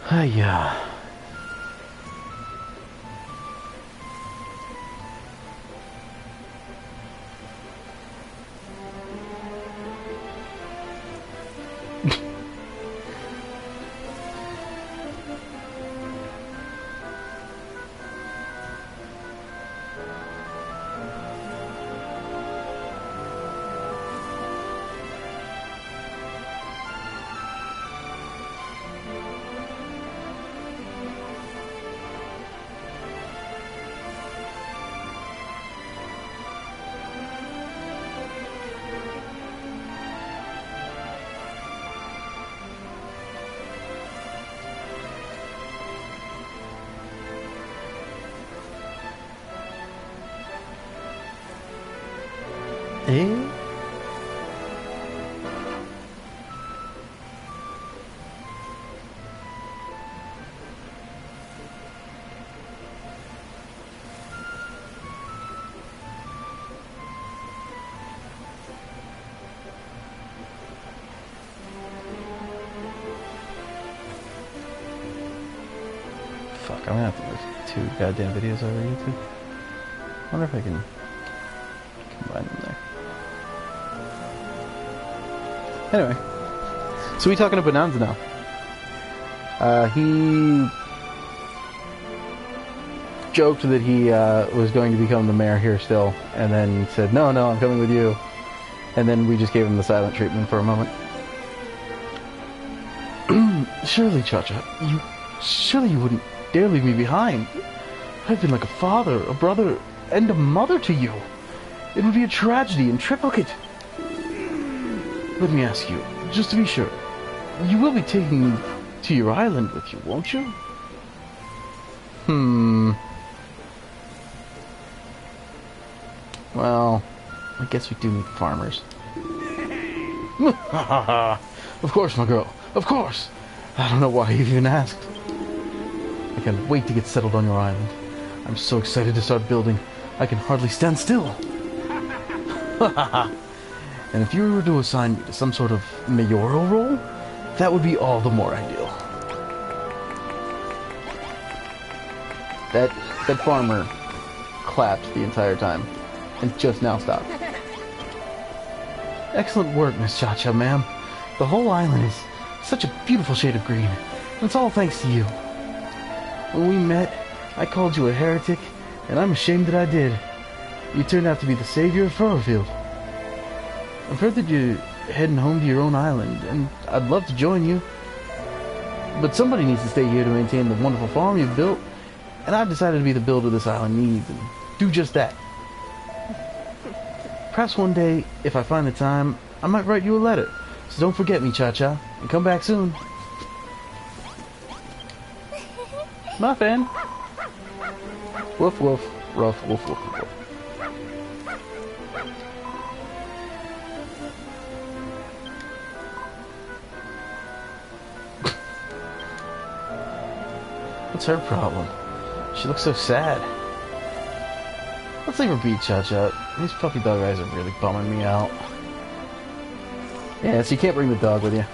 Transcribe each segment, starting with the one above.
Hiya. Eh? Fuck, I'm gonna have to make 2 goddamn videos over YouTube. Wonder if I can combine them there. Anyway, so we talking to Bonanza now. He joked that he was going to become the mayor here still, and then said, no, I'm coming with you. And then we just gave him the silent treatment for a moment. Surely, Cha-Cha, surely you wouldn't dare leave me behind. I've been like a father, a brother, and a mother to you. It would be a tragedy in triplicate. Let me ask you, just to be sure, you will be taking me to your island with you, won't you? Well, I guess we do need farmers. Of course, my girl, of course. I don't know why you even asked. I can't wait to get settled on your island. I'm so excited to start building. I can hardly stand still. And if you were to assign me to some sort of mayoral role, that would be all the more ideal. That farmer clapped the entire time, and just now stopped. Excellent work, Miss Cha-Cha, ma'am. The whole island is such a beautiful shade of green, and it's all thanks to you. When we met, I called you a heretic, and I'm ashamed that I did. You turned out to be the savior of Furrowfield. I've heard that you're heading home to your own island, and I'd love to join you. But somebody needs to stay here to maintain the wonderful farm you've built, and I've decided to be the builder this island needs, and do just that. Perhaps one day, if I find the time, I might write you a letter. So don't forget me, Cha-Cha, and come back soon. Muffin! Woof woof, ruff, woof woof woof. What's her problem? She looks so sad. Let's leave her be, Cha-Cha. These puppy dog eyes are really bumming me out. Yeah, so you can't bring the dog with you.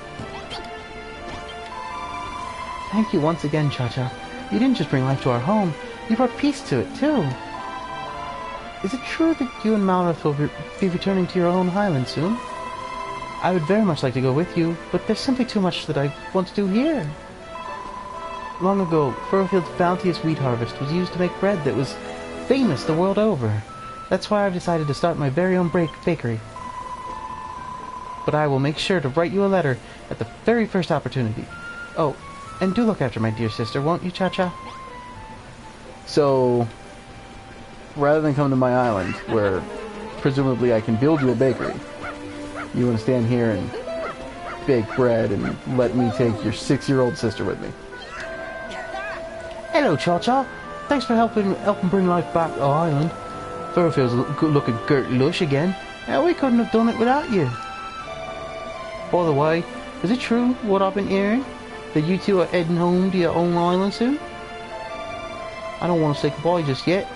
Thank you once again, Cha-Cha. You didn't just bring life to our home, you brought peace to it, too. Is it true that you and Malrath will be returning to your own island soon? I would very much like to go with you, but there's simply too much that I want to do here. Long ago, Furrowfield's bounteous wheat harvest was used to make bread that was famous the world over. That's why I've decided to start my very own bakery. But I will make sure to write you a letter at the very first opportunity. Oh, and do look after my dear sister, won't you, Cha-Cha? So, rather than come to my island, where presumably I can build you a bakery, you want to stand here and bake bread and let me take your 6-year-old sister with me. Hello, Cha-Cha. Thanks for helping bring life back to our island. Furrowfield's looking girt lush again. We couldn't have done it without you. By the way, is it true what I've been hearing? that you two are heading home to your own island soon? I don't want to say goodbye just yet.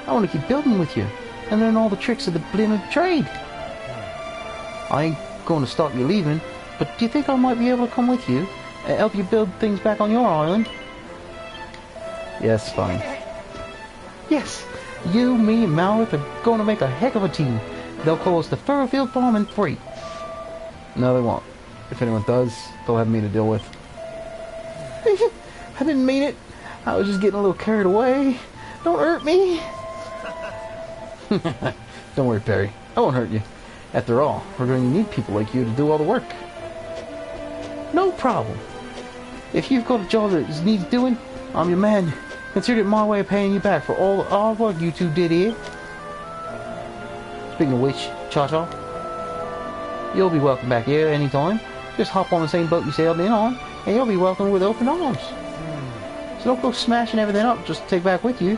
I want to keep building with you and learn all the tricks of the blimmin' trade. I ain't going to stop you leaving, but do you think I might be able to come with you and help you build things back on your island? Yes, fine. Yes, you, me, and Malrith are going to make a heck of a team. They'll call us the Furrowfield Farm 3. No, they won't. If anyone does, they'll have me to deal with. I didn't mean it. I was just getting a little carried away. Don't hurt me. Don't worry, Perry. I won't hurt you. After all, we're going to need people like you to do all the work. No problem. If you've got a job that needs doing, I'm your man. Consider it my way of paying you back for all the hard work you two did here. Speaking of which, Cha-Cha, you'll be welcome back here anytime. Just hop on the same boat you sailed in on, and you'll be welcome with open arms. So don't go smashing everything up just to take back with you.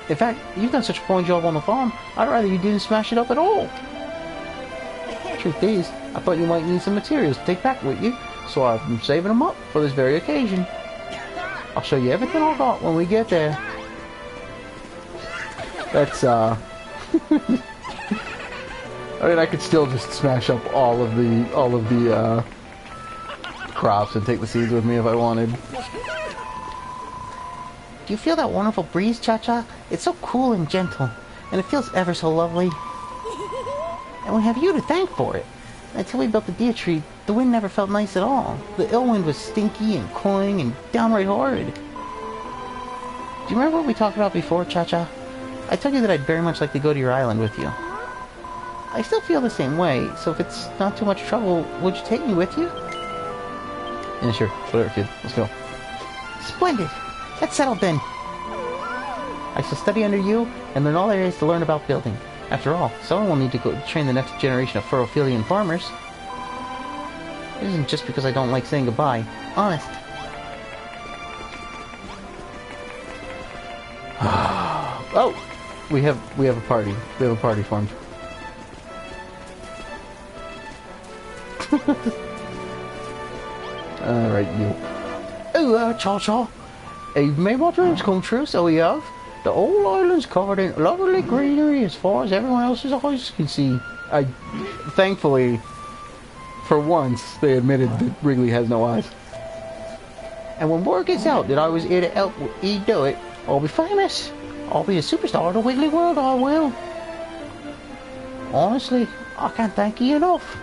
In fact, you've done such a fine job on the farm, I'd rather you didn't smash it up at all. Truth is, I thought you might need some materials to take back with you, so I've been saving them up for this very occasion. I'll show you everything I got when we get there. That's, I mean, I could still just smash up all of the crops and take the seeds with me if I wanted. Do you feel that wonderful breeze, Cha-Cha? It's so cool and gentle, and it feels ever so lovely. And we have you to thank for it. Until we built the deer tree, the wind never felt nice at all. The ill wind was stinky and cloying and downright horrid. Do you remember what we talked about before, Cha-Cha? I told you that I'd very much like to go to your island with you. I still feel the same way, so if it's not too much trouble, would you take me with you? Yeah, sure. Whatever, kid. Let's go. Splendid! That's settled then. I shall study under you and learn all there is to learn about building. After all, someone will need to go train the next generation of Furrowfieldian farmers. It isn't just because I don't like saying goodbye. Honest. Oh! We have a party. We have a party formed. Alright, you. Oh, Cha-Cha. You've made my dreams come true, so we have. The whole island's covered in lovely greenery as far as everyone else's eyes can see. Thankfully, for once, they admitted that Wrigley has no eyes. And when word gets out that I was here to help E do it, I'll be famous. I'll be a superstar of the Wiggly world, I will. Honestly, I can't thank you enough.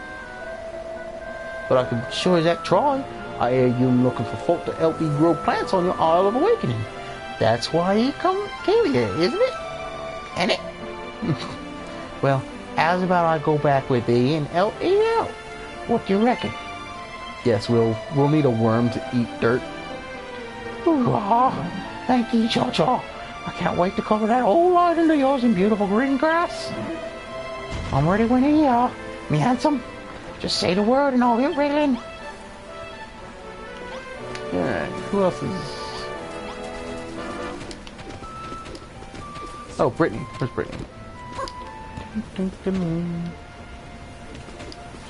But I can sure as heck try. I hear you looking for folk to help you grow plants on your Isle of Awakening. That's why you came here, isn't it? Ain't it? Well, how's about I go back with thee and help you out? What do you reckon? Yes, we'll need a worm to eat dirt. Ooh, thank you, Cha-Cha. I can't wait to cover that whole island of yours in beautiful green grass. I'm ready when you are, me handsome. Just say the word and I'll get wriggling. Alright, who else is... Oh, Brittany. Where's Brittany?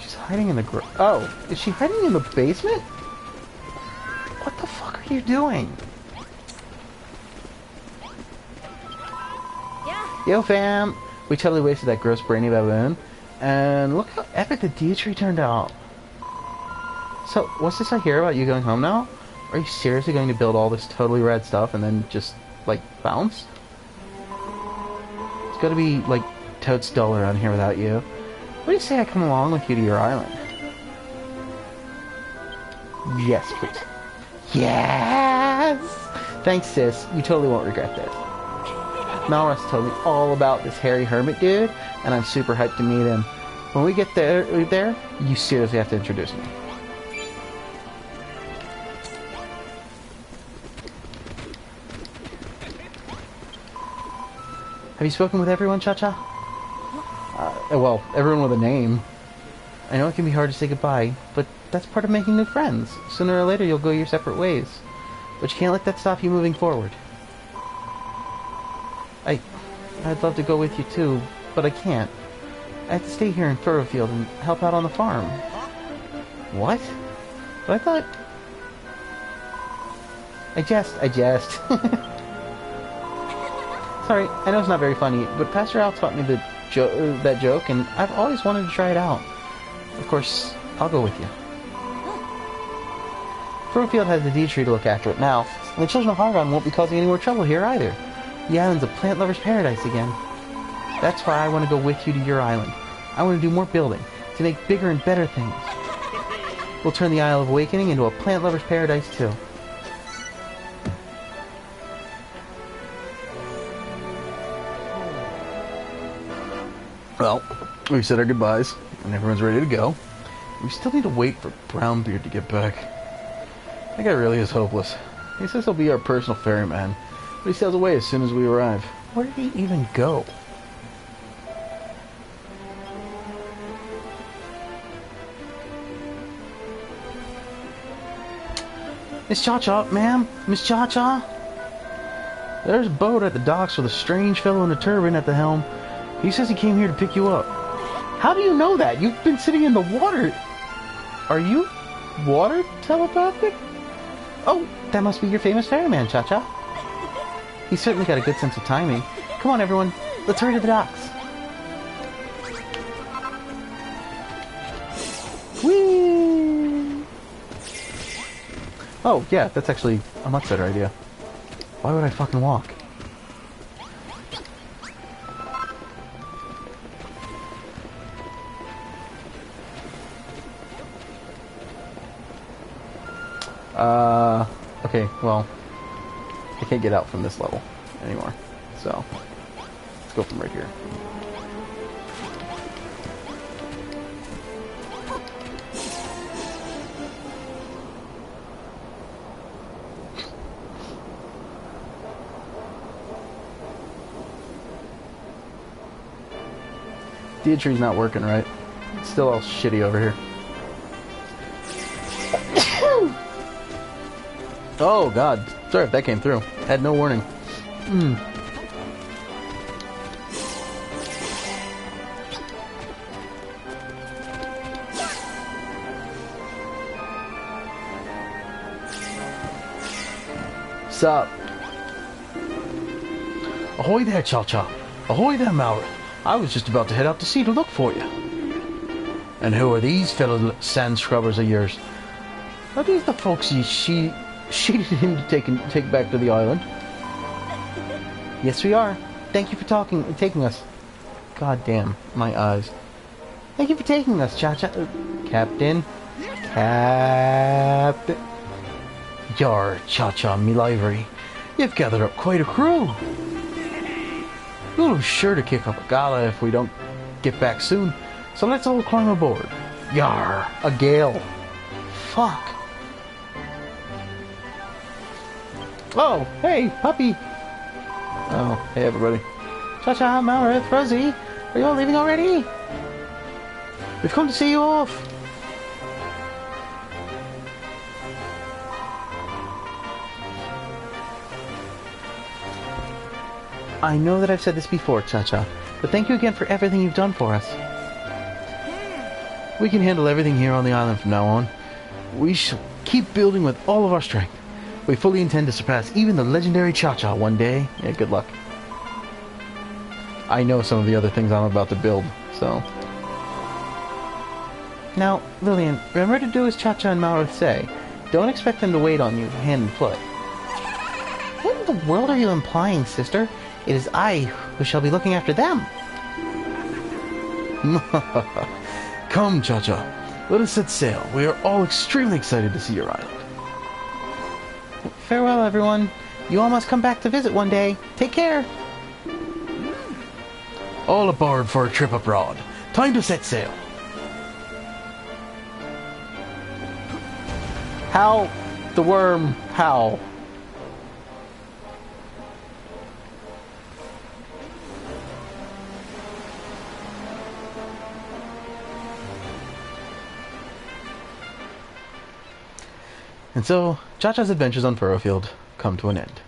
She's hiding in the Oh, is she hiding in the basement? What the fuck are you doing? Yeah. Yo, fam. We totally wasted that gross brainy baboon. And look how epic the deer tree turned out. So, what's this I hear about you going home now? Are you seriously going to build all this totally rad stuff and then just, like, bounce? It's gotta be, like, totes dull around here without you. What do you say I come along with you to your island? Yes, please. Yes! Thanks, sis. You totally won't regret this. Malrith told me all about this hairy hermit dude, and I'm super hyped to meet him. When we get there, you seriously have to introduce me. Have you spoken with everyone, Cha-Cha? Well, everyone with a name. I know it can be hard to say goodbye, but that's part of making new friends. Sooner or later, you'll go your separate ways. But you can't let that stop you moving forward. I'd love to go with you too, but I can't. I have to stay here in Furrowfield and help out on the farm. What? But I thought... I jest. Sorry, I know it's not very funny, but Pastor Al taught me that joke, and I've always wanted to try it out. Of course, I'll go with you. Furfield has the D tree to look after it now, and the children of Hargon won't be causing any more trouble here either. The island's a plant lover's paradise again. That's why I want to go with you to your island. I want to do more building, to make bigger and better things. We'll turn the Isle of Awakening into a plant lover's paradise too. Well, we said our goodbyes, and everyone's ready to go. We still need to wait for Brownbeard to get back. That guy really is hopeless. He says he'll be our personal ferryman, but he sails away as soon as we arrive. Where did he even go? Miss Cha-Cha, ma'am? Miss Cha-Cha? There's a boat at the docks with a strange fellow in a turban at the helm. He says he came here to pick you up. How do you know that? You've been sitting in the water. Are you water telepathic? Oh, that must be your famous ferryman, Cha-Cha. He's certainly got a good sense of timing. Come on, everyone. Let's hurry to the docks. Whee! Oh, yeah, that's actually a much better idea. Why would I fucking walk? Okay, well, I can't get out from this level anymore, so let's go from right here. Deidre's not working right. It's still all shitty over here. Oh god, sorry if that came through. Had no warning. Sup? Ahoy there, Cha-Cha. Ahoy there, Malrith. I was just about to head out to sea to look for you. And who are these fellow sand scrubbers of yours? Are these the folks you sheeted him to take back to the island? Yes, we are. Thank you for taking us. God damn, my eyes. Thank you for taking us, Cha-Cha. Captain. Yar, Cha-Cha, me livery. You've gathered up quite a crew. Lulu's sure to kick up a gala if we don't get back soon, so let's all climb aboard. Yar, a gale. Fuck. Oh, hey, puppy. Oh, hey, everybody. Cha-Cha, Malrith, Rosie, are you all leaving already? We've come to see you off. I know that I've said this before, Cha-Cha, but thank you again for everything you've done for us. We can handle everything here on the island from now on. We shall keep building with all of our strength. We fully intend to surpass even the legendary Cha-Cha one day. Yeah, good luck. I know some of the other things I'm about to build, so... Now, Lillian, remember to do as Cha-Cha and Malrith say. Don't expect them to wait on you hand and foot. What in the world are you implying, sister? It is I who shall be looking after them. Come, Cha-Cha. Let us set sail. We are all extremely excited to see your island. Farewell, everyone. You all must come back to visit one day. Take care. All aboard for a trip abroad. Time to set sail. How the worm howl. And so, Cha-Cha's adventures on Furrowfield come to an end.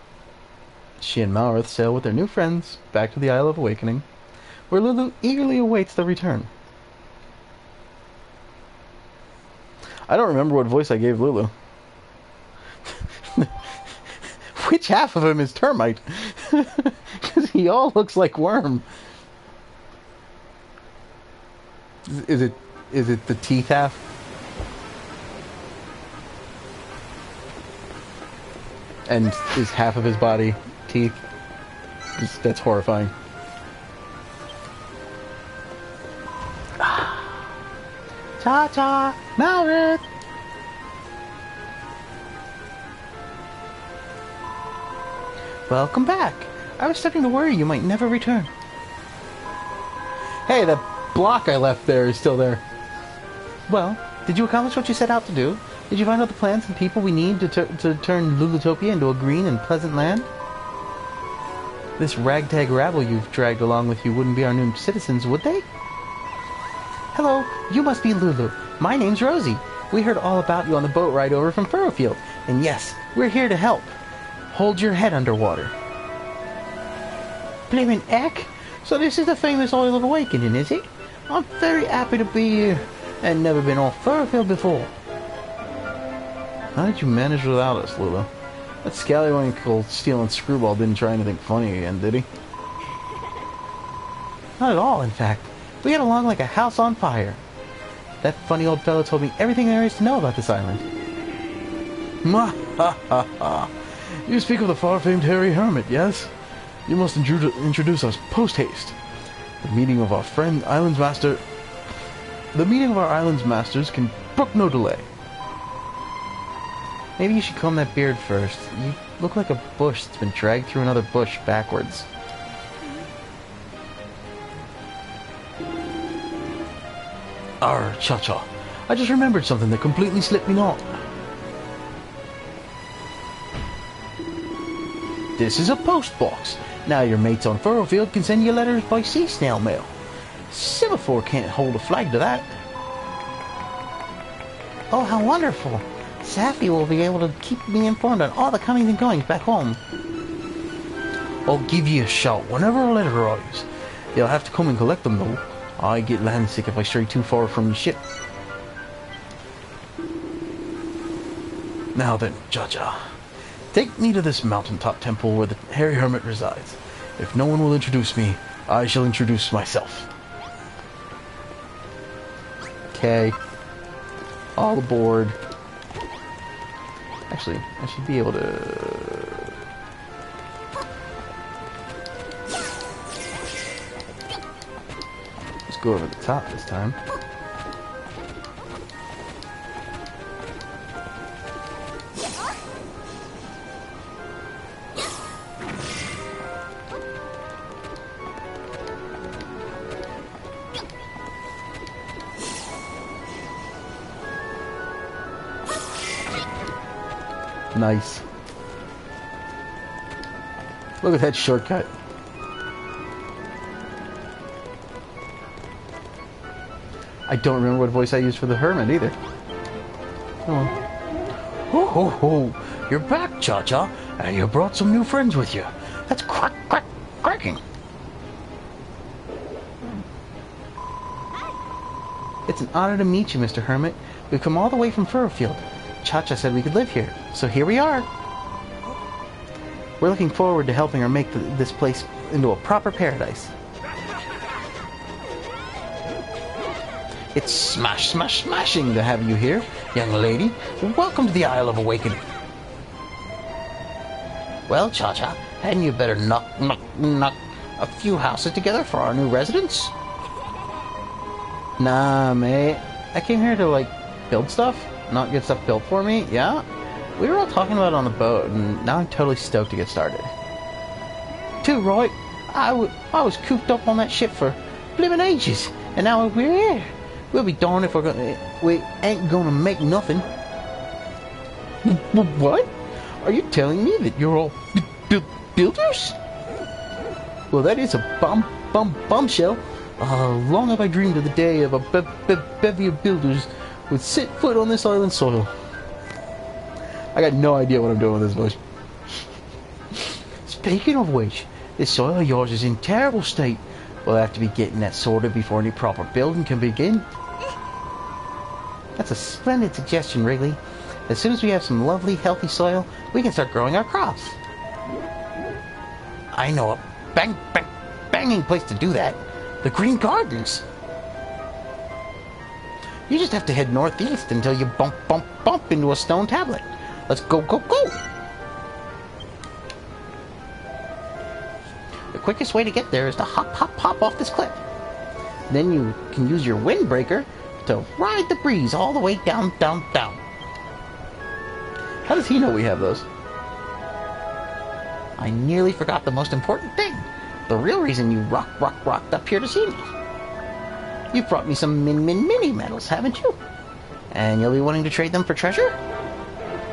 She and Malrith sail with their new friends back to the Isle of Awakening, where Lulu eagerly awaits their return. I don't remember what voice I gave Lulu. Which half of him is termite? Because he all looks like worm. Is it the teeth half? And is half of his body teeth? That's horrifying. Cha-cha! Malrith! Welcome back. I was starting to worry you might never return. Hey, the block I left there is still there. Well, did you accomplish what you set out to do? Did you find out the plants and people we need to turn Lulutopia into a green and pleasant land? This ragtag rabble you've dragged along with you wouldn't be our new citizens, would they? Hello, you must be Lulu. My name's Rosie. We heard all about you on the boat ride over from Furrowfield. And yes, we're here to help. Hold your head underwater. Blimmin' heck! So this is the famous Isle of Awakening, is it? I'm very happy to be here, and never been off Furrowfield before. How did you manage without us, Lulu? That scallywankle stealing screwball didn't try anything funny again, did he? Not at all, in fact. We get along like a house on fire. That funny old fellow told me everything there is to know about this island. Ha! You speak of the far-famed Harry Hermit, yes? You must introduce us post-haste. The meeting of our island's masters can brook no delay. Maybe you should comb that beard first. You look like a bush that's been dragged through another bush backwards. Arr, Cha-Cha. I just remembered something that completely slipped me not. This is a post box. Now your mates on Furrowfield can send you letters by sea snail mail. Semaphore can't hold a flag to that. Oh, how wonderful! Safi will be able to keep me informed on all the comings and goings back home. I'll give you a shout whenever a letter arrives. You'll have to come and collect them though. I get landsick if I stray too far from the ship. Now then, Cha-Cha. Take me to this mountaintop temple where the Harry Hermit resides. If no one will introduce me, I shall introduce myself. Okay. All aboard. Actually, I should be able to... Let's go over the top this time. Nice. Look at that shortcut. I don't remember what voice I used for the Hermit either. Oh. Ho ho ho! You're back, Cha-Cha, and you brought some new friends with you. That's cracking. It's an honor to meet you, Mr. Hermit. We've come all the way from Furrowfield. Cha-Cha said we could live here, so here we are. We're looking forward to helping her make this place into a proper paradise. It's smashing to have you here, young lady. Welcome to the Isle of Awakening. Well, Cha-Cha, hadn't you better knock a few houses together for our new residents? Nah, mate. I came here to, like, build stuff. Not get stuff built for me, yeah? We were all talking about it on the boat, and now I'm totally stoked to get started. Too right. I was cooped up on that ship for blimmin' ages, and now we're here. We'll be darned if we ain't gonna make nothing. What? Are you telling me that you're all builders? Well, that is a bombshell. Long have I dreamed of the day of a bevy of builders would set foot on this island soil. I got no idea what I'm doing with this bush. Speaking of which, this soil of yours is in terrible state. We'll have to be getting that sorted before any proper building can begin. That's a splendid suggestion, Wrigley. As soon as we have some lovely, healthy soil, we can start growing our crops. I know a banging place to do that. The Green Gardens. You just have to head northeast until you bump into a stone tablet. Let's go. The quickest way to get there is to hop off this cliff. Then you can use your windbreaker to ride the breeze all the way down. How does he know we have those? I nearly forgot the most important thing. The real reason you rocked up here to see me. You've brought me some mini medals, haven't you? And you'll be wanting to trade them for treasure?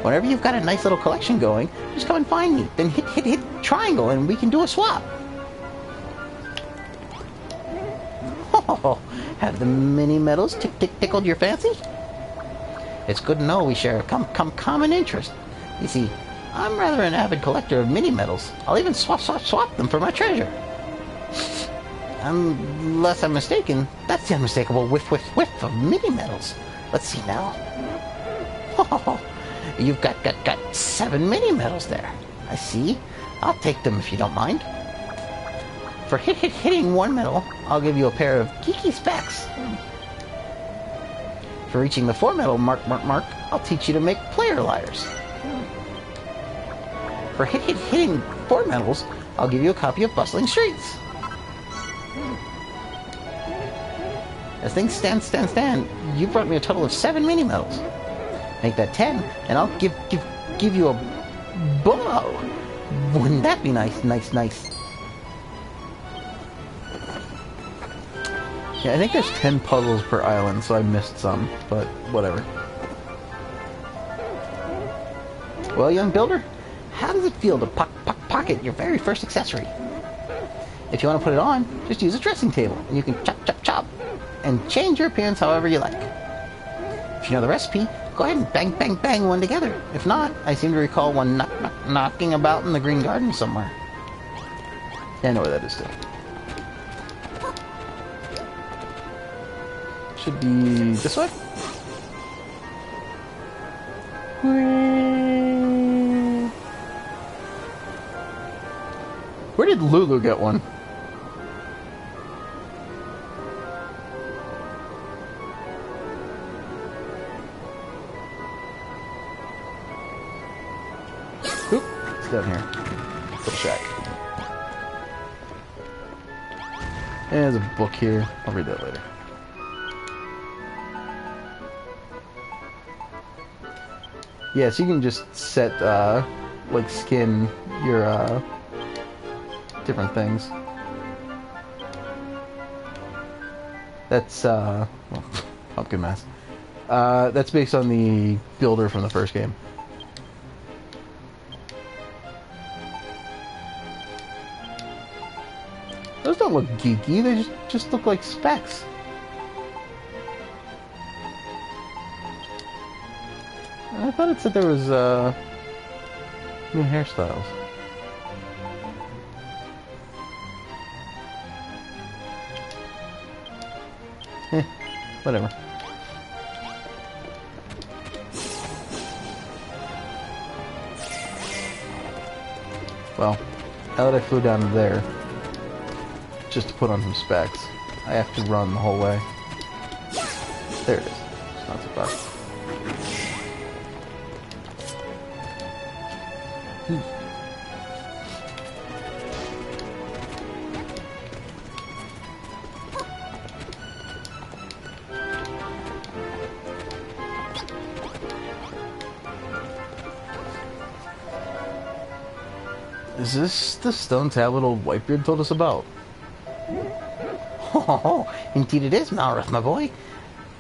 Whenever you've got a nice little collection going, just come and find me. Then hit triangle and we can do a swap. Oh, have the mini medals tickled your fancy? It's good to know we share a common interest. You see, I'm rather an avid collector of mini medals. I'll even swap them for my treasure. Unless I'm mistaken, that's the unmistakable whiff of mini medals. Let's see now. Oh, you've got 7 mini medals there. I see. I'll take them if you don't mind. For hitting 1 medal, I'll give you a pair of geeky specs. For reaching the 4 medal mark, I'll teach you to make player liars. For hitting 4 medals, I'll give you a copy of Bustling Streets. As things stand, you brought me a total of 7 mini medals. Make that 10, and I'll give you a bolo. Wouldn't that be nice? Yeah, I think there's 10 puzzles per island, so I missed some, but whatever. Well, young builder, how does it feel to pocket your very first accessory? If you want to put it on, just use a dressing table, and you can chop, and change your appearance however you like. If you know the recipe, go ahead and bang one together. If not, I seem to recall one knocking about in the Green Garden somewhere. Yeah, I know where that is too. Should be this way? Where did Lulu get one? Oop, it's down here. Little shack. There's a book here. I'll read that later. Yeah, so you can just set, like, skin your, different things. That's, well, pumpkin mask. That's based on the builder from the first game. Those don't look geeky, they just look like specs. I thought it said there was, new hairstyles. Whatever. Well, now that I flew down there, just to put on some specs, I have to run the whole way. There it is. It's not so far. Is this the stone tablet old Whitebeard told us about? Oh, indeed it is, Malroth, my boy.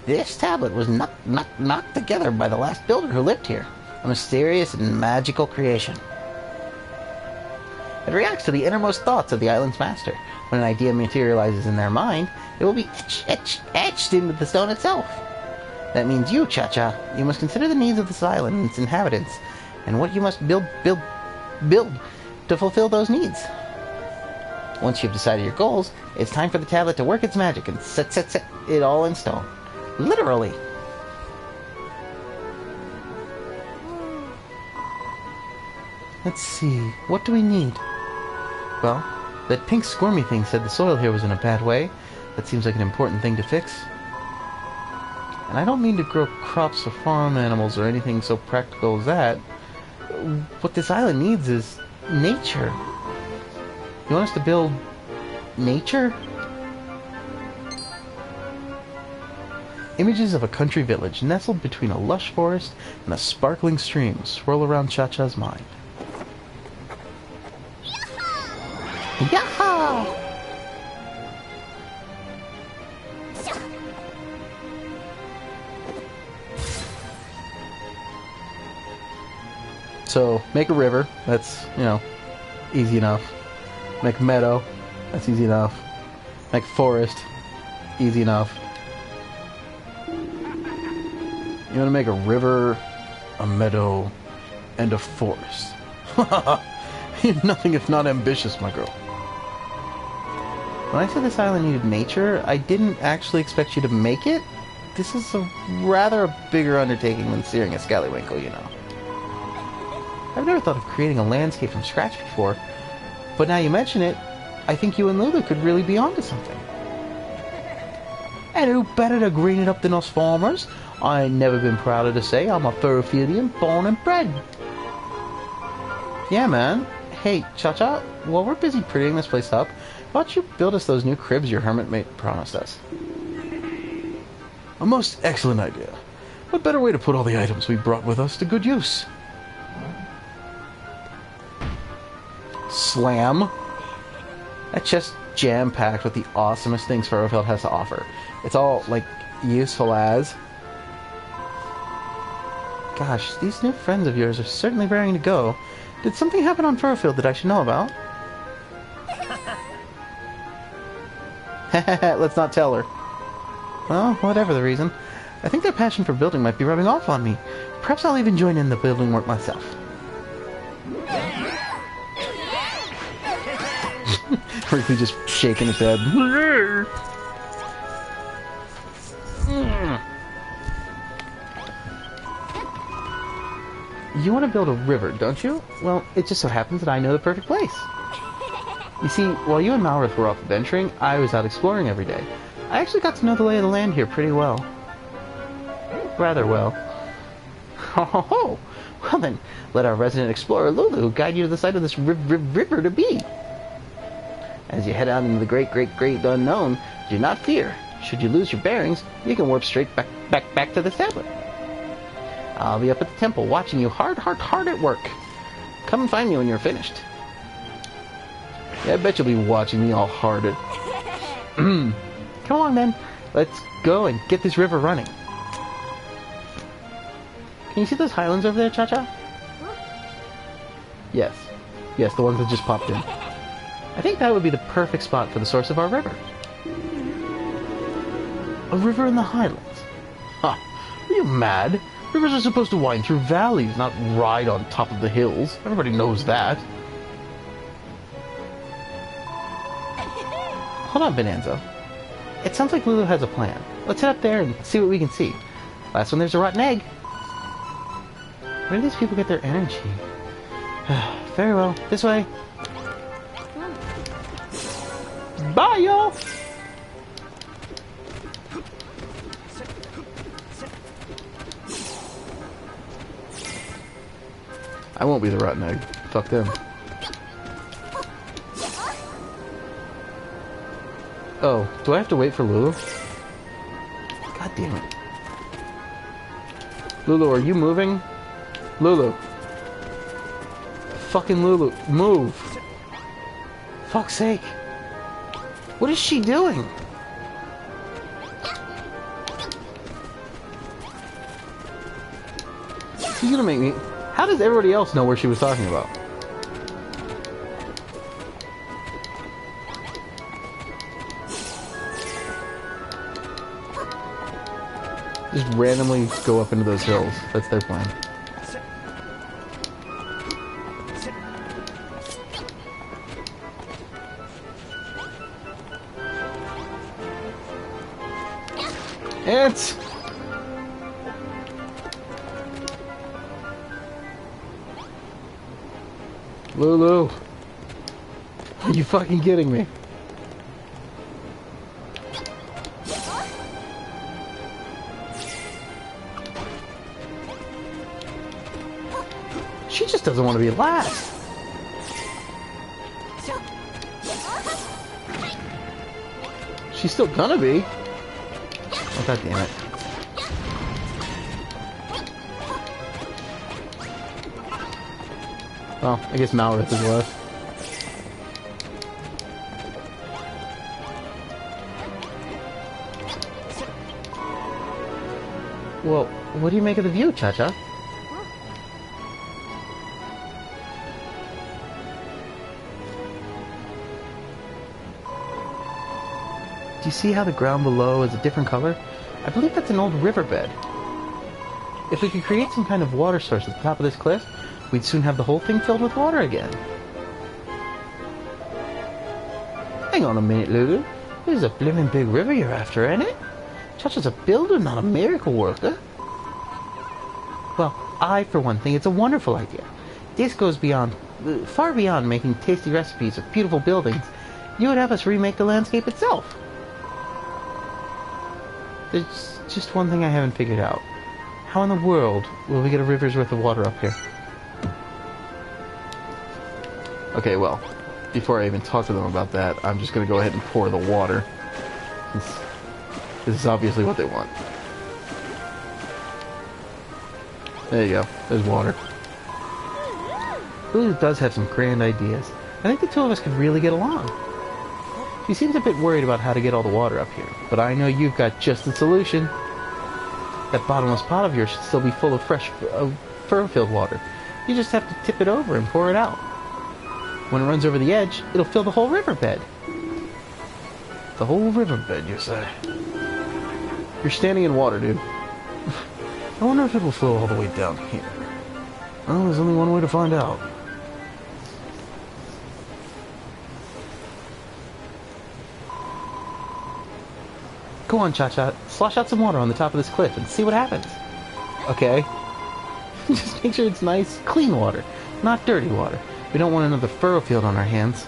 This tablet was knocked together by the last builder who lived here. A mysterious and magical creation. It reacts to the innermost thoughts of the island's master. When an idea materializes in their mind, it will be etched into the stone itself. That means you, Cha-Cha, you must consider the needs of this island and its inhabitants, and what you must build to fulfill those needs. Once you've decided your goals, it's time for the tablet to work its magic and set it all in stone. Literally. Let's see, what do we need? Well, that pink squirmy thing said the soil here was in a bad way. That seems like an important thing to fix. And I don't mean to grow crops or farm animals or anything so practical as that. What this island needs is nature. You want us to build nature? Images of a country village nestled between a lush forest and a sparkling stream swirl around Cha-Cha's mind. Yaha! So, make a river. That's, easy enough. Make a meadow. That's easy enough. Make a forest. Easy enough. You want to make a river, a meadow, and a forest. You're nothing if not ambitious, my girl. When I said this island needed nature, I didn't actually expect you to make it. This is a bigger undertaking than searing a scallywinkle, I've never thought of creating a landscape from scratch before, but now you mention it, I think you and Lulu could really be onto something. And who better to green it up than us farmers? I ain't never been prouder to say I'm a Furfieldian born and bred. Yeah, man. Hey, Cha-Cha, while we're busy prettying this place up, why don't you build us those new cribs your hermit mate promised us? A most excellent idea. What better way to put all the items we brought with us to good use? Slam. That chest jam-packed with the awesomest things Furfield has to offer. It's all, useful as... Gosh, these new friends of yours are certainly raring to go. Did something happen on Furfield that I should know about? Let's not tell her. Well, whatever the reason, I think their passion for building might be rubbing off on me. Perhaps I'll even join in the building work myself. Ricky just shaking his head. You want to build a river, don't you? Well, it just so happens that I know the perfect place. You see, while you and Malrith were off adventuring, I was out exploring every day. I actually got to know the lay of the land here pretty well. Rather well. Oh, well then, let our resident explorer Lulu guide you to the site of this river to be. As you head out into the great unknown, do not fear. Should you lose your bearings, you can warp straight back to the tablet. I'll be up at the temple watching you hard at work. Come and find me when you're finished. Yeah, I bet you'll be watching me all hard at... Come on, then. Let's go and get this river running. Can you see those highlands over there, Cha-Cha? Yes. Yes, the ones that just popped in. I think that would be the perfect spot for the source of our river. A river in the highlands? Ha! Are you mad? Rivers are supposed to wind through valleys, not ride on top of the hills. Everybody knows that. Hold on, Bonanza. It sounds like Lulu has a plan. Let's head up there and see what we can see. Last one, there's a rotten egg. Where do these people get their energy? Very well. This way. Bye, y'all! I won't be the rotten egg. Fuck them. Oh, do I have to wait for Lulu? God damn it. Lulu, are you moving? Lulu. Fucking Lulu. Move. Fuck's sake. What is she doing? She's gonna make me... How does everybody else know where she was talking about? Just randomly go up into those hills. That's their plan. Ants! Lulu! Are you fucking kidding me? She just doesn't want to be last. She's still gonna be. Oh, God damn it. Well, I guess Malrith is left. Well, what do you make of the view, Cha-Cha? Do you see how the ground below is a different color? I believe that's an old riverbed. If we could create some kind of water source at the top of this cliff, we'd soon have the whole thing filled with water again. Hang on a minute, Lulu. This is a blimmin' big river you're after, ain't it? Cha-Cha's a builder, not a miracle worker. Well, I, for one, think it's a wonderful idea. This goes beyond, far beyond making tasty recipes of beautiful buildings. You would have us remake the landscape itself. There's just one thing I haven't figured out. How in the world will we get a river's worth of water up here? Okay, well, before I even talk to them about that, I'm just going to go ahead and pour the water. This is obviously what they want. There you go. There's water. Lulu does have some grand ideas. I think the two of us could really get along. She seems a bit worried about how to get all the water up here, but I know you've got just the solution. That bottomless pot of yours should still be full of fresh fur-filled water. You just have to tip it over and pour it out. When it runs over the edge, it'll fill the whole riverbed. The whole riverbed, you say? You're standing in water, dude. I wonder if it will flow all the way down here. Well, there's only one way to find out. Go on, Cha-Cha. Slosh out some water on the top of this cliff and see what happens. Okay. Just make sure it's nice, clean water, not dirty water. We don't want another furrow field on our hands.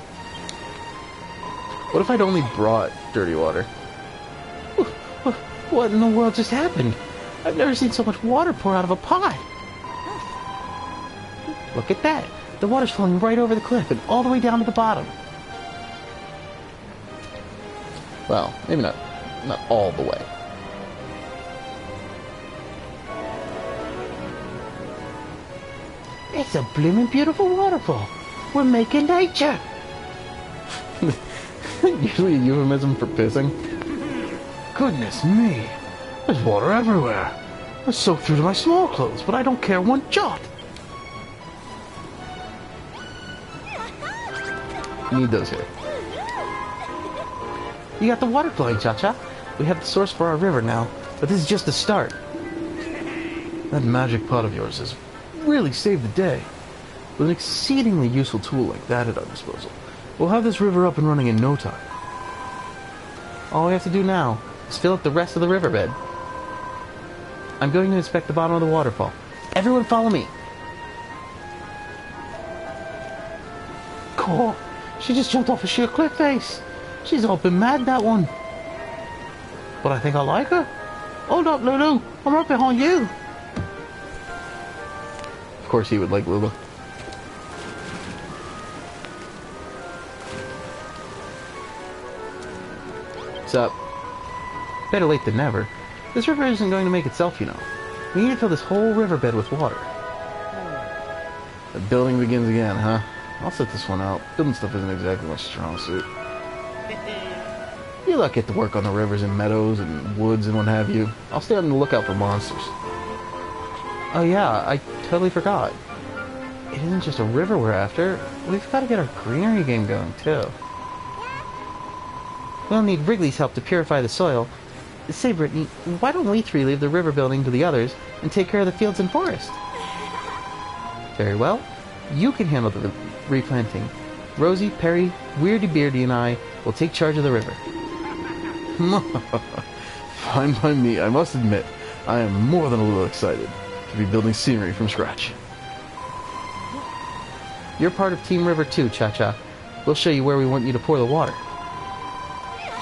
What if I'd only brought dirty water? What in the world just happened? I've never seen so much water pour out of a pot. Look at that. The water's flowing right over the cliff and all the way down to the bottom. Well, maybe not all the way. It's a blooming beautiful waterfall. We're making nature. Usually a euphemism for pissing. Goodness me. There's water everywhere. I soaked through to my small clothes, but I don't care one jot. Need those here. You got the water flowing, Cha-Cha. We have the source for our river now, but this is just the start. That magic pot of yours has really saved the day. With an exceedingly useful tool like that at our disposal, we'll have this river up and running in no time. All we have to do now is fill up the rest of the riverbed. I'm going to inspect the bottom of the waterfall. Everyone follow me. Cool. She just jumped off a sheer cliff face. She's all been mad, that one. But I think I like her. Hold up, Lulu. I'm right behind you. Of course he would like Lulu. What's up? Better late than never. This river isn't going to make itself, you know. We need to fill this whole riverbed with water. The building begins again, huh? I'll set this one out. Building stuff isn't exactly my strong suit. You lot get to work on the rivers and meadows and woods and what have you. I'll stay on the lookout for monsters. Oh yeah, I totally forgot. It isn't just a river we're after. We've got to get our greenery game going, too. We'll need Wrigley's help to purify the soil. Say, Brittany, why don't we three leave the river building to the others and take care of the fields and forest? Very well. You can handle the replanting. Rosie, Perry, Weirdy Beardy, and I will take charge of the river. Fine by me. I must admit, I am more than a little excited to be building scenery from scratch. You're part of Team River too, Cha-Cha. We'll show you where we want you to pour the water.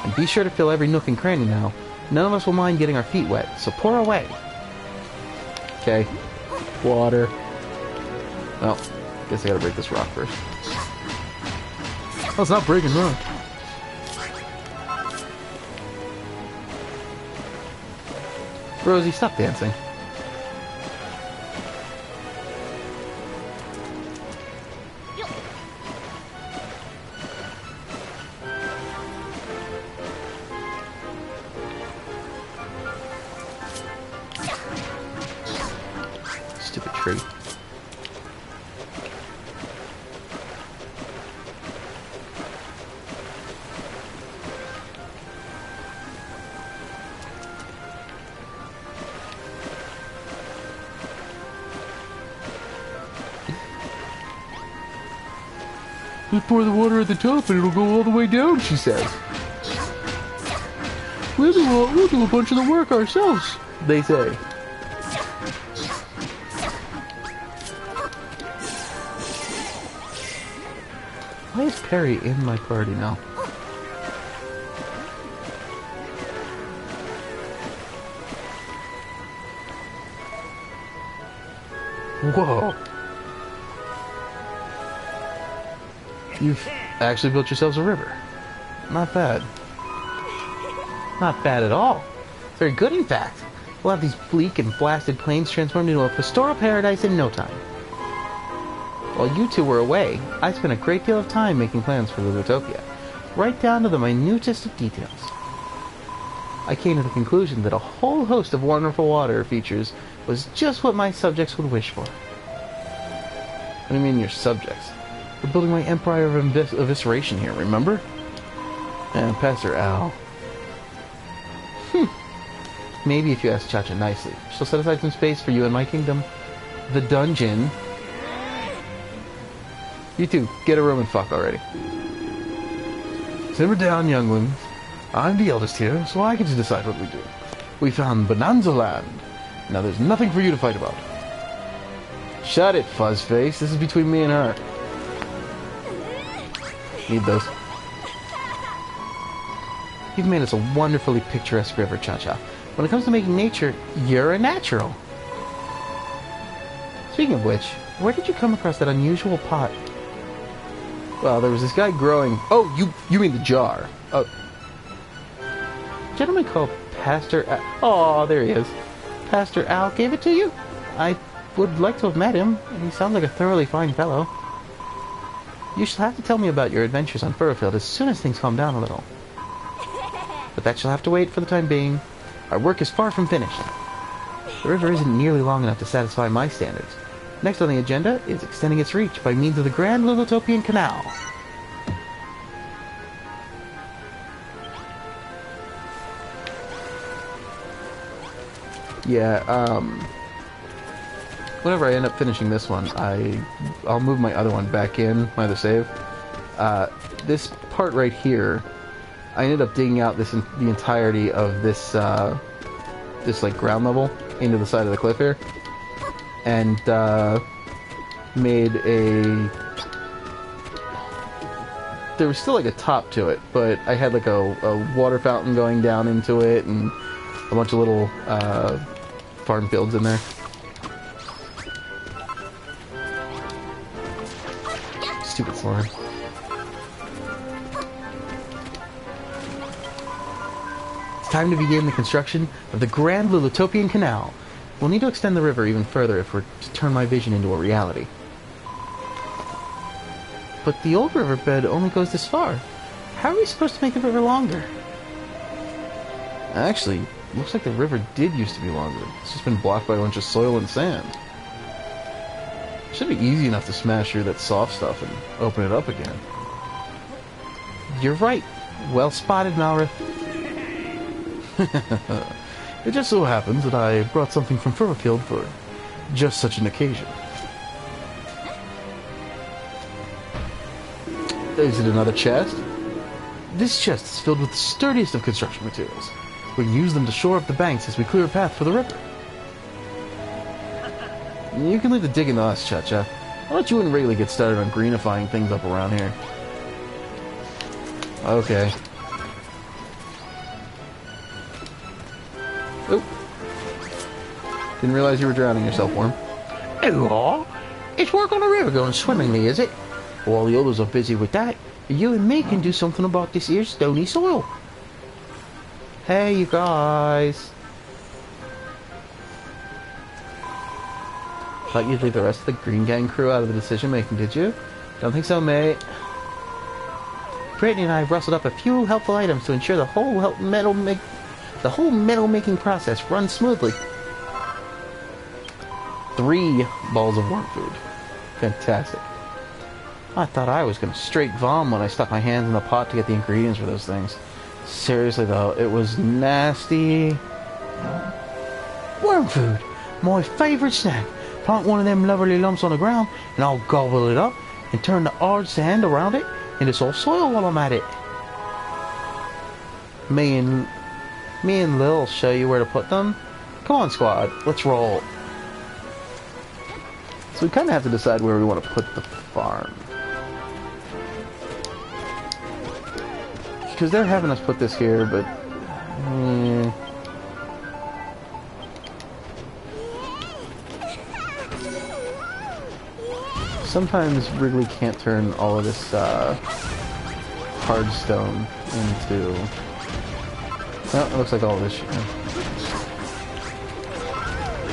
And be sure to fill every nook and cranny now. None of us will mind getting our feet wet, so pour away. Okay. Water. Well, guess I gotta break this rock first. Oh, it's not breaking rock. Rosie, stop dancing. Stupid tree. Just pour the water at the top and it'll go all the way down, she says. We'll do a bunch of the work ourselves, they say. Why is Perry in my party now? Whoa. You've actually built yourselves a river. Not bad. Not bad at all. Very good, in fact. We'll have these bleak and blasted plains transformed into a pastoral paradise in no time. While you two were away, I spent a great deal of time making plans for Lulutopia, right down to the minutest of details. I came to the conclusion that a whole host of wonderful water features was just what my subjects would wish for. What do you mean, your subjects? We're building my empire of evisceration here, remember? And Pastor Al. Maybe if you ask Cha-Cha nicely, she'll set aside some space for you in my kingdom. The dungeon. You two, get a room and fuck already. Simmer down, younglings. I'm the eldest here, so I get to decide what we do. We found Bonanza Land. Now there's nothing for you to fight about. Shut it, Fuzzface. This is between me and her. Need those. You've made us a wonderfully picturesque river, Cha-Cha. When it comes to making nature, you're a natural. Speaking of which, where did you come across that unusual pot? Well, there was this guy growing... Oh, you mean the jar. Oh. Gentleman called Pastor Al... Oh, there he is. Pastor Al gave it to you? I would like to have met him. He sounds like a thoroughly fine fellow. You shall have to tell me about your adventures on Furrowfield as soon as things calm down a little. But that shall have to wait for the time being. Our work is far from finished. The river isn't nearly long enough to satisfy my standards. Next on the agenda is extending its reach by means of the Grand Lulutopian Canal. Yeah, whenever I end up finishing this one, I'll move my other one back in, my other save. This part right here, I ended up digging out the entirety of this this like ground level into the side of the cliff here, and made a. There was still like a top to it, but I had like a water fountain going down into it, and a bunch of little farm fields in there. Stupid slime. It's time to begin the construction of the Grand Lulutopian Canal. We'll need to extend the river even further if we're to turn my vision into a reality. But the old riverbed only goes this far. How are we supposed to make the river longer? Actually, looks like the river did used to be longer. It's just been blocked by a bunch of soil and sand. Should be easy enough to smash through that soft stuff and open it up again. You're right. Well spotted, Malrith. It just so happens that I brought something from Furrowfield for just such an occasion. Is it another chest? This chest is filled with the sturdiest of construction materials. We can use them to shore up the banks as we clear a path for the river. You can leave the digging to us, Cha-Cha. I'll let you and Rayleigh get started on greenifying things up around here. Okay. Oop. Didn't realize you were drowning yourself, Worm. Oh, it's work on the river going swimmingly, is it? While the others are busy with that, you and me can do something about this here stony soil. Hey, you guys. Thought you'd leave the rest of the Green Gang crew out of the decision making, did you? Don't think so, mate. Brittany and I have rustled up a few helpful items to ensure the whole metal making process runs smoothly. 3 balls of worm food. Fantastic. I thought I was going to straight vom when I stuck my hands in the pot to get the ingredients for those things. Seriously though, it was nasty. Worm food! My favourite snack. Plant one of them lovely lumps on the ground and I'll gobble it up and turn the hard sand around it into soft soil while I'm at it. Me and Lil show you where to put them. Come on, squad, let's roll. So we kind of have to decide where we want to put the farm. Because they're having us put this here, but... Sometimes Wrigley can't turn all of this hard stone into... Well, it looks like all of this...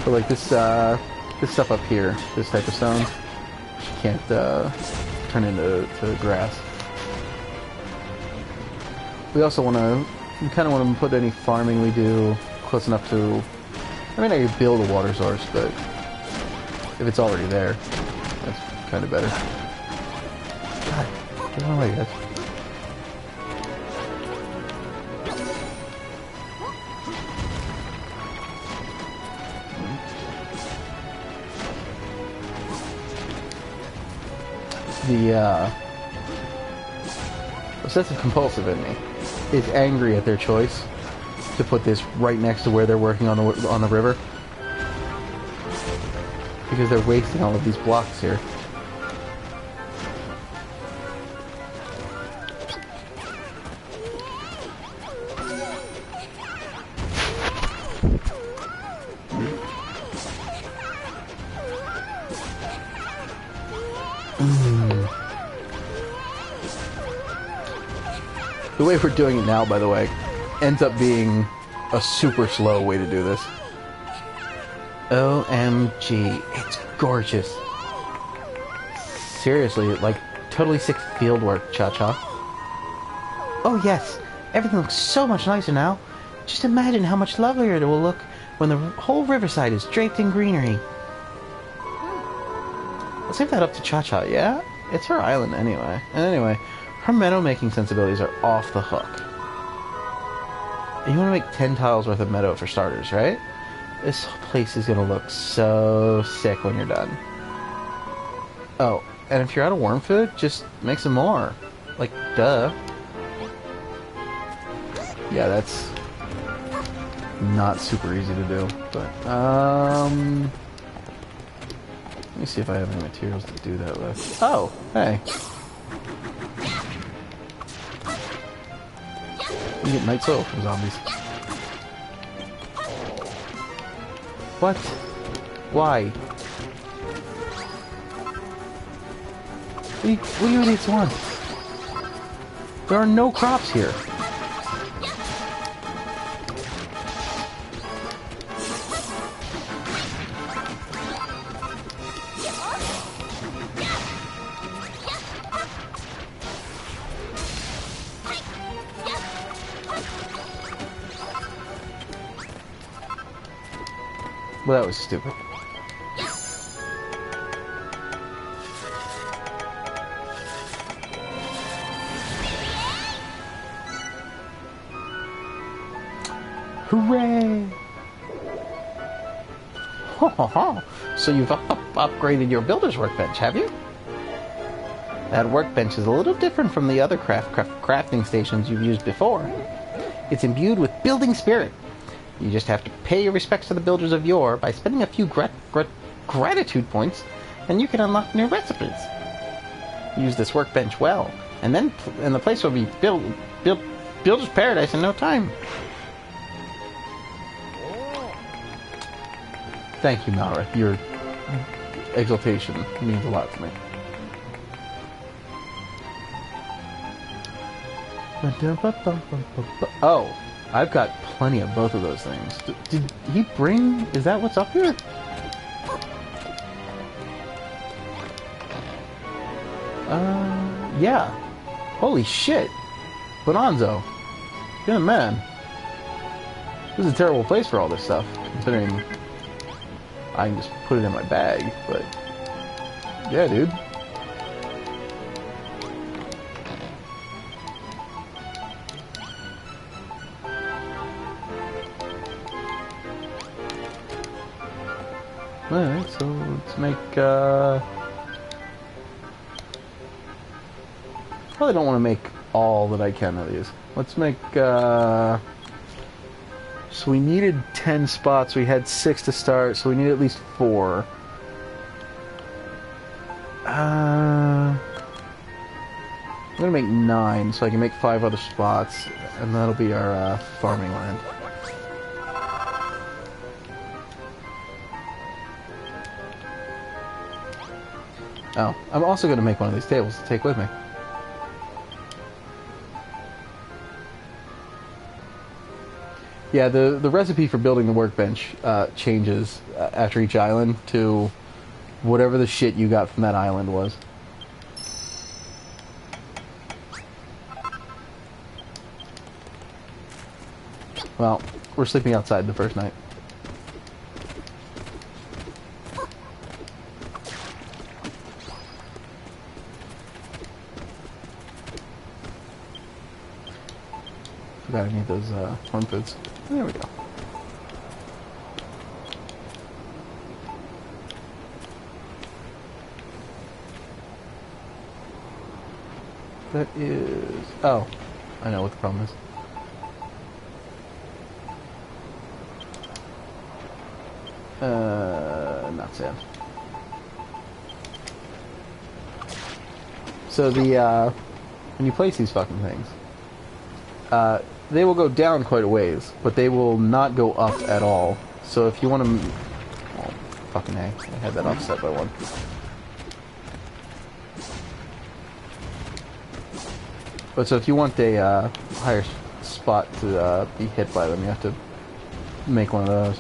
But like this stuff up here, this type of stone, she can't turn into grass. We also want to, we kind of want to put any farming we do close enough to, I mean, I could build a water source, but if it's already there, that's kind of better. God, get on away, guys. The obsessive compulsive in me is angry at their choice to put this right next to where they're working on the river, because they're wasting all of these blocks here. The way we're doing it now, by the way, ends up being a super slow way to do this. OMG, it's gorgeous. Seriously, like totally sick field work, Cha-Cha. Oh yes, everything looks so much nicer now. Just imagine how much lovelier it will look when the whole riverside is draped in greenery. Let's leave that up to Cha-Cha, yeah? It's her island anyway. And anyway, her meadow-making sensibilities are off the hook. You want to make 10 tiles worth of meadow for starters, right? This place is going to look so sick when you're done. Oh, and if you're out of worm food, just make some more. Like, duh. Yeah, that's not super easy to do, but, let me see if I have any materials to do that with. Oh, hey. You get night soil from zombies. What? Why? What do you idiots want? There are no crops here. Well, that was stupid. Hooray! Ho ho ho! So you've upgraded your builder's workbench, have you? That workbench is a little different from the other crafting stations you've used before. It's imbued with building spirit. You just have to pay your respects to the builders of yore by spending a few gratitude points, and you can unlock new recipes. Use this workbench well, and the place will be Builder's paradise in no time. Thank you, Malrith. Your exaltation means a lot to me. Oh, I've got plenty of both of those things. Did he bring... Is that what's up here? Yeah. Holy shit. Bonanzo. You're the man. This is a terrible place for all this stuff, considering I can just put it in my bag, but... Yeah, dude. Alright, so let's make, probably don't want to make all that I can of these. Let's make, so we needed 10 spots, we had 6 to start, so we need at least 4. I'm gonna make 9, so I can make 5 other spots, and that'll be our, farming land. Oh, I'm also going to make one of these tables to take with me. Yeah, the recipe for building the workbench changes after each island to whatever the shit you got from that island was. Well, we're sleeping outside the first night. Forgot I need those horn foods. There we go. That is... Oh, I know what the problem is. Not sand. So the, when you place these fucking things, they will go down quite a ways, but they will not go up at all. So if you want to... Oh, fucking A. I had that offset by 1. But so if you want a higher spot to be hit by them, you have to make one of those.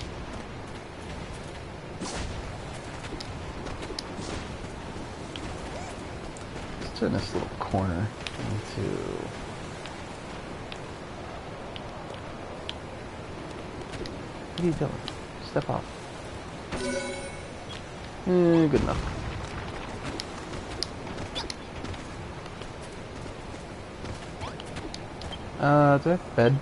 Let's turn this little corner into... What are you doing? Step off. Good enough. Do I have a bed?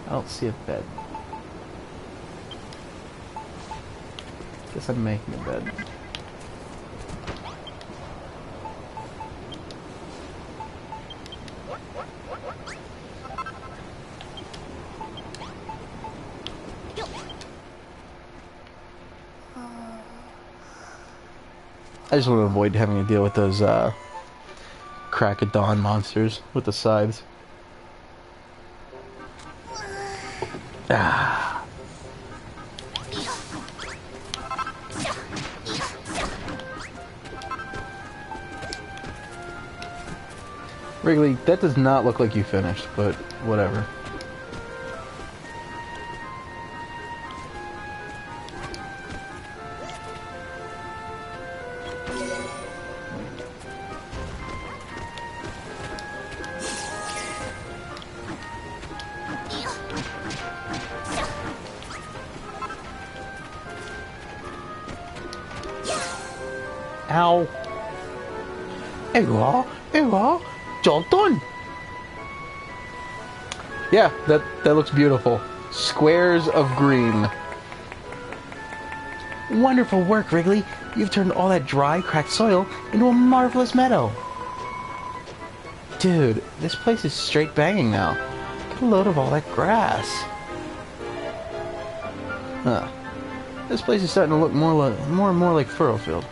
I don't see a bed. Guess I'm making a bed. I just want to avoid having to deal with those crack of dawn monsters with the scythes. Ah. Wrigley, that does not look like you finished, but whatever. Ow. There you are. There you are. Job done. Yeah, that looks beautiful. Squares of green. Wonderful work, Wrigley. You've turned all that dry, cracked soil into a marvelous meadow. Dude, this place is straight banging now. Get a load of all that grass. Huh. This place is starting to look more and more like Furrowfield.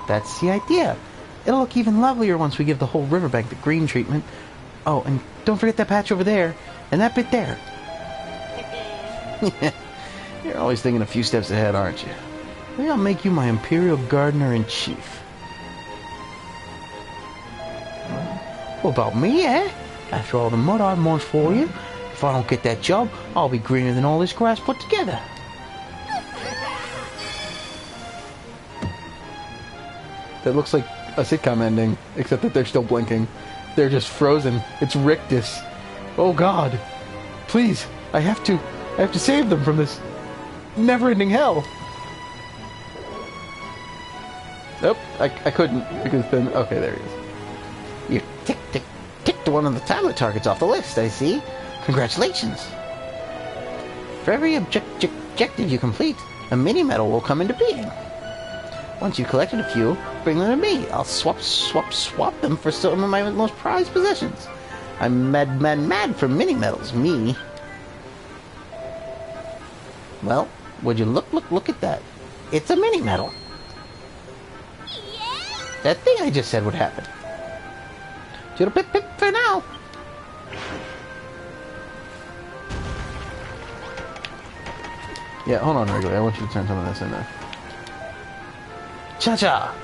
That's the idea. It'll look even lovelier once we give the whole riverbank the green treatment. Oh, and don't forget that patch over there, and that bit there. You're always thinking a few steps ahead, aren't you? Maybe I'll make you my Imperial Gardener-in-Chief. What about me, eh? After all the mud I've munched for you, if I don't get that job, I'll be greener than all this grass put together. That looks like a sitcom ending, except that they're still blinking. They're just frozen. It's Rictus. Oh God. Please, I have to save them from this never-ending hell. Nope, I couldn't, because then... Okay, there he is. You ticked one of the tablet targets off the list, I see. Congratulations. For every objective you complete, a mini-medal will come into being. Once you've collected a few, bring them to me. I'll swap them for some of my most prized possessions. I'm mad for mini-medals, me. Well, would you look at that? It's a mini-medal. That thing I just said would happen. Doodle pip pip for now. Yeah, hold on, Regular. I want you to turn some of this in there. Cha-cha!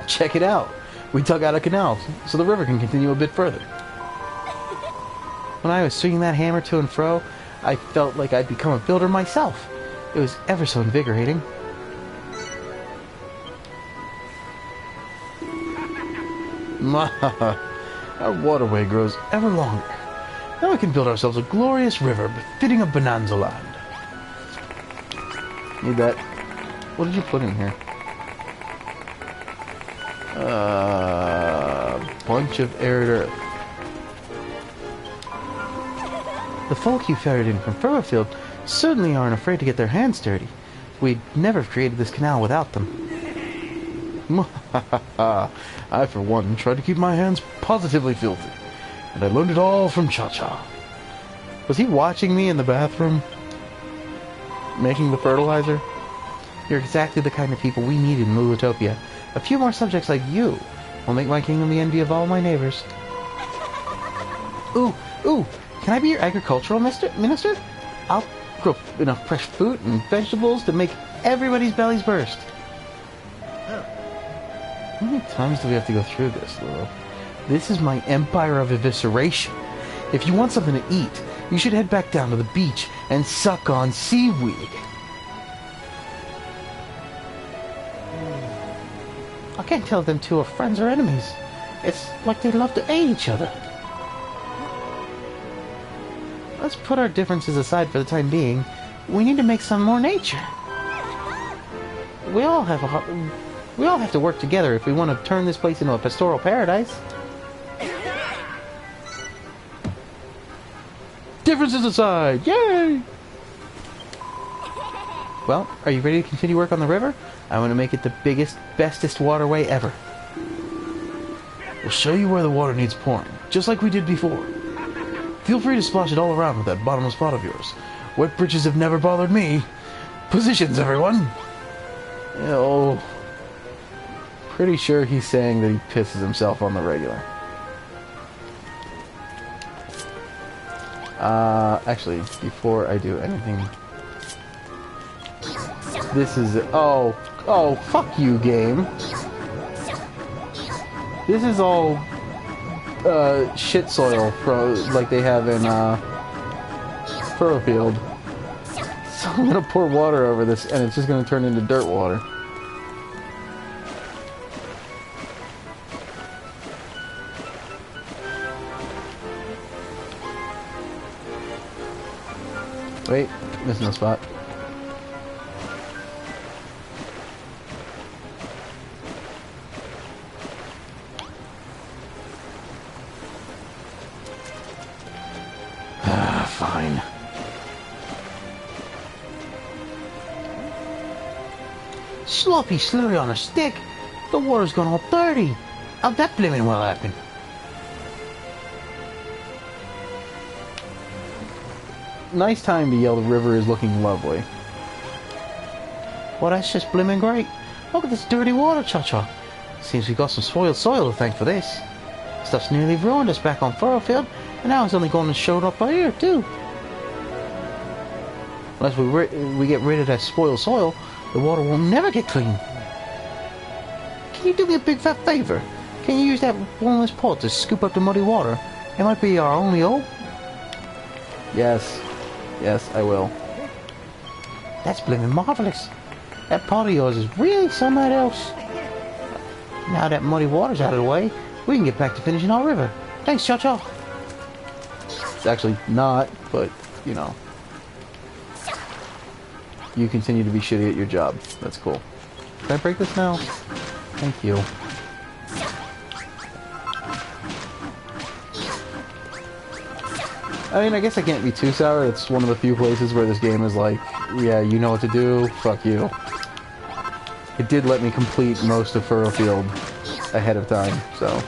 Check it out. We dug out a canal so the river can continue a bit further. When I was swinging that hammer to and fro, I felt like I'd become a builder myself. It was ever so invigorating. Our waterway grows ever longer. Now we can build ourselves a glorious river befitting of Bonanza Land. Need that. What did you put in here? Bunch of arid earth. The folk you ferried in from Furrowfield certainly aren't afraid to get their hands dirty. We'd never have created this canal without them. I, for one, tried to keep my hands positively filthy. And I learned it all from Cha-Cha. Was he watching me in the bathroom? Making the fertilizer? You're exactly the kind of people we need in Lulutopia. A few more subjects like you will make my kingdom the envy of all my neighbors. Ooh, can I be your agricultural minister? I'll grow enough fresh fruit and vegetables to make everybody's bellies burst. How many times do we have to go through this, Lulu? This is my empire of evisceration. If you want something to eat, you should head back down to the beach and suck on seaweed. I can't tell if them two are friends or enemies. It's like they love to hate each other. Let's put our differences aside for the time being. We need to make some more nature. We all have to work together if we want to turn this place into a pastoral paradise. Differences aside, yay! Well, are you ready to continue work on the river? I want to make it the biggest, bestest waterway ever. We'll show you where the water needs pouring, just like we did before. Feel free to splash it all around with that bottomless pot of yours. Wet britches have never bothered me. Positions, everyone! Oh, pretty sure he's saying that he pisses himself on the regular. Actually, before I do anything... This is... Oh, fuck you, game. This is all... shit soil, like they have in, Furrowfield. So I'm gonna pour water over this, and it's just gonna turn into dirt water. Wait, missing a spot. Fine. Sloppy slurry on a stick? The water's gone all dirty. How'd that blimmin' well happen? nice time to yell the river is looking lovely. Well, that's just blimmin' great. Look at this dirty water, Cha-Cha. Seems we got some spoiled soil to thank for this. Stuff's nearly ruined us back on Furrowfield, and now it's only going to show up by here, too. Unless we get rid of that spoiled soil, the water will never get clean. Can you do me a big fat favor? Can you use that one-less pot to scoop up the muddy water? It might be our only hope. Yes. Yes, I will. That's blimmin' marvelous. That pot of yours is really something else. Now that muddy water's out of the way, we can get back to finishing our river. Thanks, Cha-Cha. It's actually not, but, you know. You continue to be shitty at your job. That's cool. Can I break this now? Thank you. I mean, I guess I can't be too sour. It's one of the few places where this game is like, yeah, you know what to do, fuck you. It did let me complete most of Furrowfield ahead of time, so...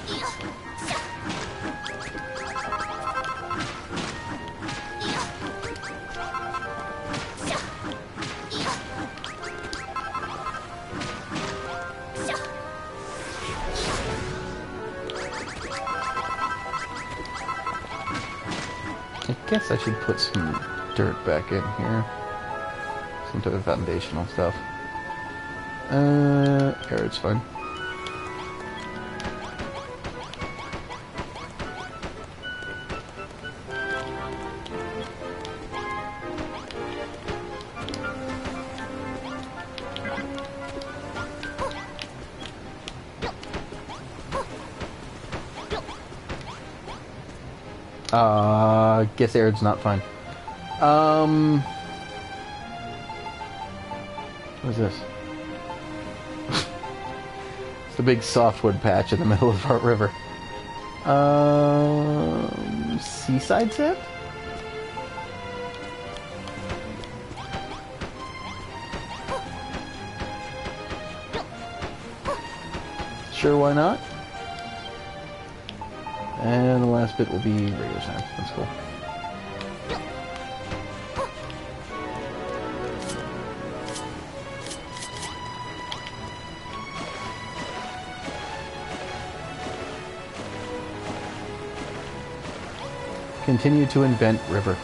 I guess I should put some dirt back in here. Some type of foundational stuff. Here, it's fine. Guess Aird's not fine. What is this? It's the big softwood patch in the middle of our river. Seaside set? Sure, why not? And the last bit will be regular sand. That's cool. Continue to invent river.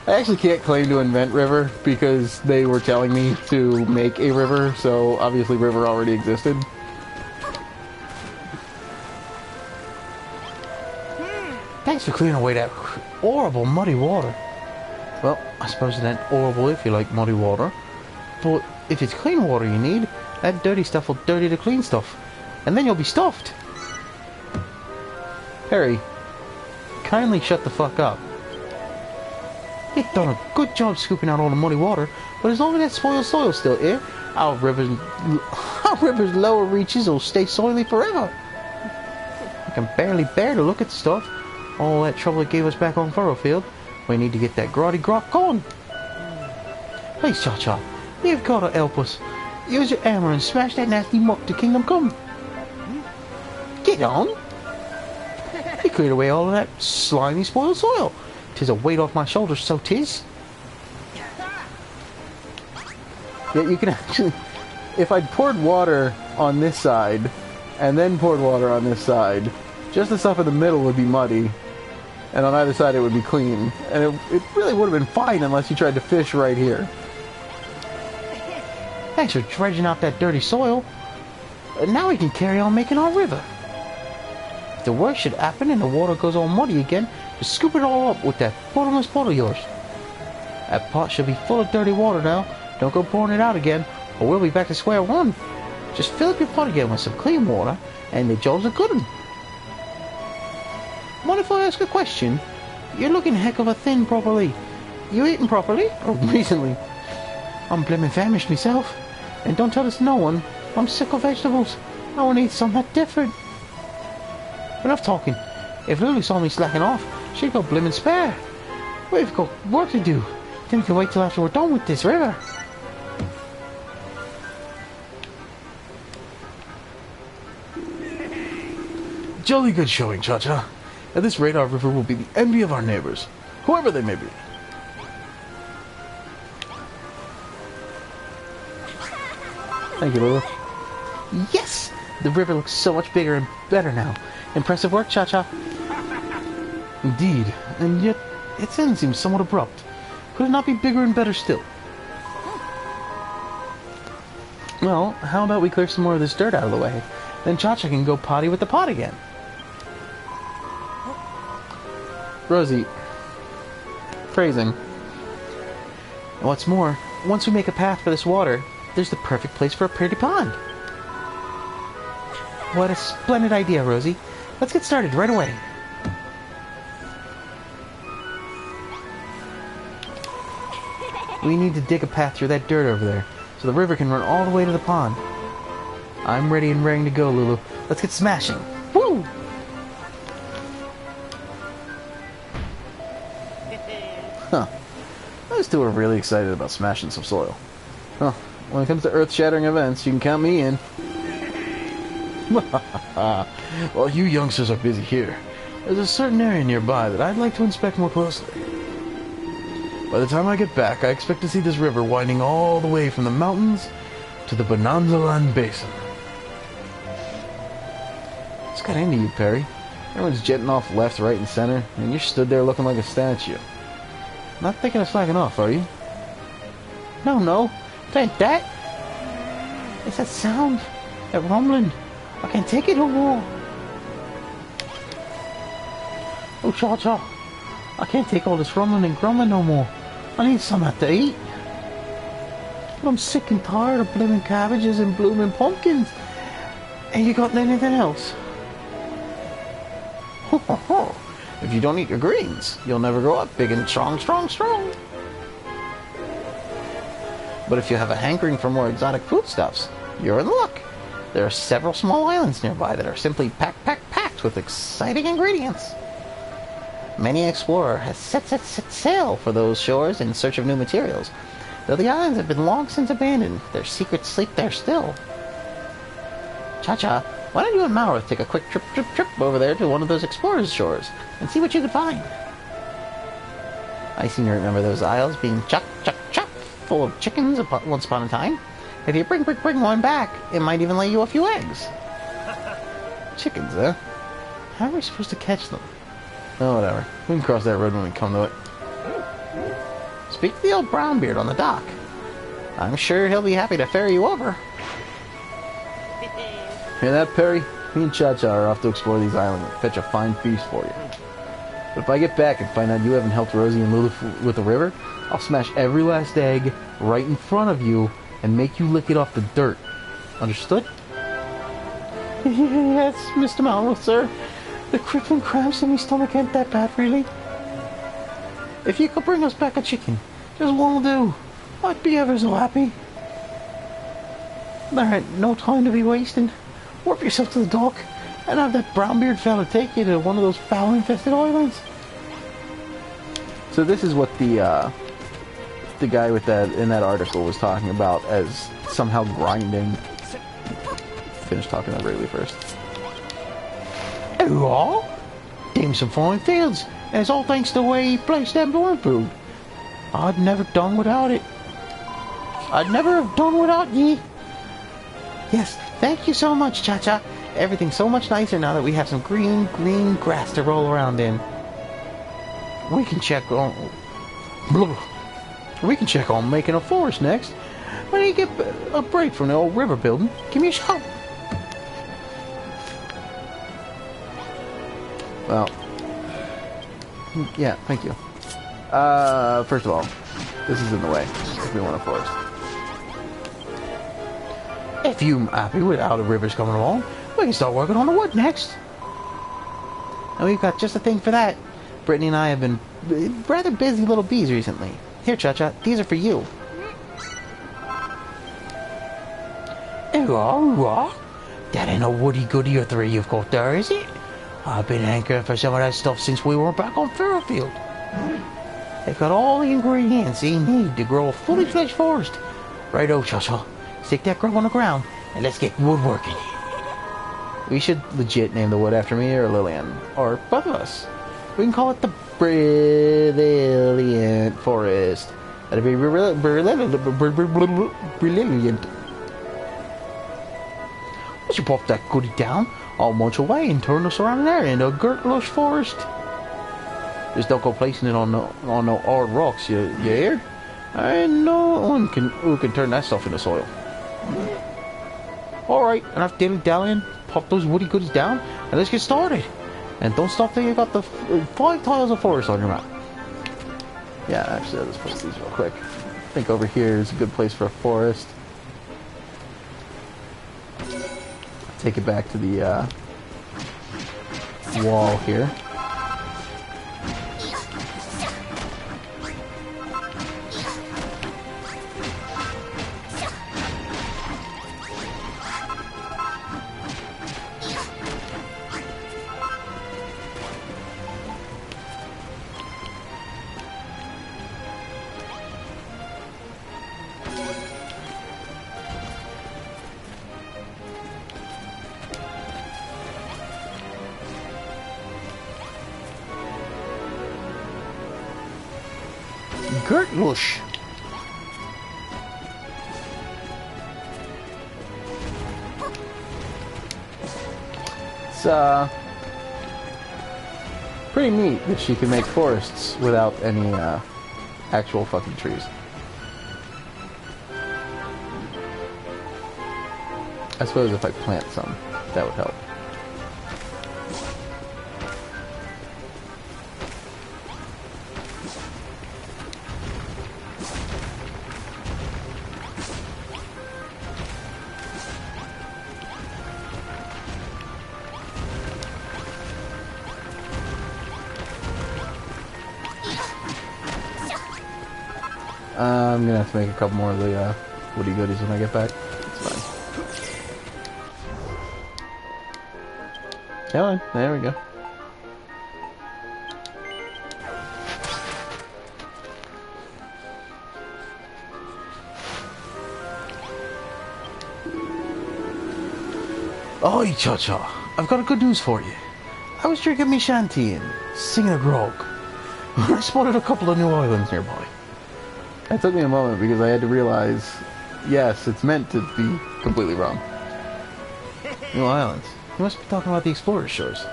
I actually can't claim to invent river because they were telling me to make a river, so obviously river already existed. Thanks for clearing away that horrible muddy water. Well, I suppose it ain't horrible if you like muddy water. But if it's clean water you need, that dirty stuff will dirty the clean stuff. And then you'll be stuffed. Harry, kindly shut the fuck up. You've done a good job scooping out all the muddy water, but as long as that spoiled soil's still here, our river's lower reaches will stay soily forever. I can barely bear to look at the stuff. All that trouble it gave us back on Furrowfield. We need to get that grotty grot going. Please, Cha-Cha, you've got to help us. Use your hammer and smash that nasty muck to Kingdom Come. Get on. You cleared away all of that slimy spoiled soil. 'Tis a weight off my shoulders, so 'tis. Yeah, you can actually... If I'd poured water on this side, and then poured water on this side, just the stuff in the middle would be muddy, and on either side it would be clean. And it really would have been fine unless you tried to fish right here. Thanks for dredging out that dirty soil. Now we can carry on making our river. If the worst should happen and the water goes all muddy again, just scoop it all up with that bottomless pot of yours. That pot should be full of dirty water now. Don't go pouring it out again, or we'll be back to square one. Just fill up your pot again with some clean water, and the job's a good one. Mind if I ask a question? You're looking heck of a thin properly. You eating properly? Or recently? I'm blimmin' famished myself. And don't tell this to no one. I'm sick of vegetables. I want to eat something different. Enough talking. If Lulu saw me slacking off, she'd go blimmin' spare. We've got work to do. Then we can wait till after we're done with this river. Jolly good showing, Cha-Cha. At this rate, our river will be the envy of our neighbors, whoever they may be. Thank you, Lulu. Yes! The river looks so much bigger and better now. Impressive work, Cha-Cha. Indeed, and yet its end seems somewhat abrupt. Could it not be bigger and better still? Well, how about we clear some more of this dirt out of the way? Then Cha-Cha can go potty with the pot again. Rosie. Phrasing. And what's more, once we make a path for this water, there's the perfect place for a pretty pond. What a splendid idea, Rosie. Let's get started right away. We need to dig a path through that dirt over there, so the river can run all the way to the pond. I'm ready and raring to go, Lulu. Let's get smashing. Woo! Huh. Those two are really excited about smashing some soil. Well, when it comes to earth-shattering events, you can count me in. While you youngsters are busy here, there's a certain area nearby that I'd like to inspect more closely. By the time I get back, I expect to see this river winding all the way from the mountains to the Bonanza Land Basin. What's got into you, Perry? Everyone's jetting off left, right, and center, and you stood there looking like a statue. Not thinking of slacking off, are you? No. It ain't that. It's that sound. That rumbling. I can't take it no more. Oh, Cha-Cha. I can't take all this rumbling and grumbling no more. I need something to eat. But I'm sick and tired of blooming cabbages and blooming pumpkins. And you got anything else? Ho, ho, ho. If you don't eat your greens, you'll never grow up big and strong. But if you have a hankering for more exotic foodstuffs, you're in luck. There are several small islands nearby that are simply packed with exciting ingredients. Many an explorer has set sail for those shores in search of new materials. Though the islands have been long since abandoned, their secrets sleep there still. Cha-Cha, why don't you and Malroth take a quick trip over there to one of those explorers' shores and see what you can find? I seem to remember those isles being chock full of chickens once upon a time. If you bring one back, it might even lay you a few eggs. Chickens, huh? How are we supposed to catch them? Oh, whatever. We can cross that road when we come to it. Speak to the old Brownbeard on the dock. I'm sure he'll be happy to ferry you over. Hear that, Perry? Me and Cha-Cha are off to explore these islands and fetch a fine feast for you. But if I get back and find out you haven't helped Rosie and Lulu with the river, I'll smash every last egg right in front of you and make you lick it off the dirt. Understood? Yes, Mr. Malroth, sir. The crippling cramps in my stomach ain't that bad, really. If you could bring us back a chicken, just one will do. I'd be ever so happy. There ain't no time to be wasting. Warp yourself to the dock and have that Brownbeard fella take you to one of those foul-infested islands. So this is what the guy with that in that article was talking about as somehow grinding. Finish talking to Rayleigh first. Oh, all? Them some fine fields, and it's all thanks to the way he placed them barn food. I'd never done without it. I'd never have done without ye. Yes, thank you so much, Cha-Cha. Everything's so much nicer now that we have some green grass to roll around in. We can check on making a forest next. When you get a break from the old river building, give me a shout. Well, yeah, thank you. First of all, this is in the way if we want a forest. If you're happy with how the river's coming along, we can start working on the wood next. And we've got just the thing for that. Brittany and I have been rather busy little bees recently. Here, Cha-Cha, these are for you. That ain't a woody-goody or three you've got there, is it? I've been hankering for some of that stuff since we were back on Fairfield. They've got all the ingredients they need to grow a fully fledged forest. Righto, Cha-Cha. Stick that grub on the ground, and let's get woodworking. We should legit name the wood after me or Lillian, or both of us. We can call it the Brilliant Forest. That'd be brilliant. Once you pop that goodie down, I'll munch away and turn the surrounding area into a girt lush forest. Just don't go placing it on no hard rocks, you hear? Ain't no one who can turn that stuff into soil. Alright, enough dilly-dallying. Pop those woody goodies down, and let's get started. And don't stop till you got the 5 tiles of forest on your map. Yeah, actually, let's place these real quick. I think over here is a good place for a forest. Take it back to the wall here. Girtlush. It's pretty neat that she can make forests without any actual fucking trees. I suppose if I plant some, that would help. I'm gonna have to make a couple more of the woody goodies when I get back. It's fine. Come on, there we go. Oi, Cha-Cha, I've got good news for you. I was drinking me shanty and singing a grog when I spotted a couple of new islands nearby. It took me a moment because I had to realize, yes, it's meant to be completely wrong. New islands? You must be talking about the Explorer's Shores.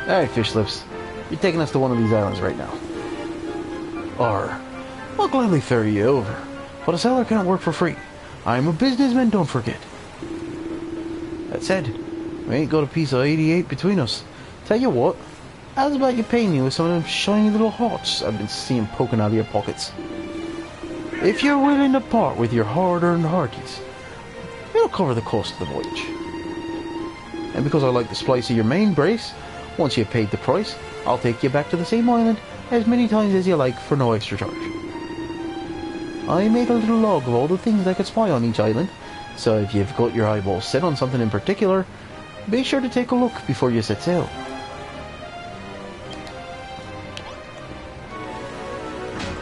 Alright, Fish Lips. You're taking us to one of these islands right now. I'll gladly ferry you over, but a sailor can't work for free. I'm a businessman, don't forget. That said, we ain't got a piece of 88 between us. Tell you what, how's about you paying me with some of them shiny little hearts I've been seeing poking out of your pockets? If you're willing to part with your hard-earned hearties, it'll cover the cost of the voyage. And because I like the splice of your main brace, once you've paid the price, I'll take you back to the same island as many times as you like for no extra charge. I made a little log of all the things I could spy on each island, so if you've got your eyeballs set on something in particular, be sure to take a look before you set sail.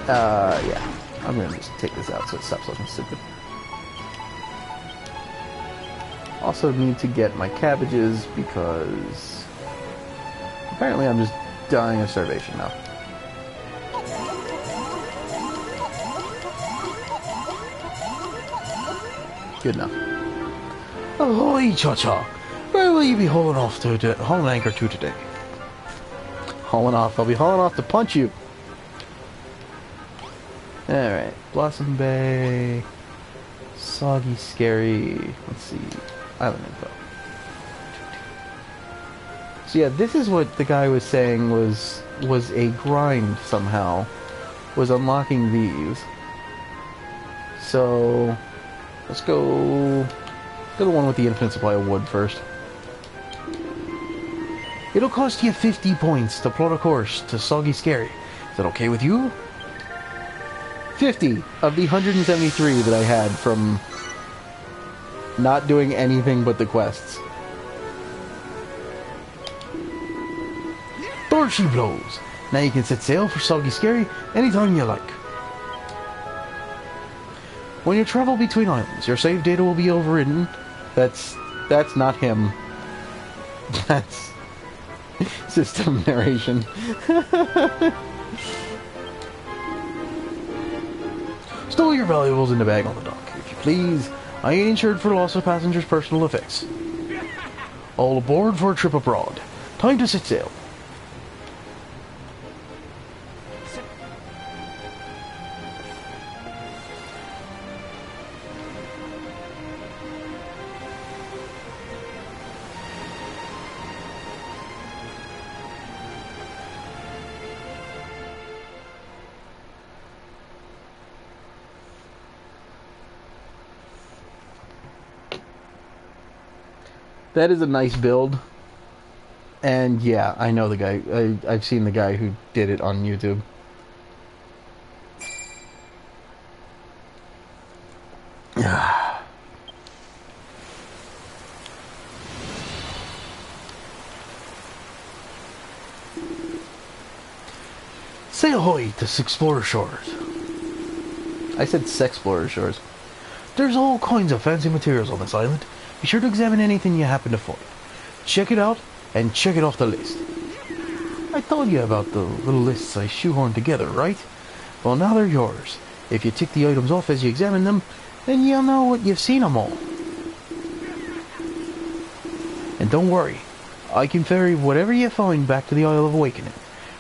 Yeah. I'm gonna just take this out so it stops looking stupid. Also need to get my cabbages because apparently I'm just dying of starvation now. Good enough. Ahoy, Cha-Cha! Where will you be hauling anchor to today? Hauling off. I'll be hauling off to punch you. Alright, Blossom Bay, Soggy Scary, let's see, Island Info. So yeah, this is what the guy was saying was a grind somehow, was unlocking these. So, let's go to the one with the infinite supply of wood first. It'll cost you 50 points to plot a course to Soggy Scary. Is that okay with you? 50 of the 173 that I had from Not doing anything but the quests. There she blows. Now you can set sail for Soggy Scary anytime you like. When you travel between islands, your save data will be overwritten. That's not him. That's system narration. Stow your valuables in the bag on the dock, if you please. I ain't insured for loss of passengers' personal effects. All aboard for a trip abroad. Time to set sail. That is a nice build. And yeah, I know the guy. I've seen the guy who did it on YouTube. Say ahoy to Sexplorer Shores. I said Sexplorer Shores. There's all kinds of fancy materials on this island. Be sure to examine anything you happen to find. Check it out, and check it off the list. I told you about the little lists I shoehorned together, right? Well, now they're yours. If you tick the items off as you examine them, then you'll know what you've seen them all. And don't worry, I can ferry whatever you find back to the Isle of Awakening.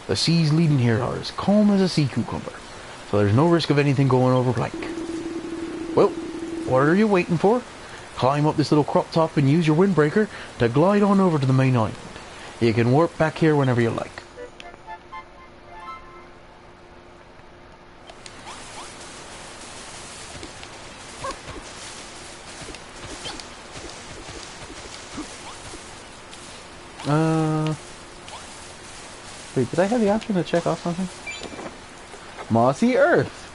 The seas leading here are as calm as a sea cucumber, so there's no risk of anything going over blank. Well, what are you waiting for? Climb up this little crop top and use your windbreaker to glide on over to the main island. You can warp back here whenever you like. Wait, did I have the option to check off something? Mossy Earth!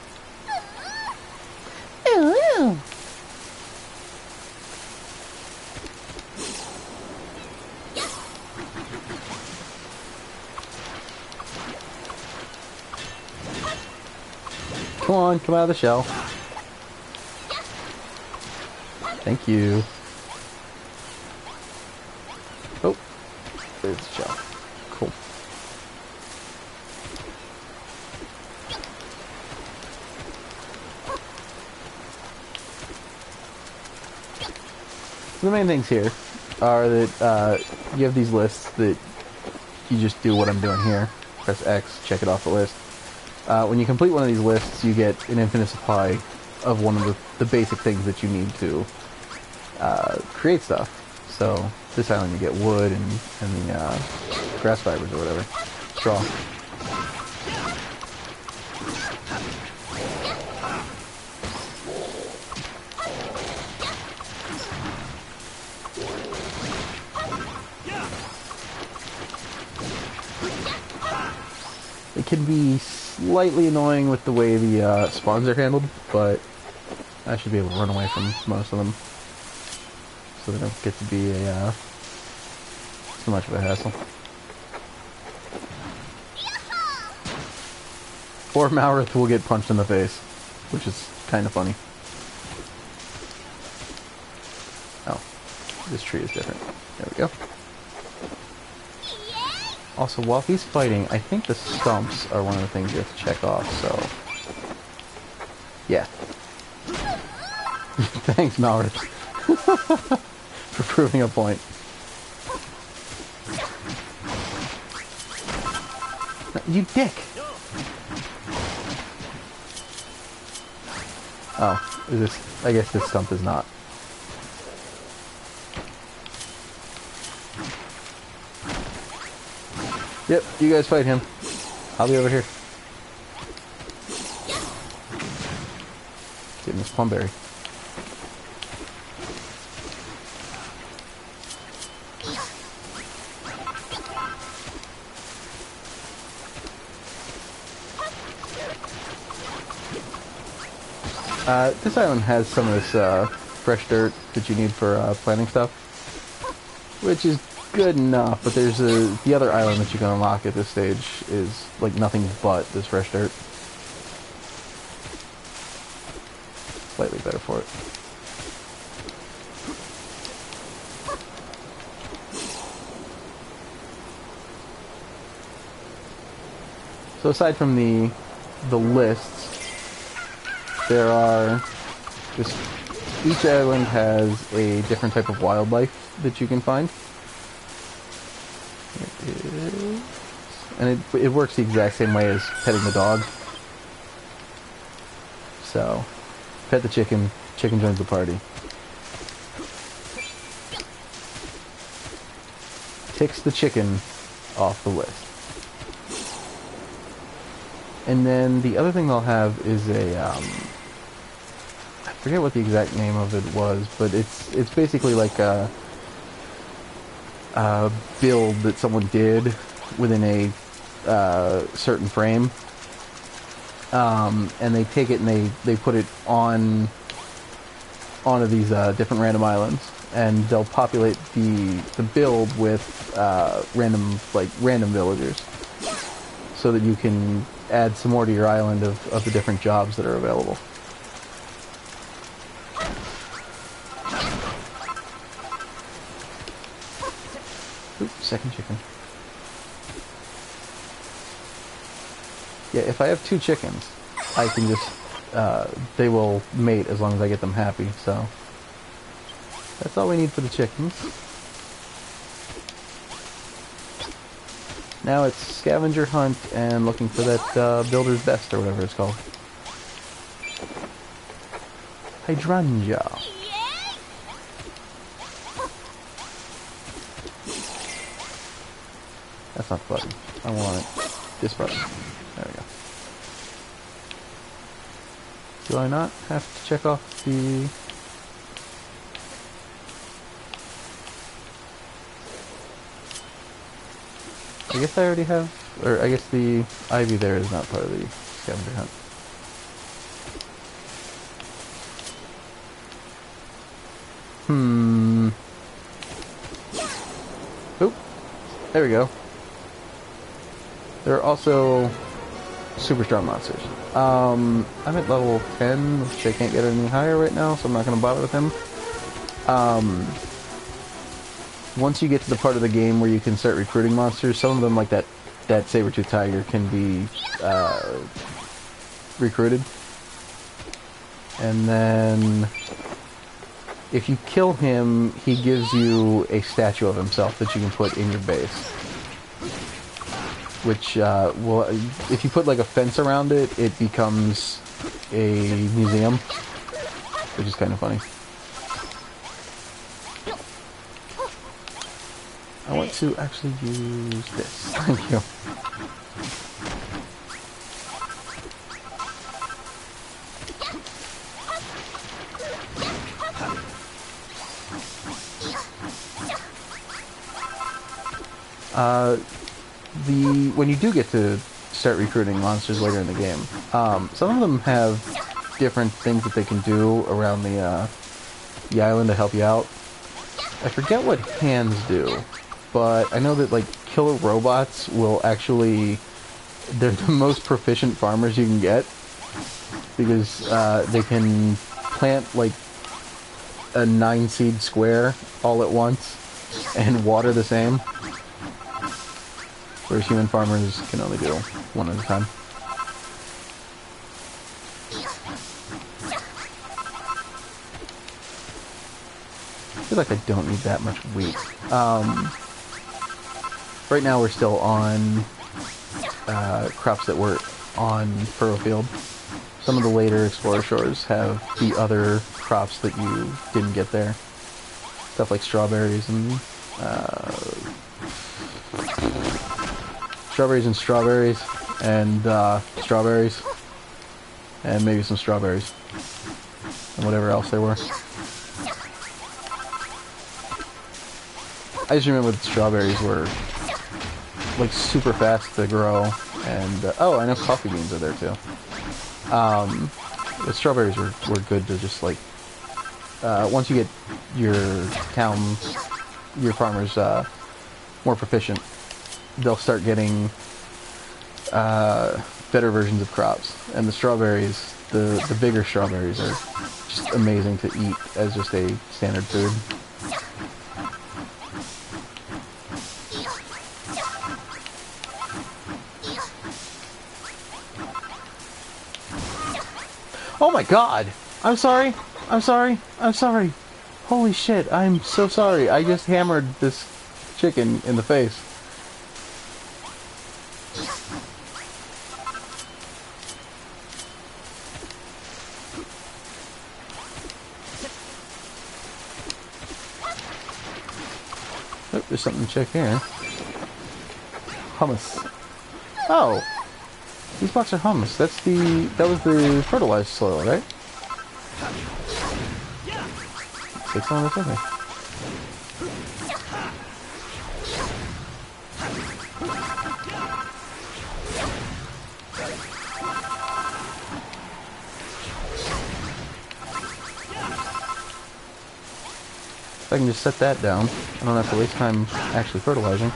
Ooh. Come on, come out of the shell. Thank you. Oh, there's the shell. Cool. The main things here are that you have these lists that you just do what I'm doing here. Press X, check it off the list. When you complete one of these lists, you get an infinite supply of one of the basic things that you need to create stuff. So this island you get wood and the grass fibers or whatever. Straw. It can be slightly annoying with the way the spawns are handled, but I should be able to run away from most of them, so they don't get to be too much of a hassle. Or Malrith will get punched in the face, which is kind of funny. Oh, this tree is different. There we go. Also, while he's fighting, I think the stumps are one of the things you have to check off, so... yeah. Thanks, Malrith. For proving a point. You dick! Oh, is this... I guess this stump is not. Yep, you guys fight him. I'll be over here. Getting this plumberry. This island has some of this fresh dirt that you need for planting stuff, which is good enough. But there's the other island that you can unlock at this stage is like nothing but this fresh dirt. Slightly better for it. So aside from the lists, there are just each island has a different type of wildlife that you can find. It is, and it works the exact same way as petting the dog. So, pet the chicken, chicken joins the party. Ticks the chicken off the list. And then the other thing they'll have is a, I forget what the exact name of it was, but it's basically like a build that someone did within a certain frame. And they take it and they put it onto these different random islands, and they'll populate the build with random villagers, so that you can add some more to your island of the different jobs that are available. Oops, second chicken. Yeah, if I have 2 chickens, I can just, they will mate as long as I get them happy, so that's all we need for the chickens. Now it's scavenger hunt and looking for that builder's best or whatever it's called. Hydrangea. That's not the button. I want it. This button. There we go. Do I not have to check off the... I guess I already have, or I guess the ivy there is not part of the scavenger hunt. Oop. There we go. There are also super strong monsters. I'm at level 10, which I can't get any higher right now, so I'm not going to bother with him. Once you get to the part of the game where you can start recruiting monsters, some of them, like that saber-tooth tiger, can be recruited. And then if you kill him, he gives you a statue of himself that you can put in your base. Which will, if you put like a fence around it, it becomes a museum, which is kind of funny. I want to actually use this. Thank you. When you do get to start recruiting monsters later in the game, some of them have different things that they can do around the island to help you out. I forget what hands do, but I know that like killer robots will actually, they're the most proficient farmers you can get, because they can plant like a 9-seed square all at once and water the same, whereas human farmers can only do one at a time. I feel like I don't need that much wheat. Right now we're still on crops that were on Furrow Field. Some of the later Explorer Shores have the other crops that you didn't get there. Stuff like strawberries and strawberries and maybe some strawberries and whatever else there were. I just remember that strawberries were like super fast to grow, and oh, I know coffee beans are there too. The strawberries were good to just like once you get your towns, your farmers more proficient, they'll start getting better versions of crops. And the strawberries, the bigger strawberries are just amazing to eat as just a standard food. Oh my god! I'm sorry! I'm sorry! I'm sorry! Holy shit, I'm so sorry. I just hammered this chicken in the face. Oh, there's something to check here. Hummus. Oh! These blocks are hummus. That was the fertilized soil, right? Take some of this with me. If I can just set that down, I don't have to waste time actually fertilizing.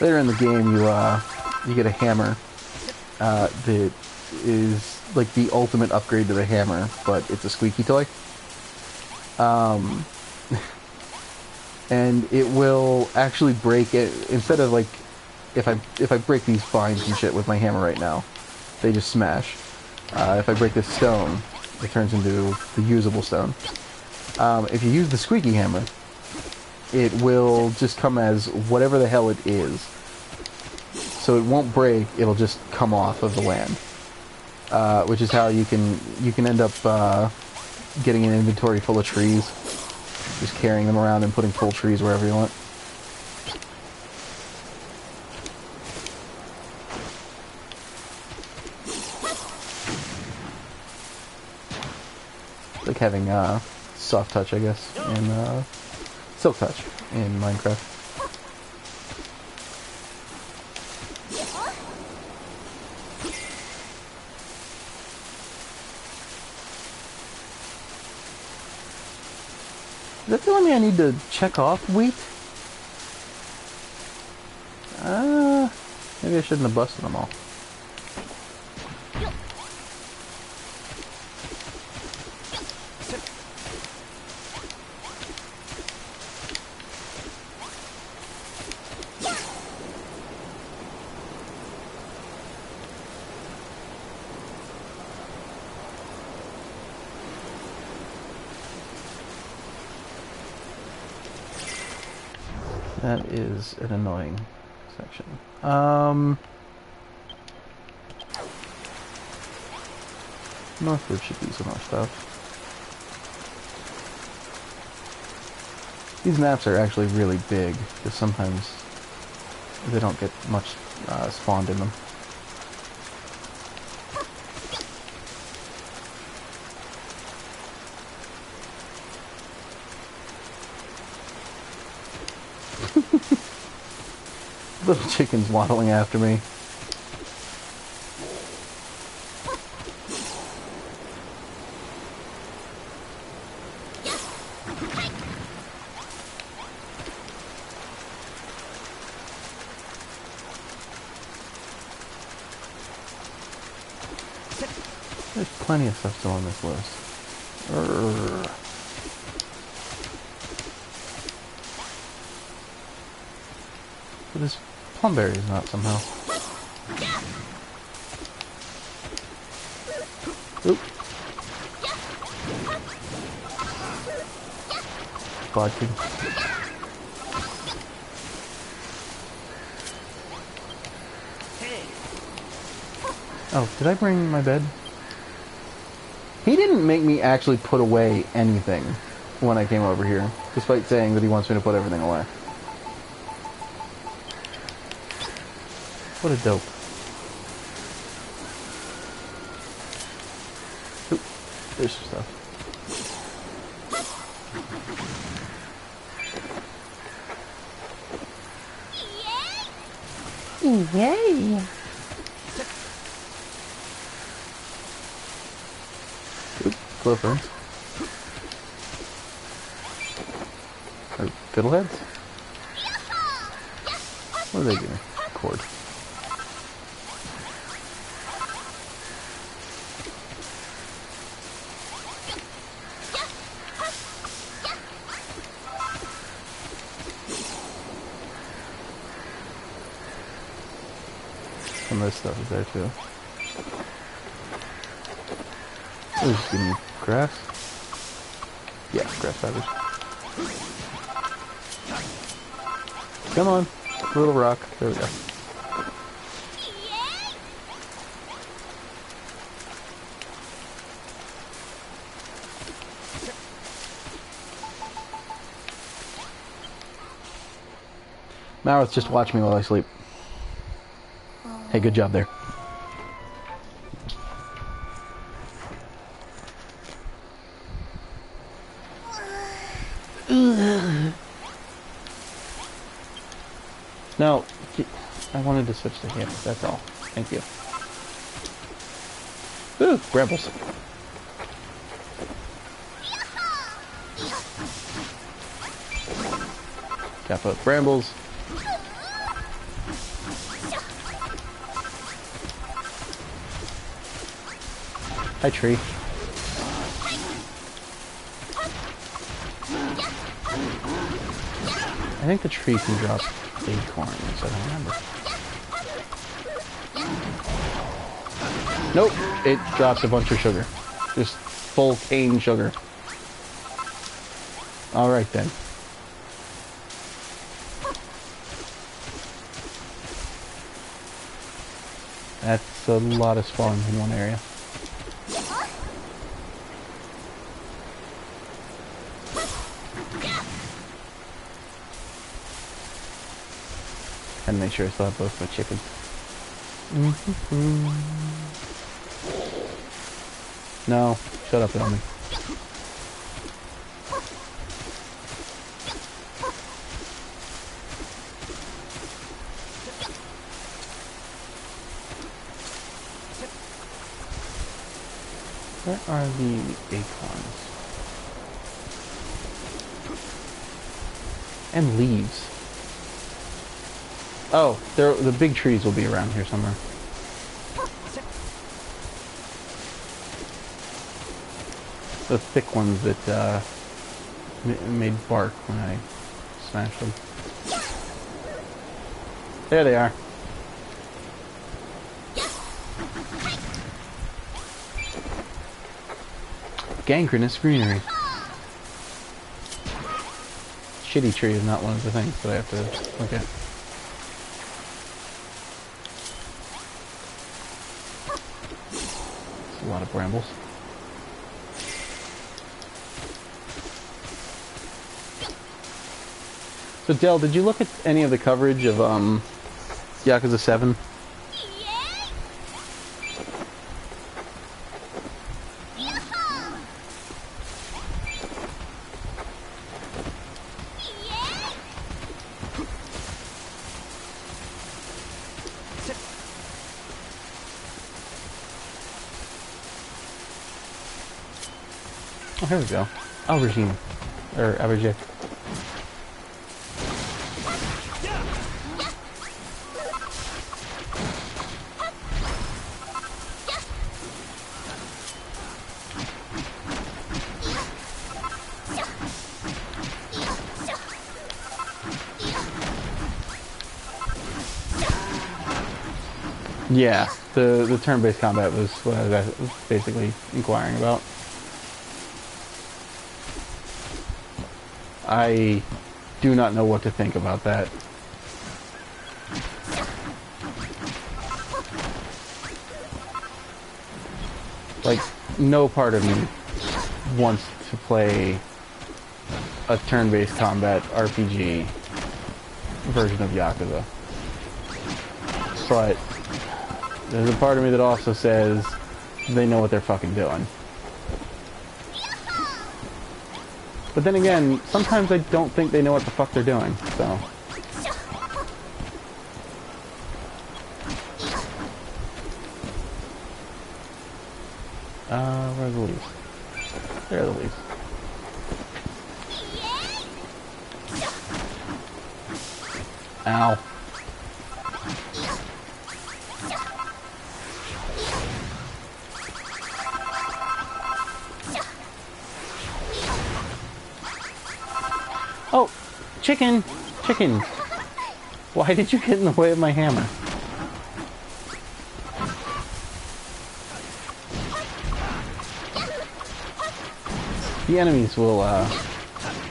Later in the game, you get a hammer that is like the ultimate upgrade to the hammer, but it's a squeaky toy. And it will actually break it instead of like if I break these vines and shit with my hammer right now, they just smash. If I break this stone, it turns into the usable stone. If you use the squeaky hammer, it will just come as whatever the hell it is. So it won't break, it'll just come off of the land. Which is how you can end up getting an inventory full of trees. Just carrying them around and putting full trees wherever you want. It's like having soft touch, I guess, in silk touch in Minecraft. Is that telling me I need to check off wheat? Maybe I shouldn't have busted them all. That is an annoying section. Northward should be some more stuff. These maps are actually really big, because sometimes they don't get much spawned in them. Little chicken's waddling after me. There's plenty of stuff still on this list. Urgh. But this plumberry is not somehow. Oop. Bodkin. Oh, did I bring my bed? He didn't make me actually put away anything when I came over here, despite saying that he wants me to put everything away. What a dope. Oop, there's some stuff. Yay! Oop, Clover. Or fiddleheads? What are they doing? Cord. Some of this stuff is there too. Oh, just give me grass. Yeah, grass fibers. Come on, little rock. There we go. Marith, just watch me while I sleep. Hey, good job there. No, I wanted to switch to him, that's all. Thank you. Ooh, brambles. Got both brambles. Hi, tree. I think the tree can drop acorns, I don't remember. Nope, it drops a bunch of sugar. Just full cane sugar. Alright then. That's a lot of spawns in one area. And make sure I still have both my chickens. No, shut up, Elmi. Where are the acorns? And leaves. Oh, the big trees will be around here somewhere. The thick ones that made bark when I smashed them. There they are. Gangrenous greenery. Shitty tree is not one of the things that I have to look at. A lot of brambles. So Del, did you look at any of the coverage of Yakuza 7? Oh, here we go. Aubergine. Or aubergine. Yeah, the turn-based combat was what I was basically inquiring about. I do not know what to think about that. Like, no part of me wants to play a turn-based combat RPG version of Yakuza. But there's a part of me that also says they know what they're fucking doing. But then again, sometimes I don't think they know what the fuck they're doing, so. Where are the leaves? There are the leaves. Ow. Oh, chicken! Chicken! Why did you get in the way of my hammer? The enemies will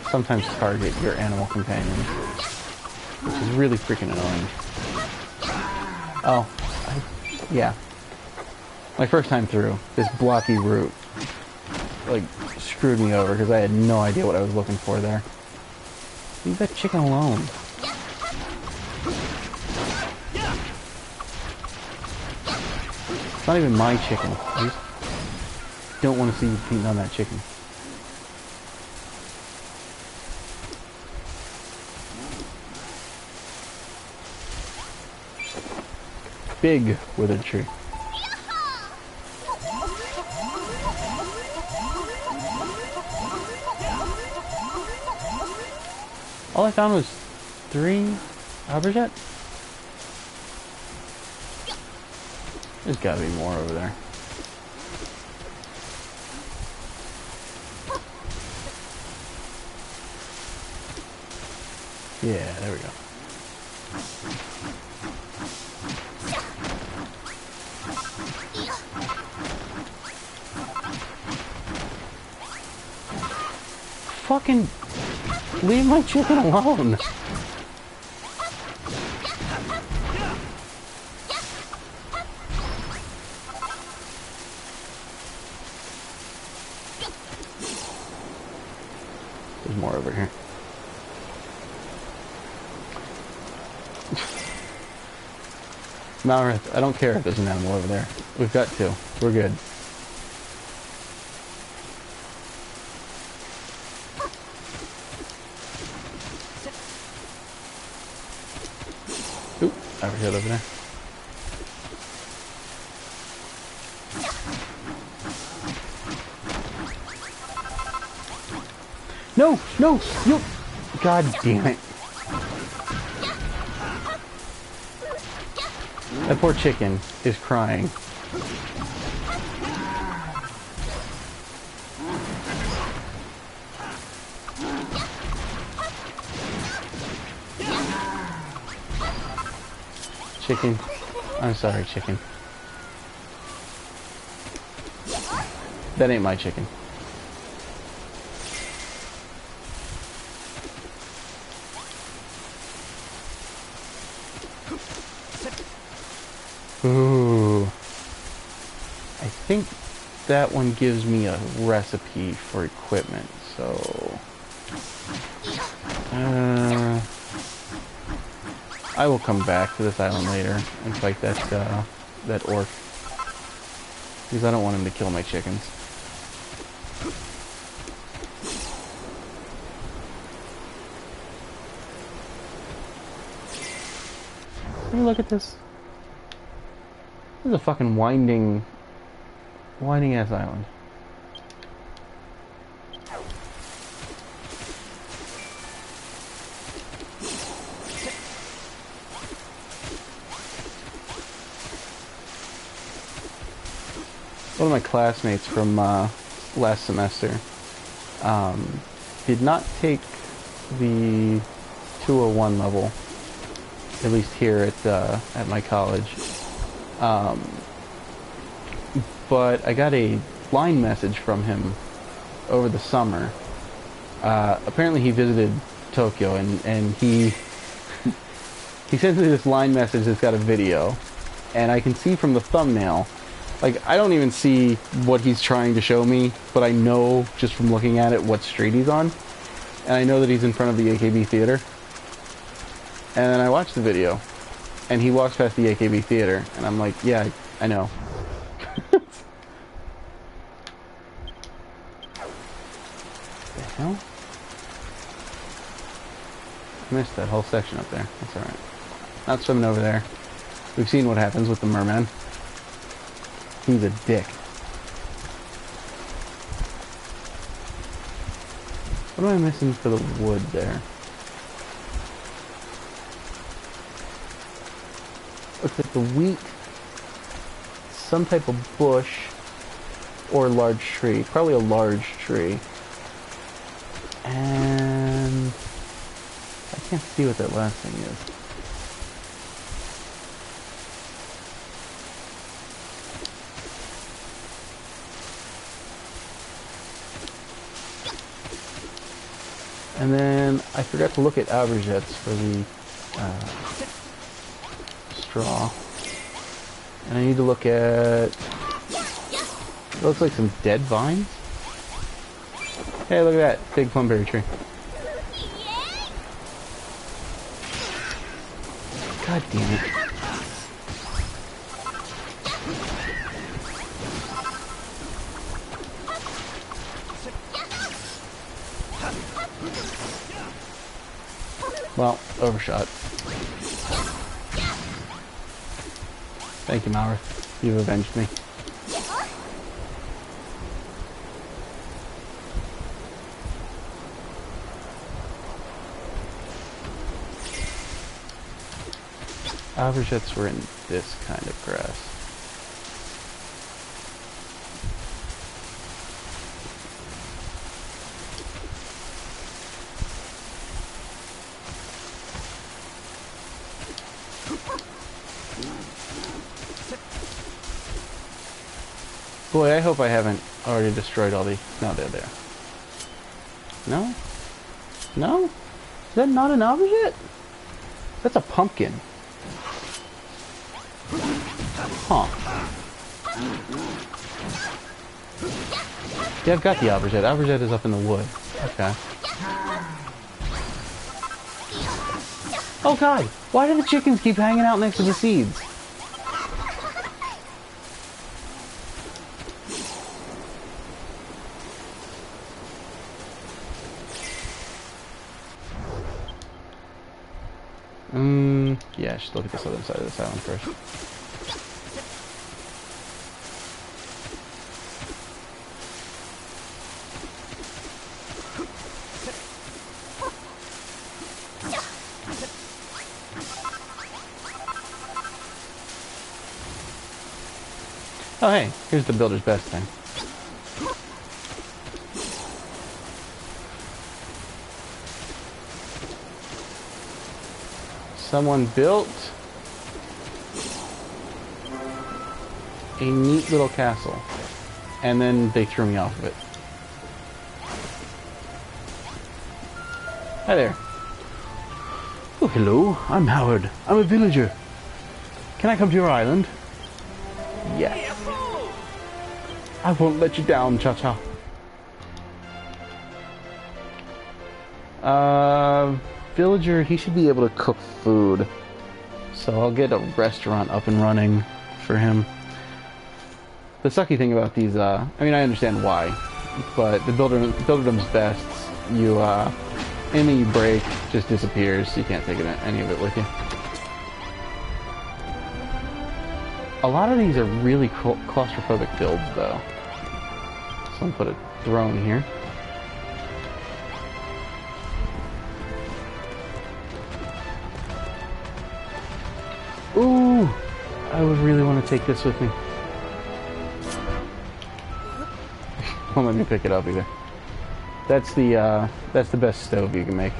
sometimes target your animal companions, which is really freaking annoying. Oh, yeah. My first time through, this blocky route, like, screwed me over because I had no idea what I was looking for there. Leave that chicken alone. It's not even my chicken. I just don't want to see you beating on that chicken. Big withered tree. All I found was 3 aubergine. There's gotta be more over there. Yeah, there we go. Fucking leave my chicken alone. There's more over here. Malrith, I don't care if there's an animal over there. We've got 2. We're good. Oop, overhead over there. No, no, you. God damn it. That poor chicken is crying. Chicken. I'm sorry, chicken. That ain't my chicken. Ooh. I think that one gives me a recipe for equipment, so... I will come back to this island later and fight that, that orc. Because I don't want him to kill my chickens. Can you look at this? This is a fucking winding ass island. One of my classmates from last semester did not take the 201 level, at least here at my college. But I got a line message from him over the summer. Apparently he visited Tokyo and he he sent me this line message that's got a video, and I can see from the thumbnail, like, I don't even see what he's trying to show me, but I know just from looking at it what street he's on, and I know that he's in front of the AKB theater. And then I watched the video, and he walks past the AKB theater, and I'm like, yeah, I know. The hell? I missed that whole section up there. That's alright. Not swimming over there. We've seen what happens with the merman. He's a dick. What am I missing for the wood there? Looks like the wheat, some type of bush, or large tree. Probably a large tree. And I can't see what that last thing is. And then I forgot to look at aubergines for the straw. And I need to look at... It looks like some dead vines. Hey, look at that. Big plumberry tree. God damn it. Well, overshot. Thank you, Malrith. You've avenged me. Aubergines were in this kind of grass. Boy, I hope I haven't already destroyed all the... No, they're there. No? No? Is that not an aubergine? That's a pumpkin. Huh. Yeah, I've got the aubergine. Aubergine is up in the wood. Okay. Oh god! Why do the chickens keep hanging out next to the seeds? Yeah, I should look at this other side of this island first. Oh hey, here's the builder's best thing. Someone built a neat little castle, and then they threw me off of it. Hi there. Oh, hello. I'm Howard. I'm a villager. Can I come to your island? Yes. I won't let you down, Cha-Cha. Villager, he should be able to cook food. So I'll get a restaurant up and running for him. The sucky thing about these, I mean, I understand why, but the Builderdom's Best, anything you break just disappears. You can't take any of it with you. A lot of these are really claustrophobic builds, though. So I'll put a throne here. Ooh! I would really want to take this with me. Won't let me pick it up either. That's the best stove you can make.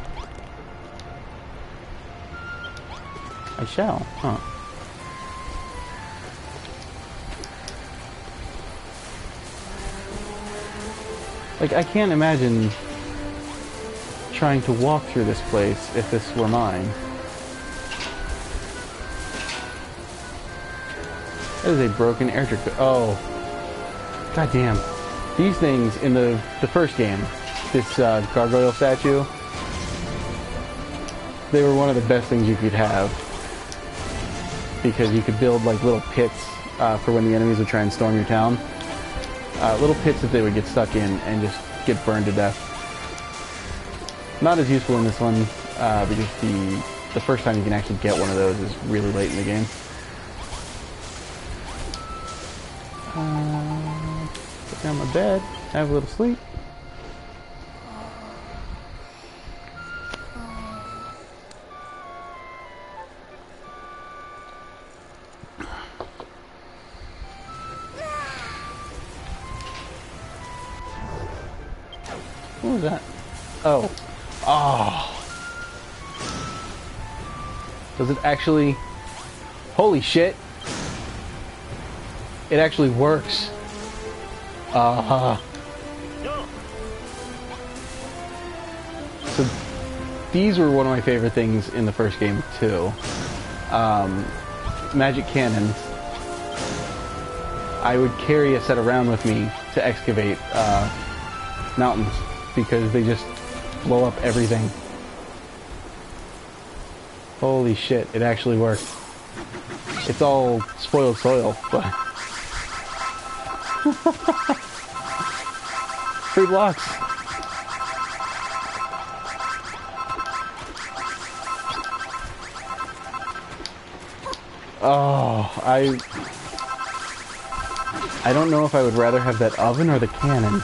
I shall, huh? Like, I can't imagine trying to walk through this place if this were mine. That is a broken airstrip. Oh. God damn. These things in the first game, this gargoyle statue, they were one of the best things you could have. Because you could build like little pits for when the enemies would try and storm your town. Little pits that they would get stuck in and just get burned to death. Not as useful in this one, because the first time you can actually get one of those is really late in the game. Put down my bed, have a little sleep. What was that? Oh. Oh. Does it actually... Holy shit. It actually works. So these were one of my favorite things in the first game too. Magic cannons. I would carry a set around with me to excavate mountains because they just blow up everything. Holy shit, it actually worked. It's all spoiled soil, but... Free blocks! Oh, I don't know if I would rather have that oven or the cannon.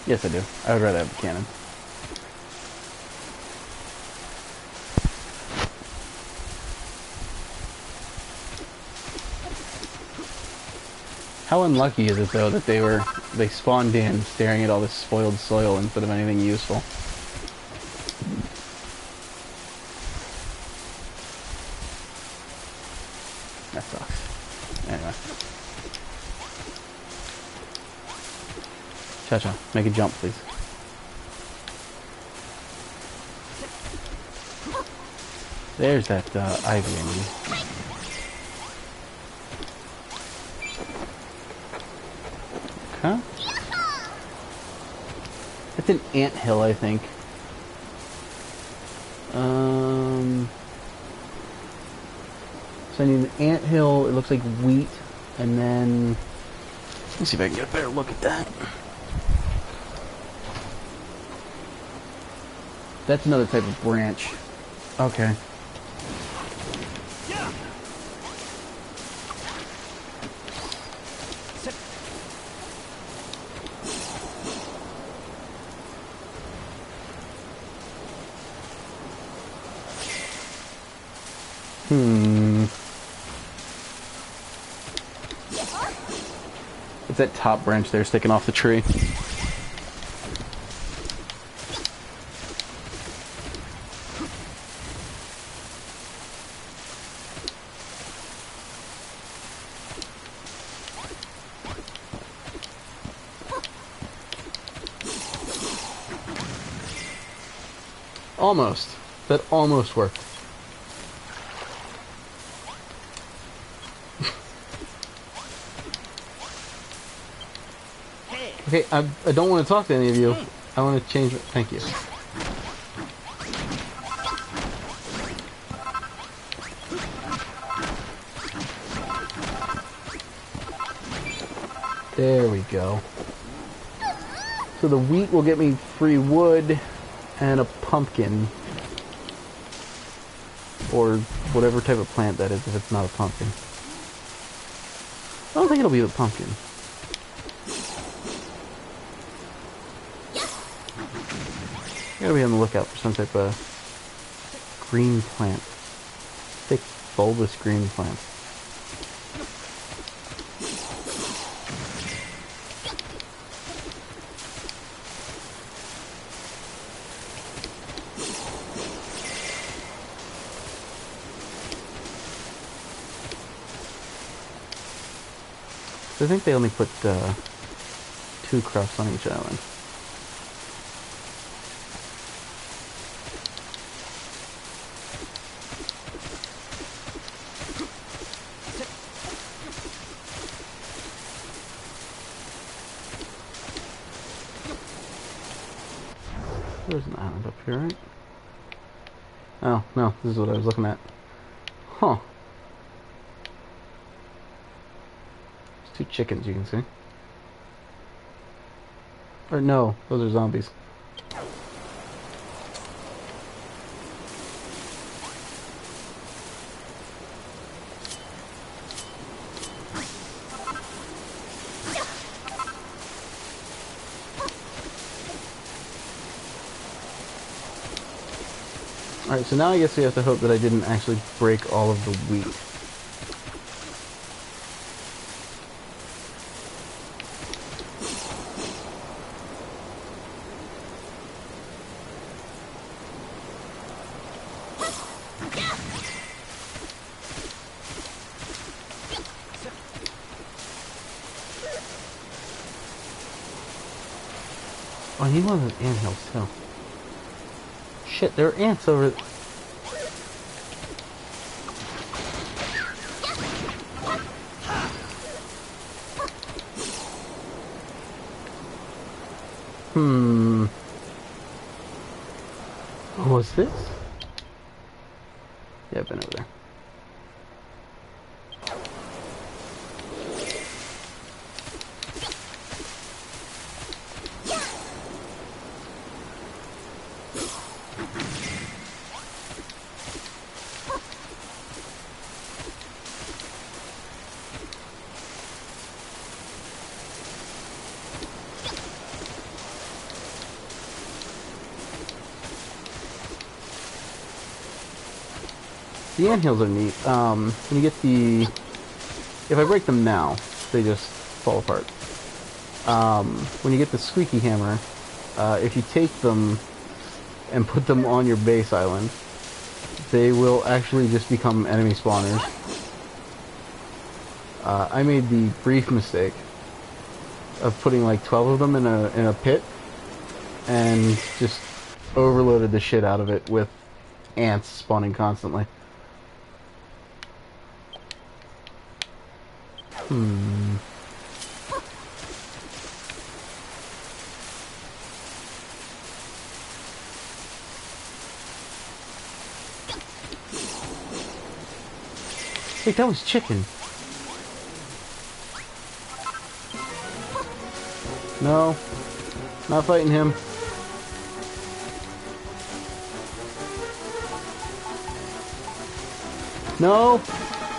Yes, I do. I would rather have the cannon. How unlucky is it though that they spawned in staring at all this spoiled soil instead of anything useful? That sucks. Anyway. Cha-cha, make a jump, please. There's that ivy I need. Okay. It's an anthill, I think. So I need an anthill, it looks like wheat, and then... Let's see if I can get a better look at that. That's another type of branch. Okay. It's that top branch there sticking off the tree. Almost. That almost worked. Okay, I don't want to talk to any of you. I want to change... Thank you. There we go. So the wheat will get me free wood and a pumpkin. Or whatever type of plant that is if it's not a pumpkin. I don't think it'll be the pumpkin. Gotta be on the lookout for some type of green plant. Thick, bulbous green plant. I think they only put 2 crops on each island. There's an island up here, right? Oh, no, this is what I was looking at. Huh. There's 2 chickens, you can see. Or no, those are zombies. Alright, so now I guess we have to hope that I didn't actually break all of the wheat. Oh, I need one of those anthills too. Shit, there are ants over... What was this? Yeah, I've been over there. The anthills are neat. When you get the... If I break them now, they just fall apart. When you get the squeaky hammer, if you take them and put them on your base island, they will actually just become enemy spawners. I made the brief mistake of putting like 12 of them in a pit and just overloaded the shit out of it with ants spawning constantly. Wait, that was chicken. No, not fighting him. No,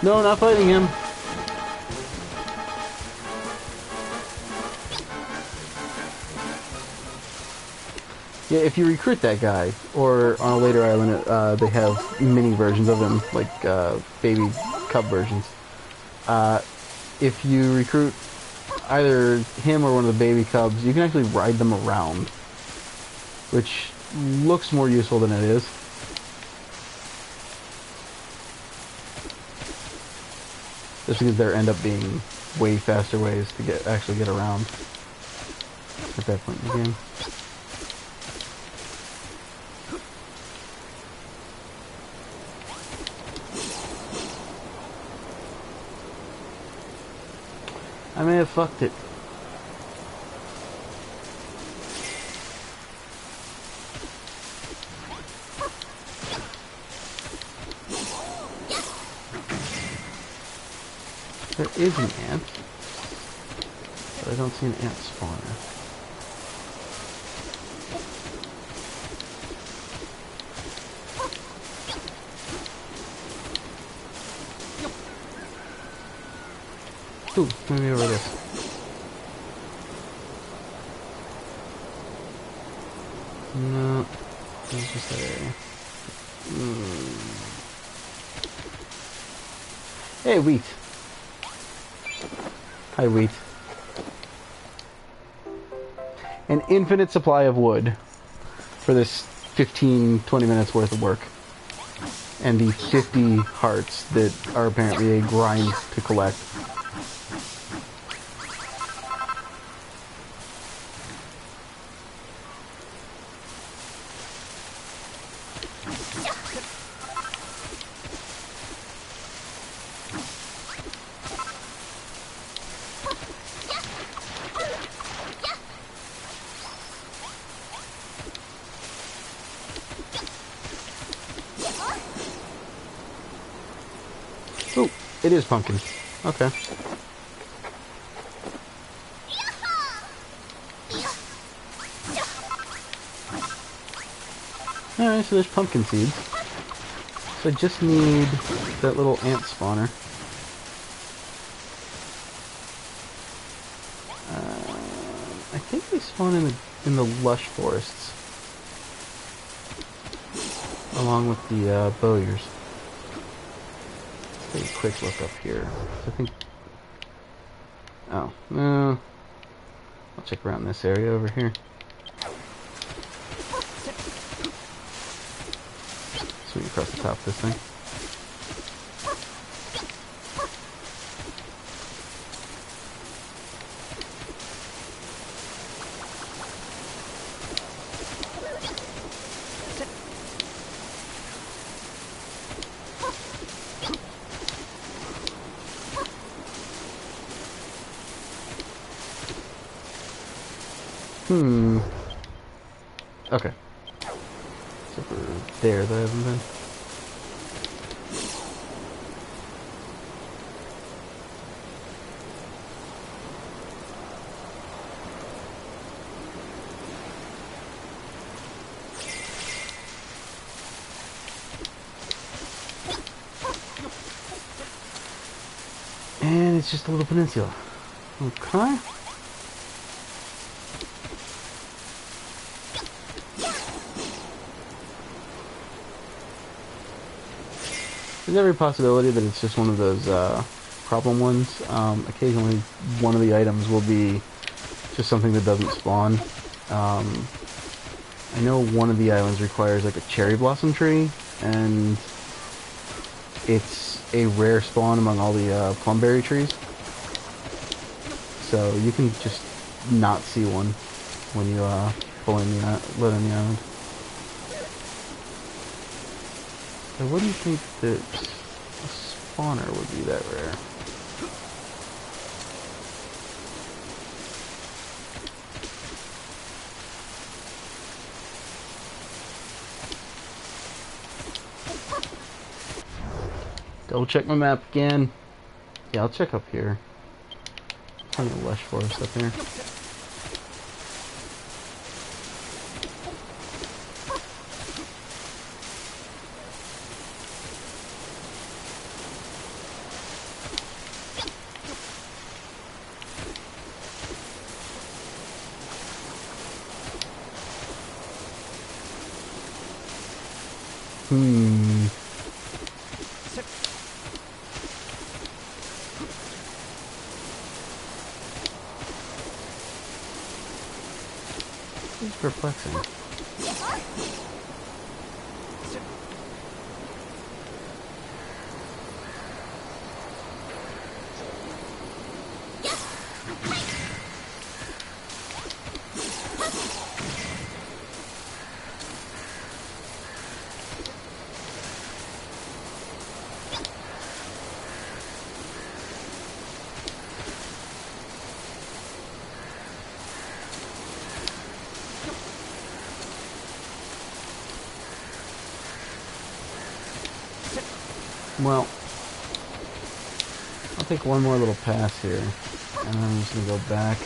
no, not fighting him. Yeah, if you recruit that guy, or on a later island, they have mini versions of him, like baby cub versions. If you recruit either him or one of the baby cubs, you can actually ride them around, which looks more useful than it is. Just because there end up being way faster ways to actually get around at that point in the game. I may have fucked it. There is an ant, but I don't see an ant spawner. Ooh, maybe over this. No, it's just that area. Hey, wheat. Hi, wheat. An infinite supply of wood for this 15-20 minutes worth of work. And the 50 hearts that are apparently a grind to collect. Oh, it is pumpkin. Okay. Alright, so there's pumpkin seeds. So I just need that little ant spawner. I think they spawn in the lush forests. along with the bowyers. Let's take a quick look up here. I think... Oh, no. I'll check around this area over here. Swing across the top of this thing. Okay. So we're there that I haven't been. And it's just a little peninsula. Okay. There's every possibility that it's just one of those problem ones. Occasionally one of the items will be just something that doesn't spawn. I know one of the islands requires like a cherry blossom tree, and it's a rare spawn among all the plumberry trees. So you can just not see one when you pull in the let in the island. I wouldn't think that a spawner would be that rare. Double check my map again. Yeah, I'll check up here. Plenty of lush forest up here. This is perplexing. Well, I'll take one more little pass here, and then I'm just going to go back.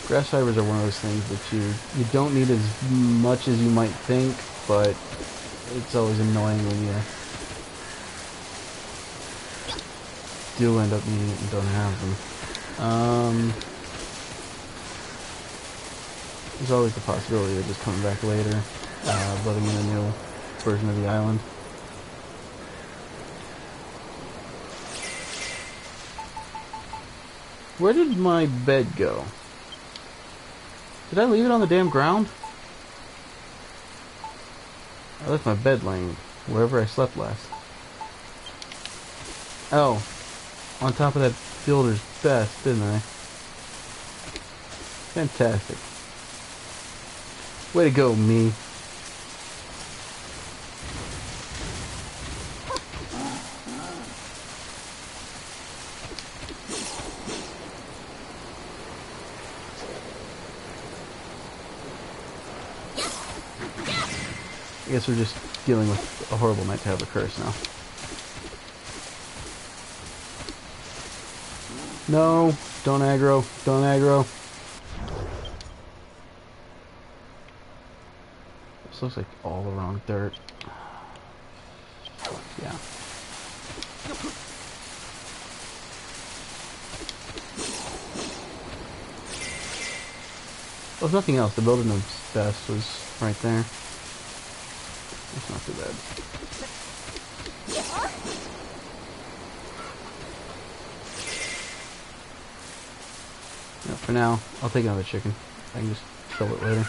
Grass fibers are one of those things that you don't need as much as you might think, but it's always annoying when you do end up needing it and don't have them. There's always the possibility of just coming back later, loading in a new version of the island. Where did my bed go? Did I leave it on the damn ground? I left my bed laying wherever I slept last. Oh, on top of that builder's best, didn't I? Fantastic. Way to go, me. I guess we're just dealing with a horrible night to have a curse now. No, don't aggro, don't aggro. This looks like all the wrong dirt. Yeah. Well, if nothing else, the building of best was right there. Not too bad. Yeah, for now, I'll take another chicken. I can just kill it later.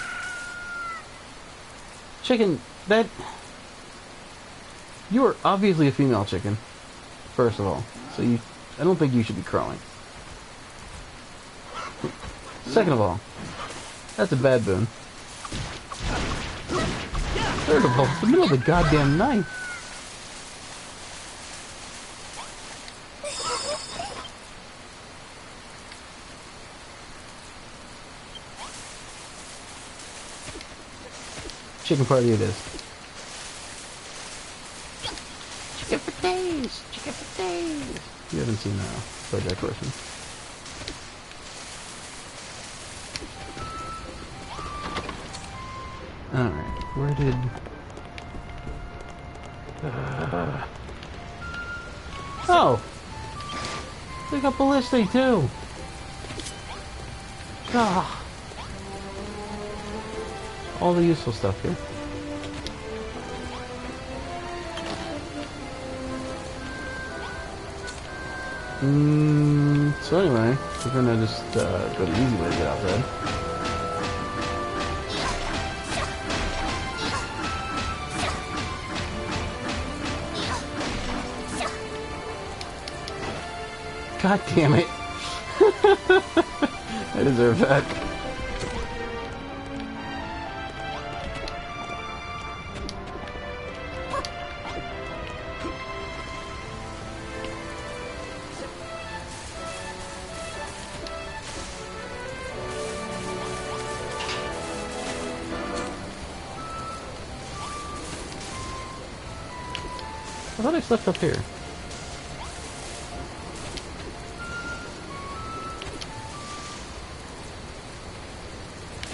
Chicken, that... You are obviously a female chicken, first of all. So I don't think you should be crowing. Second of all, that's a bad boon. Third of all, it's the middle of the goddamn night. Chicken party it is. Chicken for days! Chicken for days! You haven't seen BoJack Horseman. Alright, where did... Oh! They got ballistic too! Ah! All the useful stuff here. So anyway, we're gonna just go the easy way to get outside. God damn it. I deserve that. I thought I slept up here.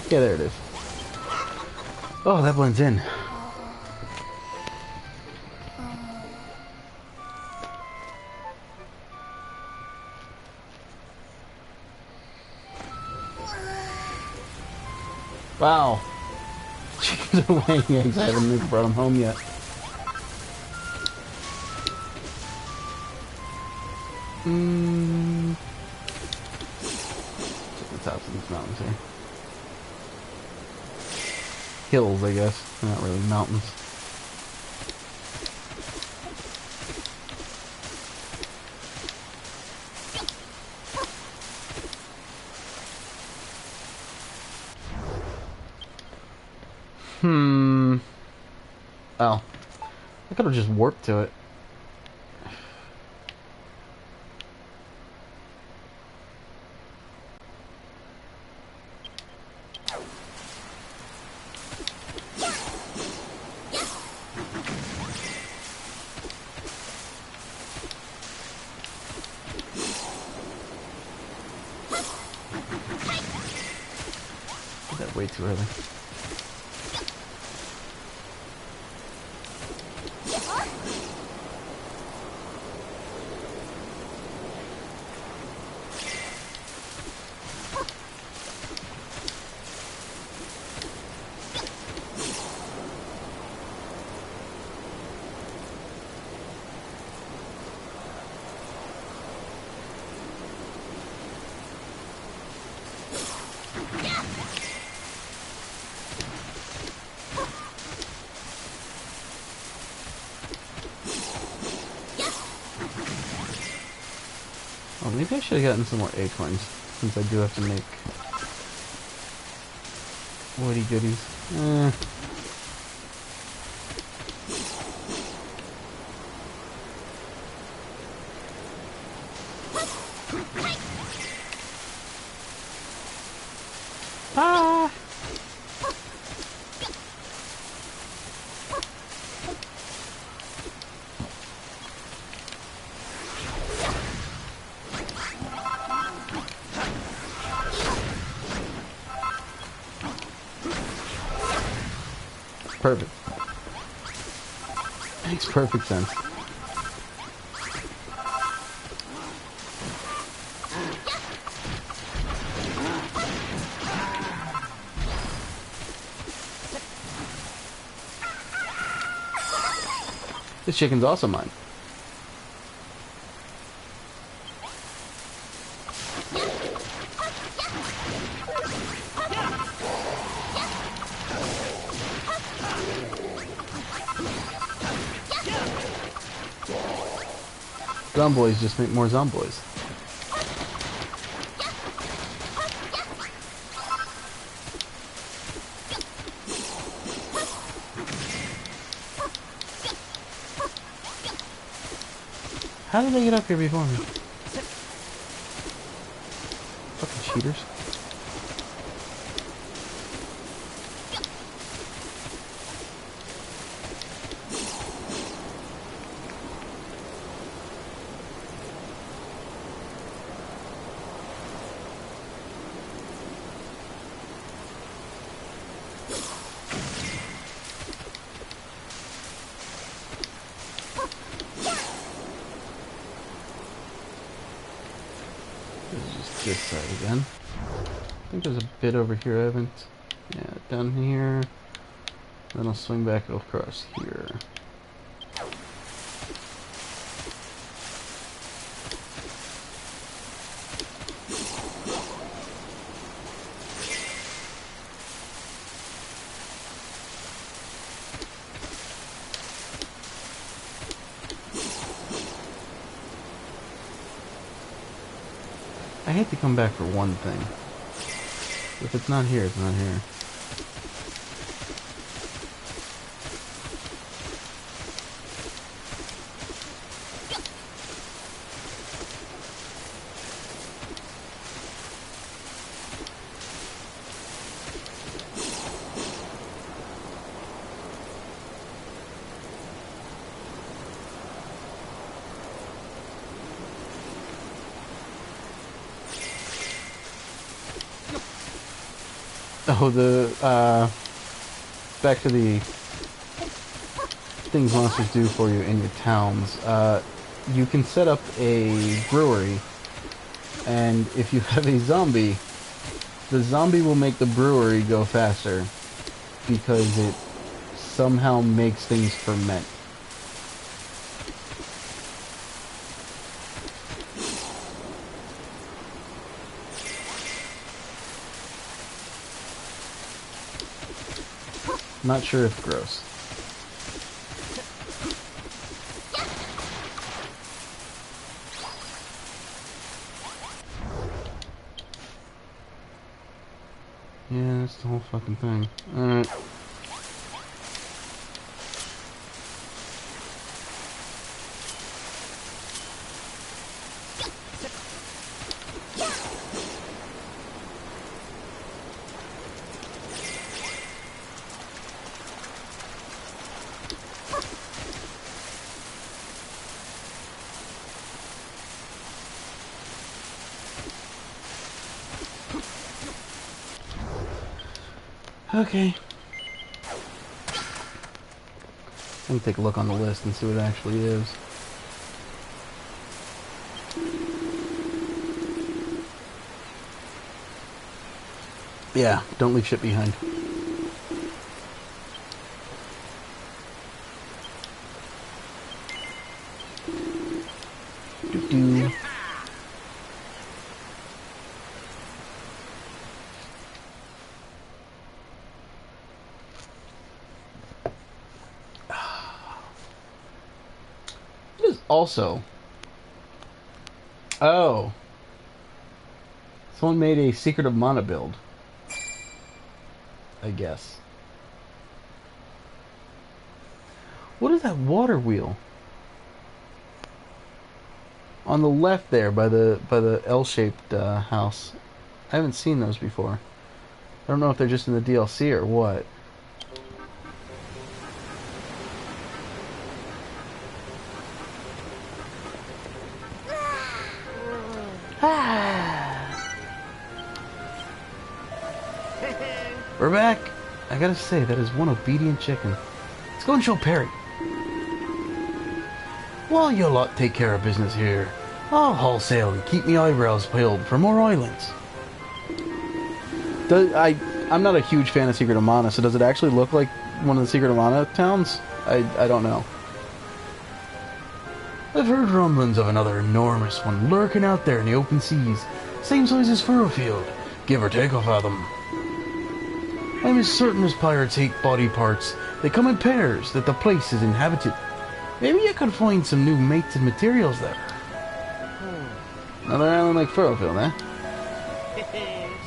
Yeah, there it is. Oh, that blends in. Wow. Chickens are laying eggs. I haven't even brought them home yet. Check the tops of these mountains here. Hills, I guess. They're not really mountains. Oh. I could have just warped to it. Did that way too early. Oh, maybe I should have gotten some more acorns, since I do have to make woody goodies. Ah! Perfect. Makes perfect sense. This chicken's also mine. Zomboys just make more zomboys. How did they get up here before me? Fucking cheaters. This side again. I think there's a bit over here I haven't. Yeah, down here. Then I'll swing back across here. I hate to come back for one thing. If it's not here, it's not here. Oh, back to the things monsters do for you in your towns. You can set up a brewery, and if you have a zombie, the zombie will make the brewery go faster because it somehow makes things ferment. Not sure if gross. Yeah, that's the whole fucking thing. Alright. Okay. Let me take a look on the list and see what it actually is. Yeah, don't leave shit behind. Doo-doo. Also, oh, someone made a Secret of Mana build, I guess. What is that water wheel on the left there by the L-shaped house? I haven't seen those before. I don't know if they're just in the DLC or what. We're back. I gotta say, that is one obedient chicken. Let's go and show Perry. While you lot take care of business here, I'll wholesale and keep me eyebrows peeled for more islands. I'm not a huge fan of Secret of Mana, so does it actually look like one of the Secret of Mana towns? I don't know. I've heard rumblings of another enormous one lurking out there in the open seas, same size as Furrowfield, give or take a fathom. I'm as certain as pirates hate body parts, they come in pairs, that the place is inhabited. Maybe you could find some new mated materials there. Another island like Furrowfield, eh?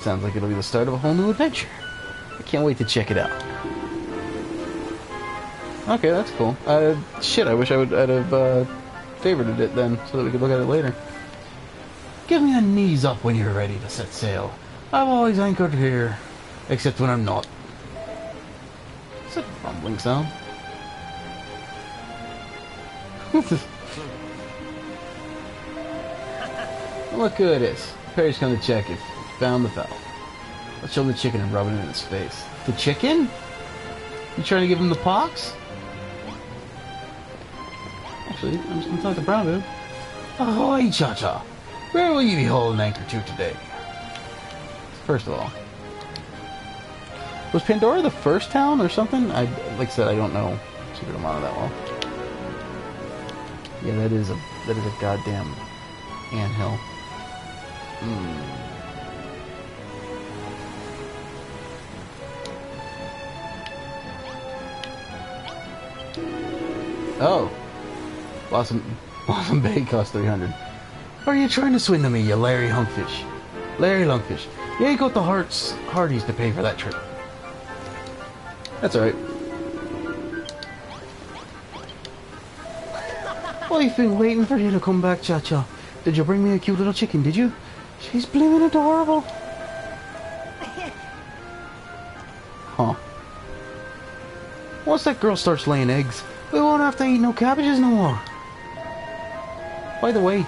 Sounds like it'll be the start of a whole new adventure. I can't wait to check it out. Okay, that's cool. Shit, I wish I'd have favorited it then, so that we could look at it later. Give me a knees up when you're ready to set sail. I've always anchored here, except when I'm not. Is that a rumbling sound? Look who it is. Perry's come to check if found the fowl. Let's show him the chicken and rub it in his face. The chicken? You trying to give him the pox? Actually, I'm just gonna talk to Brown Dude. Ahoy, Cha-Cha! Where will you be holding anchor to today? First of all, was Pandora the first town or something? Like I said, I don't know Secret of Mana that well. Yeah, that is a goddamn anthill. Oh. Blossom Bay cost 300. Are you trying to swindle me, you Larry Hunkfish? Larry Lunkfish. You ain't got the hearties to pay for that trip. That's alright. I've been waiting for you to come back, Cha-Cha. Did you bring me a cute little chicken, did you? She's blooming adorable. Huh. Once that girl starts laying eggs, we won't have to eat no cabbages no more. By the way,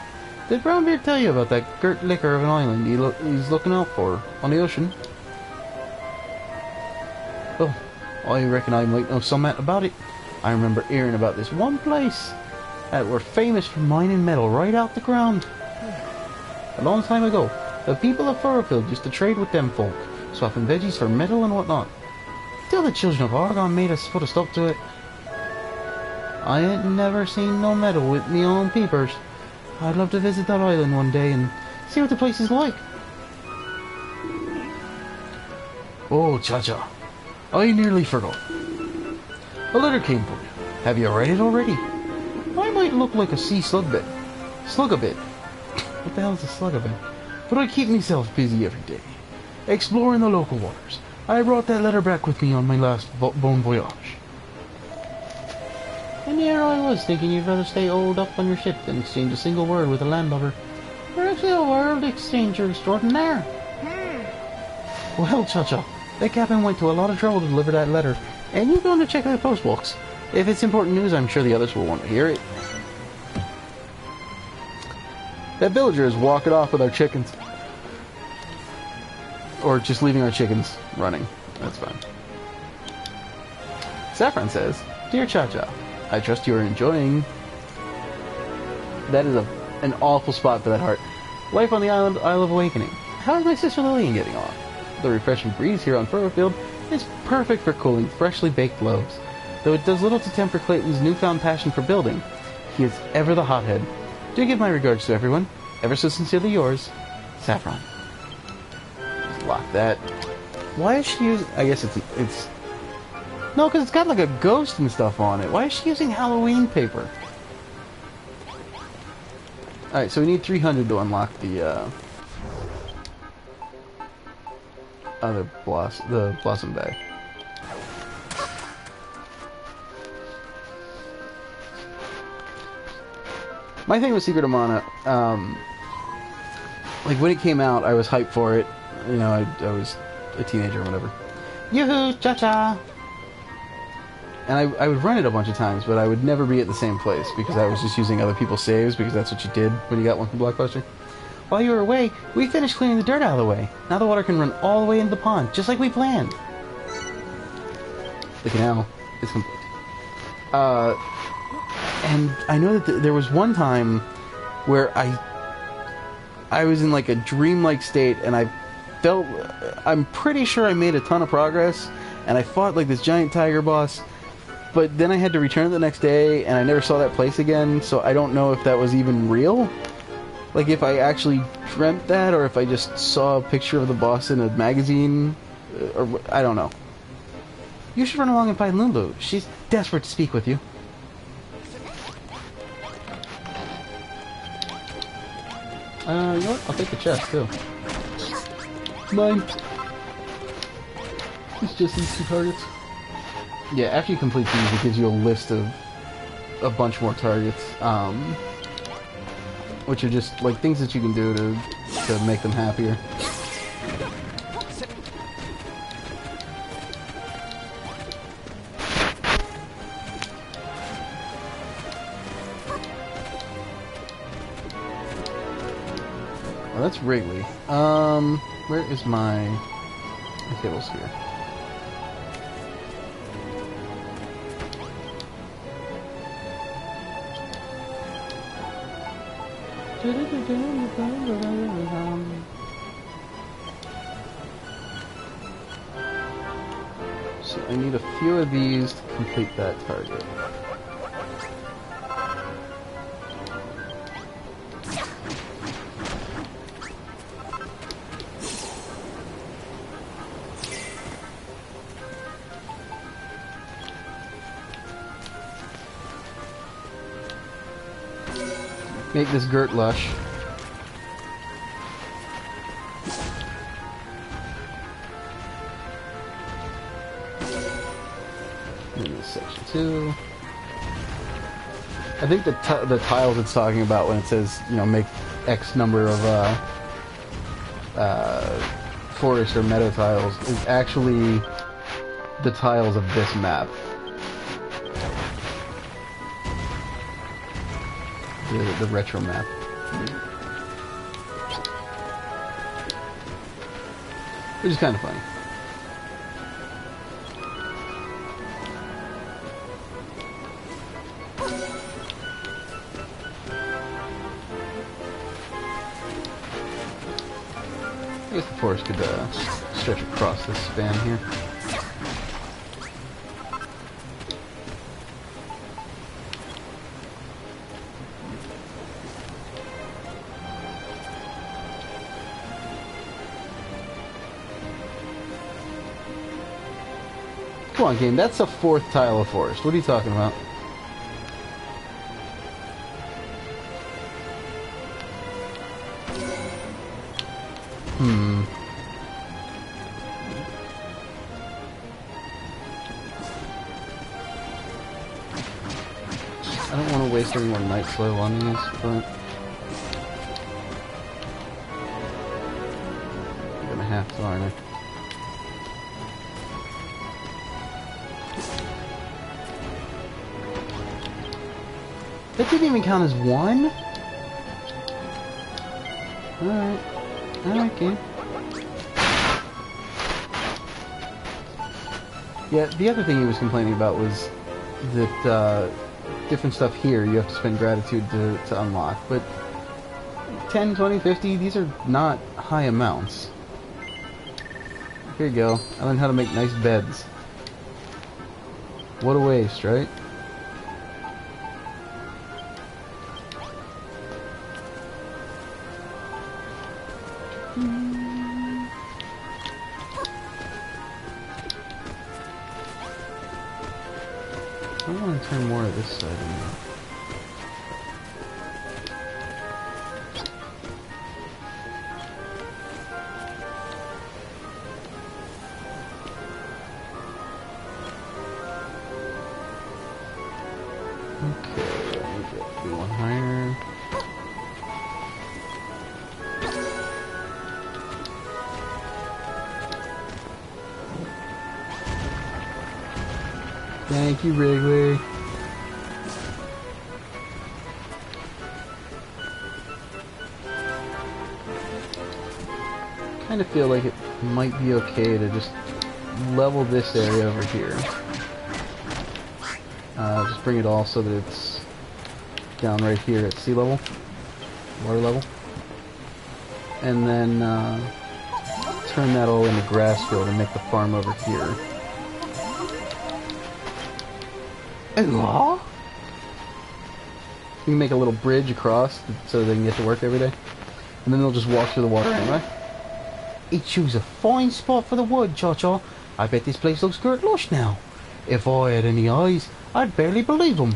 did Brownbeard tell you about that girt liquor of an island he's looking out for on the ocean? Well, I reckon I might know something about it. I remember hearing about this one place that were famous for mining metal right out the ground. A long time ago, the people of Furrowfield used to trade with them folk, swapping veggies for metal and whatnot. Till the children of Argon made us put a stop to it. I ain't never seen no metal with me own peepers. I'd love to visit that island one day and see what the place is like. Oh, Cha-Cha, I nearly forgot. A letter came for you. Have you read it already? I might look like a sea slugabit. Slugabit. What the hell is a slugabit? But I keep myself busy every day, exploring the local waters. I brought that letter back with me on my last bon voyage. And here I was thinking you'd rather stay holed up on your ship than exchange a single word with a landlubber. You're actually a world exchanger extraordinaire. Well, Cha-Cha, that captain went to a lot of trouble to deliver that letter, and you're going to check out the postbox. If it's important news, I'm sure the others will want to hear it. That villager is walking off with our chickens. Or just leaving our chickens running. That's fine. Saffron says, Dear Cha-Cha, I trust you are enjoying. That is an awful spot for that heart. Life on the island, Isle of Awakening. How is my sister Lillian getting on? The refreshing breeze here on Furrowfield is perfect for cooling freshly baked loaves. Though it does little to temper Clayton's newfound passion for building, he is ever the hothead. Do give my regards to everyone. Ever so sincerely yours, Saffron. Just lock that. Why is she using... I guess it's... No, because it's got like a ghost and stuff on it. Why is she using Halloween paper? Alright, so we need 300 to unlock the, other Blossom Bay. My thing with Secret of Mana, like when it came out, I was hyped for it. You know, I was a teenager or whatever. Yoo-hoo, Cha-Cha! And I would run it a bunch of times, but I would never be at the same place because I was just using other people's saves because that's what you did when you got one from Blockbuster. While you were away, we finished clearing the dirt out of the way. Now the water can run all the way into the pond, just like we planned. The canal is complete. And I know that there was one time where I was in like a dreamlike state, and I'm pretty sure I made a ton of progress, and I fought like this giant tiger boss, but then I had to return it the next day, and I never saw that place again, so I don't know if that was even real. Like, if I actually dreamt that, or if I just saw a picture of the boss in a magazine, or I don't know. You should run along and find Lulu. She's desperate to speak with you. You know what? I'll take the chest, too. Mine. It's just these 2 targets. Yeah, after you complete these, it gives you a list of a bunch more targets, which are just, like, things that you can do to make them happier. Well, that's Wrigley. Where is my table sphere? So I need a few of these to complete that target. Make this Gert lush. In this section 2. I think the tiles it's talking about when it says, you know, make X number of forest or meadow tiles is actually the tiles of this map. The retro map. Which is kind of funny. I guess the forest could stretch across this span here. Come on, game. That's a 4th tile of forest. What are you talking about? I don't want to waste any more night slow on these, but I'm gonna have to, aren't I? That didn't even count as 1? Alright. Alright, game. Yeah, the other thing he was complaining about was that, different stuff here you have to spend gratitude to unlock, but 10, 20, 50, these are not high amounts. Here you go. I learned how to make nice beds. What a waste, right? I want to turn more of this side in. Okay, let me get the one higher. Thank you, Wrigley. Kind of feel like it might be okay to just level this area over here. Just bring it all so that it's down right here at sea level, water level. And then turn that all into grass field and make the farm over here. Aw. You can make a little bridge across so they can get to work every day. And then they'll just walk through the water anyway. He chose a fine spot for the wood, Cha-Cha. I bet this place looks good lush now. If I had any eyes, I'd barely believe them.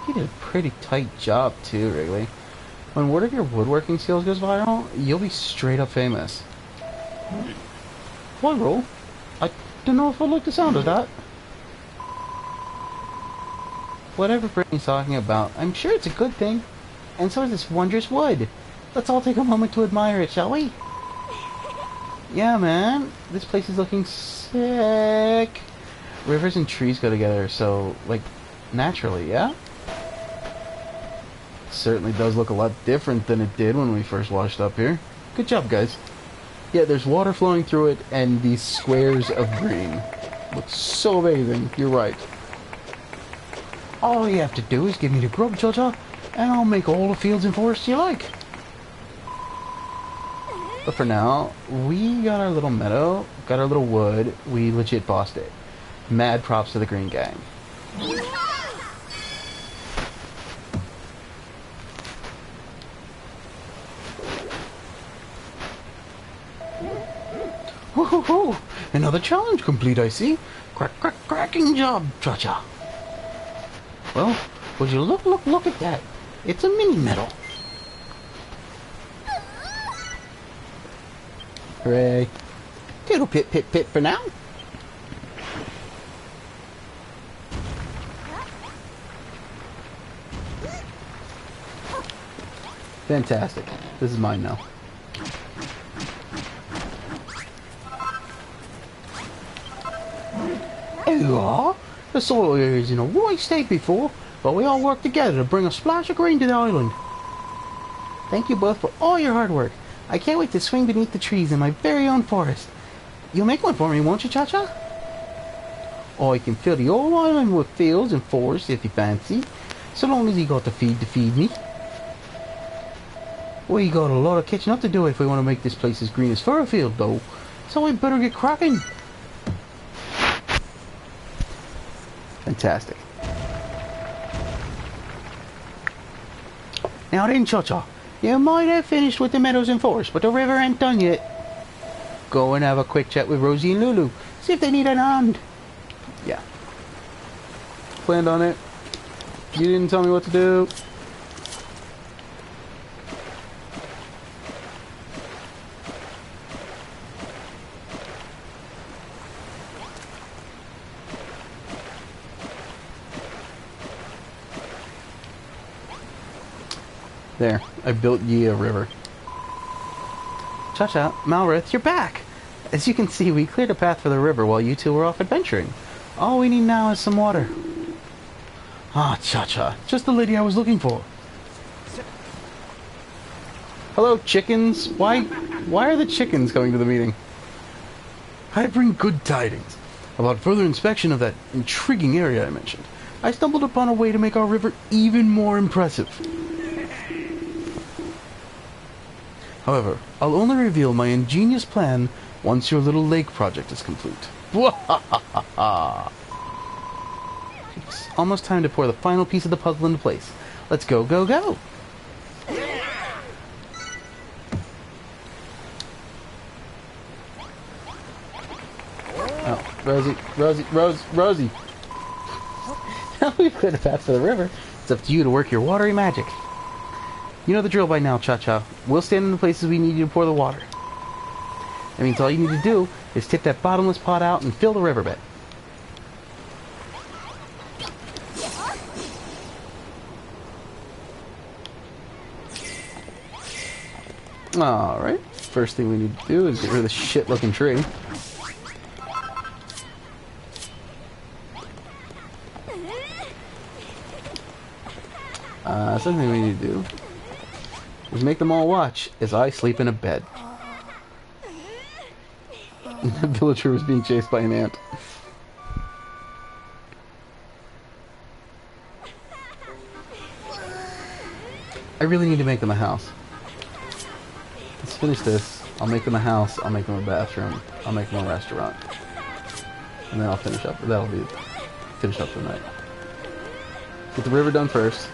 You did a pretty tight job too, Wrigley. When word of your woodworking skills goes viral, you'll be straight up famous. Why, Roll? I don't know if I like the sound of that. Whatever Brittany's talking about, I'm sure it's a good thing. And so is this wondrous wood. Let's all take a moment to admire it, shall we? Yeah, man. This place is looking sick. Rivers and trees go together, so, like, naturally, yeah? Certainly does look a lot different than it did when we first washed up here. Good job, guys. Yeah, there's water flowing through it, and these squares of green. Looks so amazing. You're right. All you have to do is give me the grub, Cha-Cha, and I'll make all the fields and forests you like. But for now, we got our little meadow, got our little wood, we legit bossed it. Mad props to the Green Gang. Woohoo! Another challenge complete, I see. Cracking job, Cha-Cha. Well, would you look at that? It's a mini medal. Hooray. Tittle pit for now. Fantastic. This is mine now. Here you are. The soil here is in a right state before, but we all work together to bring a splash of green to the island. Thank you both for all your hard work. I can't wait to swing beneath the trees in my very own forest. You'll make one for me, won't you, Cha-Cha? I can fill the whole island with fields and forests if you fancy, so long as you got the feed to feed me. We got a lot of catching up to do if we want to make this place as green as Furfield, though, so we better get cracking. Fantastic. Now then, Cha-Cha, you might have finished with the meadows and forests, but the river ain't done yet. Go and have a quick chat with Rosie and Lulu, see if they need an hand. Yeah. Planned on it. You didn't tell me what to do. There, I built ye a river. Cha-Cha, Malrith, you're back! As you can see, we cleared a path for the river while you two were off adventuring. All we need now is some water. Ah, Cha-Cha, just the lady I was looking for. Hello, chickens. Why are the chickens coming to the meeting? I bring good tidings. About further inspection of that intriguing area I mentioned, I stumbled upon a way to make our river even more impressive. However, I'll only reveal my ingenious plan once your little lake project is complete. It's almost time to pour the final piece of the puzzle into place. Let's go, go, go! Oh, Rosie. Now we've cleared a path for the river. It's up to you to work your watery magic. You know the drill by now, Cha-Cha. We'll stand in the places we need you to pour the water. That means all you need to do is tip that bottomless pot out and fill the riverbed. Alright. First thing we need to do is get rid of the shit-looking tree. Second thing we need to do is make them all watch as I sleep in a bed. The villager was being chased by an ant. I really need to make them a house. Let's finish this. I'll make them a house. I'll make them a bathroom. I'll make them a restaurant. And then I'll finish up. That'll be finish up the night. Get the river done first.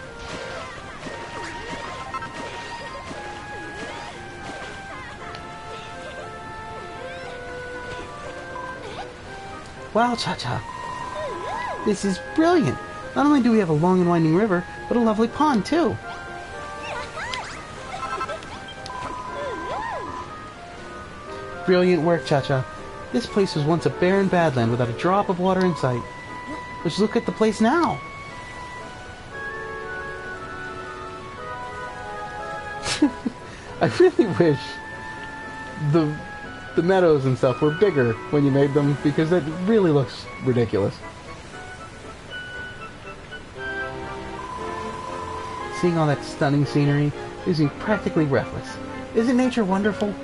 Wow, Cha-Cha. This is brilliant. Not only do we have a long and winding river, but a lovely pond, too. Brilliant work, Cha-Cha. This place was once a barren badland without a drop of water in sight. Just look at the place now. I really wish the meadows and stuff were bigger when you made them, because that really looks ridiculous. Seeing all that stunning scenery leaves me practically breathless. Isn't nature wonderful?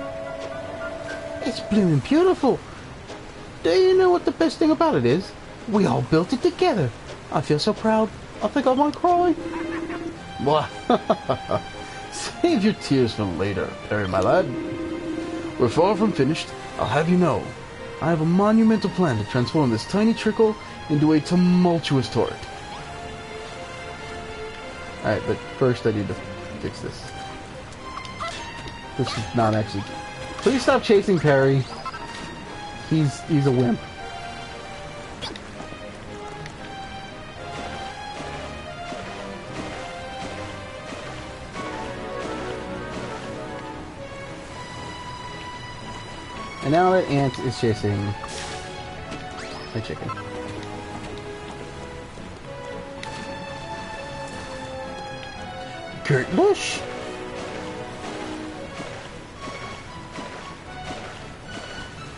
It's blooming beautiful. Do you know what the best thing about it is? We all built it together. I feel so proud. I think I might cry. Save your tears for later, Perry, my lad. We're far from finished, I'll have you know. I have a monumental plan to transform this tiny trickle into a tumultuous torrent. Alright, but first I need to fix this. This is not actually... Please stop chasing Perry. He's a wimp. And now that ant is chasing my chicken. Kurt Busch!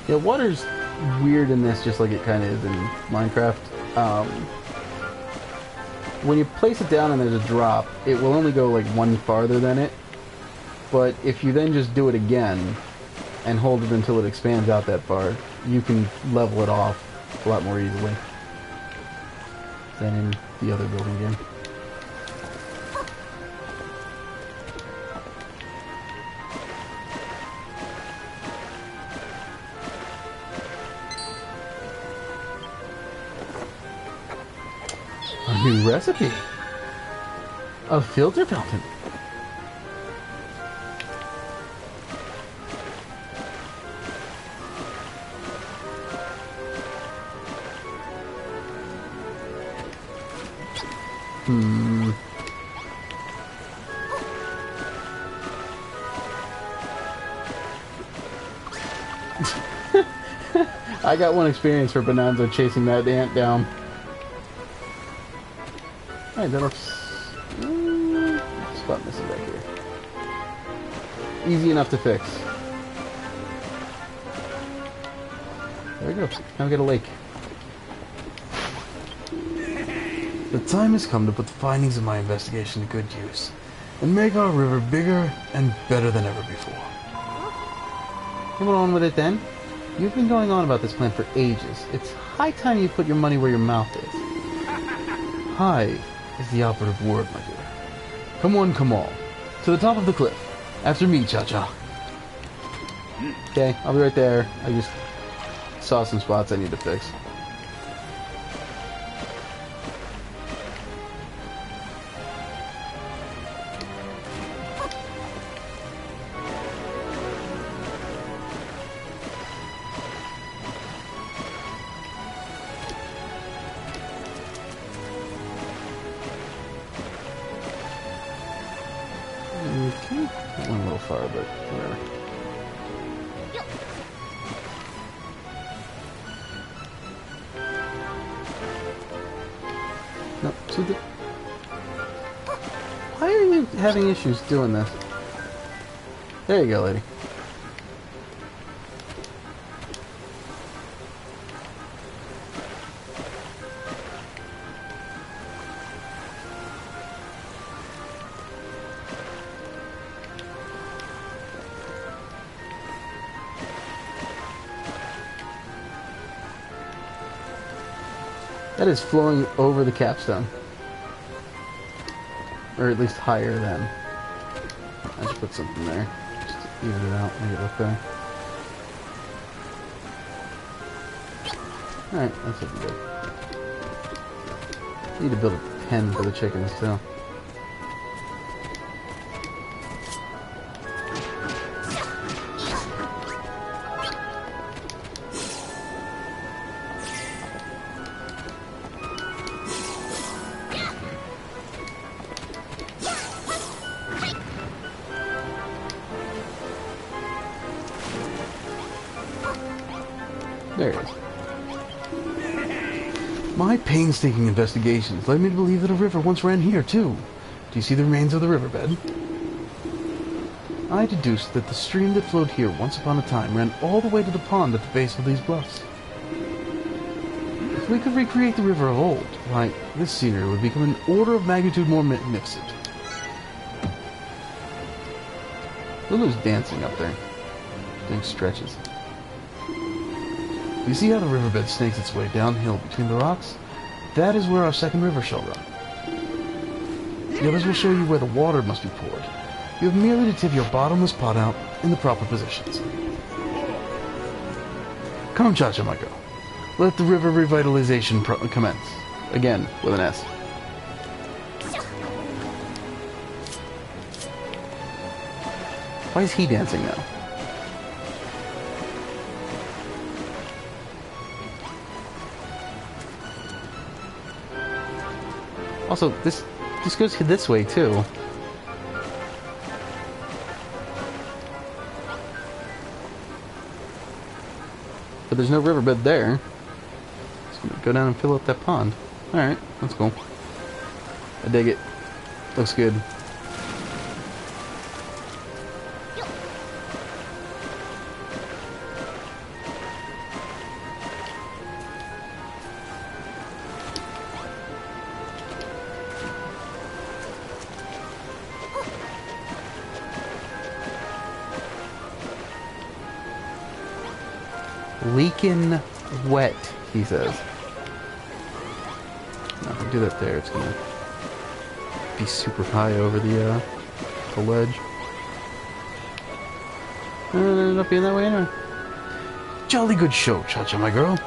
Yeah, water's weird in this, just like it kind of is in Minecraft. When you place it down and there's a drop, it will only go like one farther than it. But if you then just do it again and hold it until it expands out that far, you can level it off a lot more easily than in the other building game. A new recipe! A filter fountain! I got one experience for Bonanza chasing that ant down. Alright, that looks... spot missing back here. Easy enough to fix. There we go. Now we got a lake. The time has come to put the findings of my investigation to good use, and make our river bigger and better than ever before. Come on with it then. You've been going on about this plan for ages. It's high time you put your money where your mouth is. High is the operative word, my dear. Come on, come on. To the top of the cliff. After me, Cha-Cha. Okay, I'll be right there. I just saw some spots I need to fix. Okay. That went a little far, but whatever. No, so why are you having issues doing this? There you go, lady. That is flowing over the capstone. Or at least higher than. I just put something there. Just to even it out, make it look better. Alright, that's looking good. Need to build a pen for the chickens, too. There it is. My painstaking investigations led me to believe that a river once ran here, too. Do you see the remains of the riverbed? I deduced that the stream that flowed here once upon a time ran all the way to the pond at the base of these bluffs. If we could recreate the river of old, why, this scenery would become an order of magnitude more magnificent. Lulu's dancing up there, doing stretches. You see how the riverbed snakes its way downhill between the rocks? That is where our second river shall run. The others will show you where the water must be poured. You have merely to tip your bottomless pot out in the proper positions. Come, Cha-Cha, my girl. Let the river revitalization commence. Again, with an S. Why is he dancing now? Also, this goes this way, too. But there's no riverbed there. Just gonna go down and fill up that pond. Alright, that's cool. I dig it. Looks good. Leakin' wet, he says. No, if I do that there, it's gonna be super high over the ledge. And it ended up being that way anyway. Jolly good show, Cha-Cha, my girl.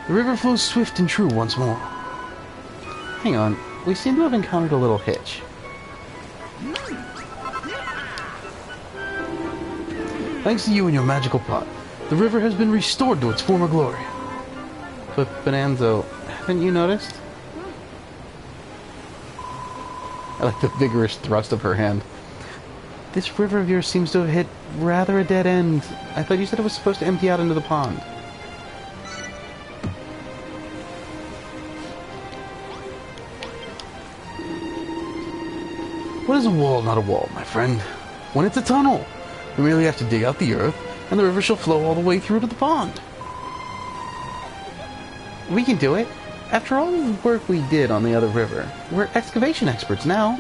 The river flows swift and true once more. Hang on, we seem to have encountered a little hitch. Thanks to you and your magical pot, the river has been restored to its former glory. But Bonanzo, haven't you noticed? I like the vigorous thrust of her hand. This river of yours seems to have hit rather a dead end. I thought you said it was supposed to empty out into the pond. What is a wall, not a wall, my friend? When it's a tunnel, we merely have to dig out the earth, and the river shall flow all the way through to the pond. We can do it. After all the work we did on the other river, we're excavation experts now.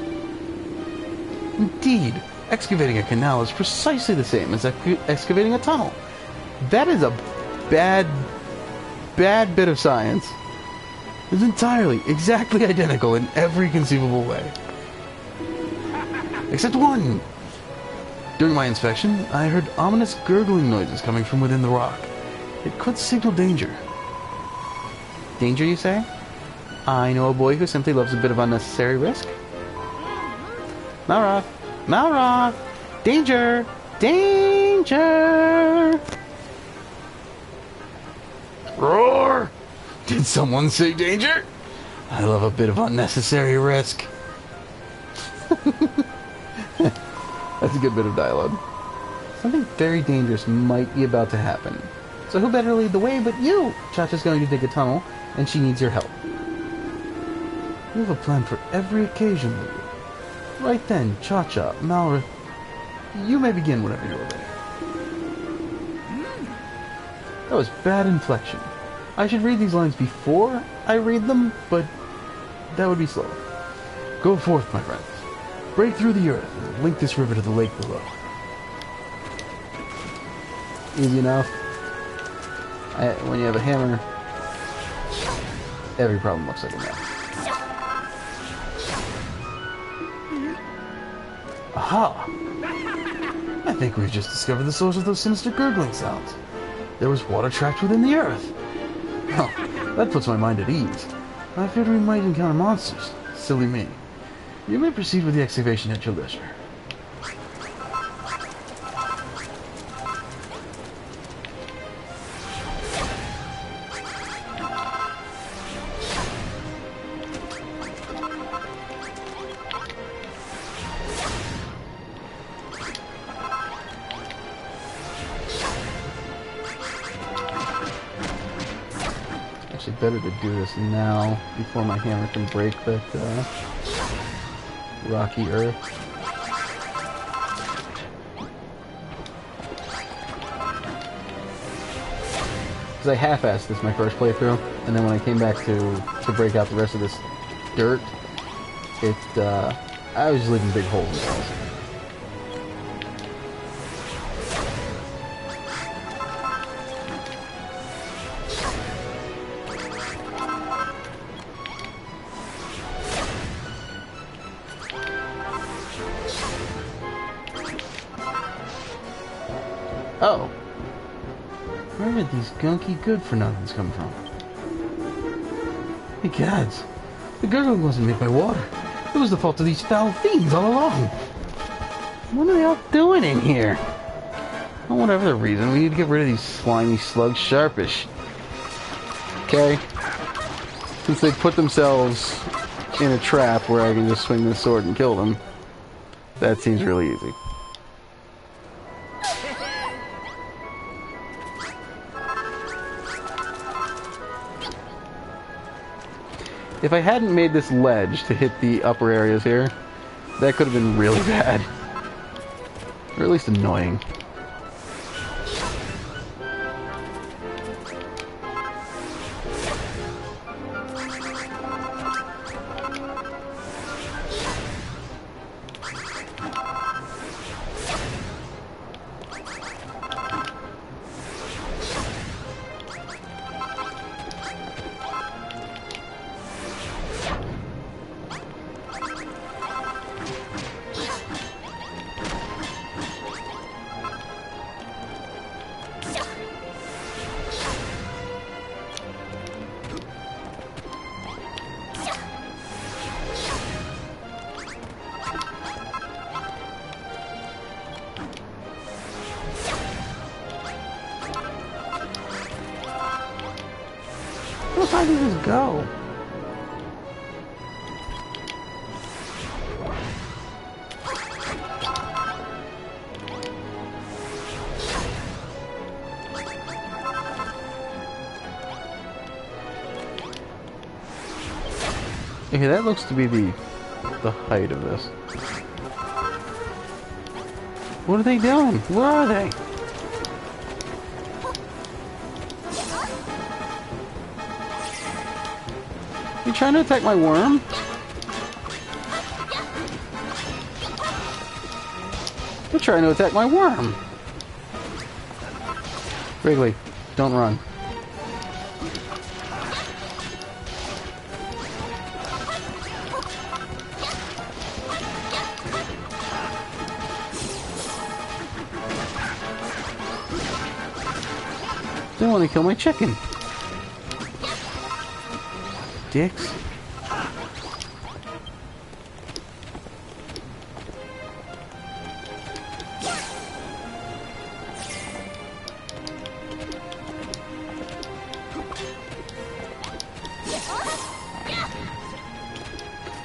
Indeed, excavating a canal is precisely the same as excavating a tunnel. That is a bad bit of science. It's entirely, exactly identical in every conceivable way. Except one. During my inspection, I heard ominous gurgling noises coming from within the rock. It could signal danger. Danger, you say? I know a boy who simply loves a bit of unnecessary risk. Malroth! Malroth! Danger! Danger! Roar! Did someone say danger? I love a bit of unnecessary risk. That's a good bit of dialogue. Something very dangerous might be about to happen. So who better lead the way but you? Cha-Cha's going to dig a tunnel, and she needs your help. You have a plan for every occasion, Lulu. Right then, Cha-Cha, Malroth, you may begin whenever you're ready. That was bad inflection. I should read these lines before I read them, but that would be slow. Go forth, my friends. Break through the earth and link this river to the lake below. Easy enough. When you have a hammer, every problem looks like a mess. Aha! I think we've just discovered the source of those sinister gurgling sounds. There was water trapped within the earth. Oh, that puts my mind at ease. I feared we might encounter monsters. Silly me. You may proceed with the excavation at your leisure. Actually, better to do this now before my hammer can break that rocky earth. Because I half-assed this my first playthrough, and then when I came back to break out the rest of this dirt, I was just leaving big holes in the walls. Oh. Where did these gunky good-for-nothings come from? Hey, gods. The gurgle wasn't made by water. It was the fault of these foul fiends all along. What are they all doing in here? Well, whatever the reason, we need to get rid of these slimy slugs sharpish. Okay? Since they put themselves in a trap where I can just swing this sword and kill them, that seems really easy. If I hadn't made this ledge to hit the upper areas here, that could have been really bad. Or at least annoying. How did this go? Okay, that looks to be the height of this. What are they doing? Where are they? You trying to attack my worm? You're trying to attack my worm. Wrigley, don't run. They want to kill my chicken. Dicks.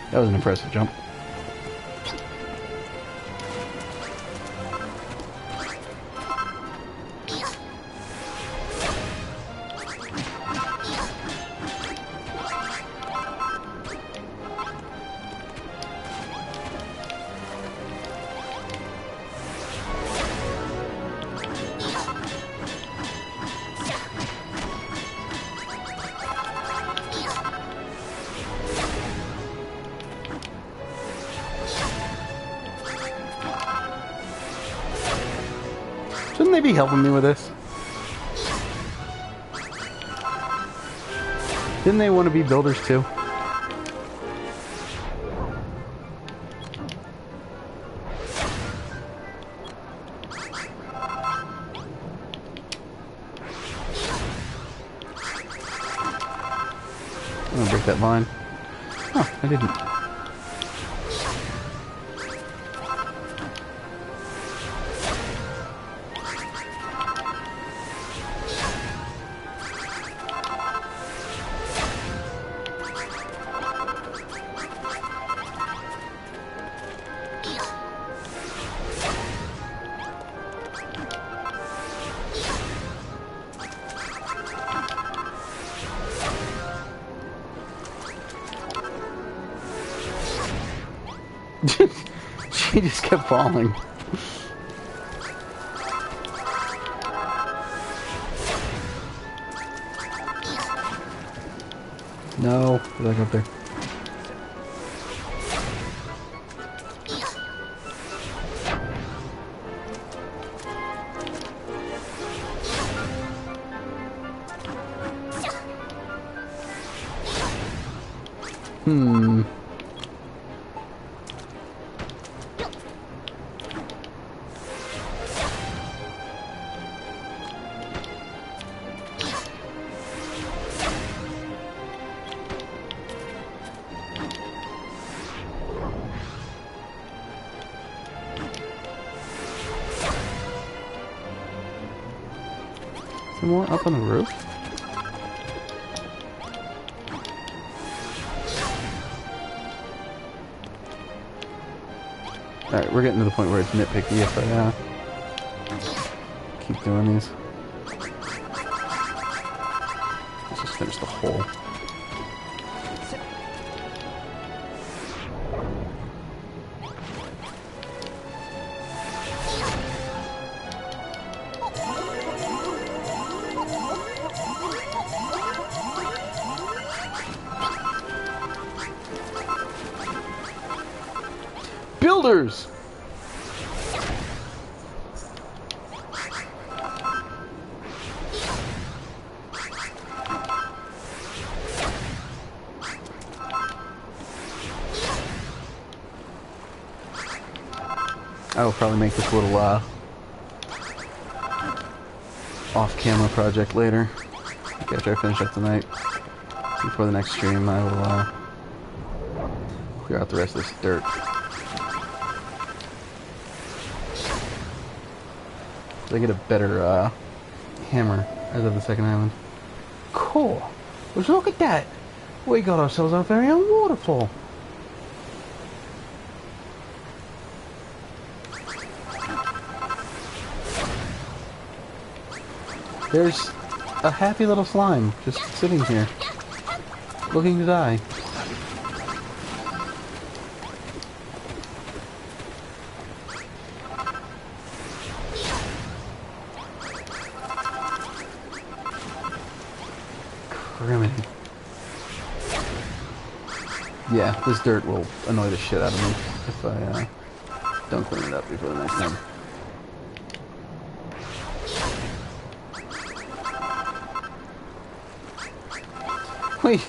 That was an impressive jump. Shouldn't they be helping me with this? Didn't they want to be builders too? gonna break that vine. Oh, I didn't. She just kept falling. No, get back up there. Some more up on the roof? Alright, we're getting to the point where it's nitpicky if I keep doing these. Let's just finish the hole. Builders! I will probably make this little off-camera project later. After I finish up tonight. Before the next stream, I will clear out the rest of this dirt. So I get a better hammer as of the second island. Cool. Well, look at that. We got ourselves our very own waterfall. There's a happy little slime just sitting here, looking to die. Criminy. Yeah, this dirt will annoy the shit out of me if I don't clean it up before the next time. Wait,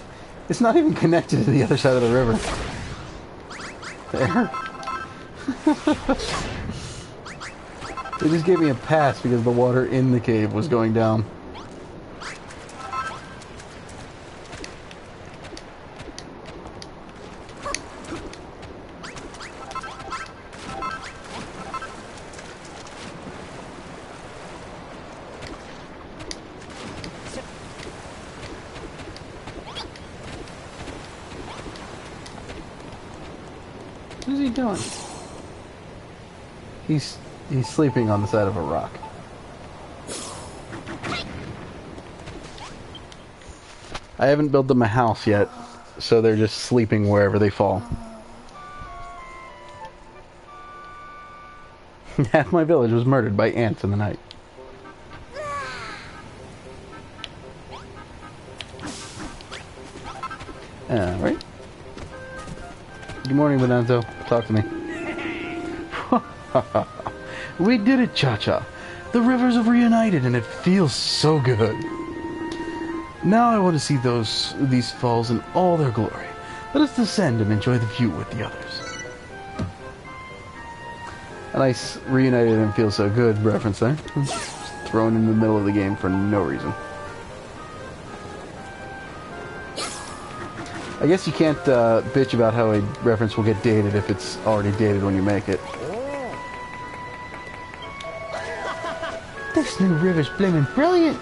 it's not even connected to the other side of the river. There. They just gave me a pass because the water in the cave was going down. What is he doing? He's sleeping on the side of a rock. I haven't built them a house yet, so they're just sleeping wherever they fall. Half my village was murdered by ants in the night. Right? Good morning, Bonanzo. Talk to me. We did it, Cha-Cha. The rivers have reunited and it feels so good. Now I want to see these falls in all their glory. Let us descend and enjoy the view with the others. A nice reunited and feel so good reference there. Thrown in the middle of the game for no reason. I guess you can't bitch about how a reference will get dated if it's already dated when you make it. This new river's blimmin' brilliant.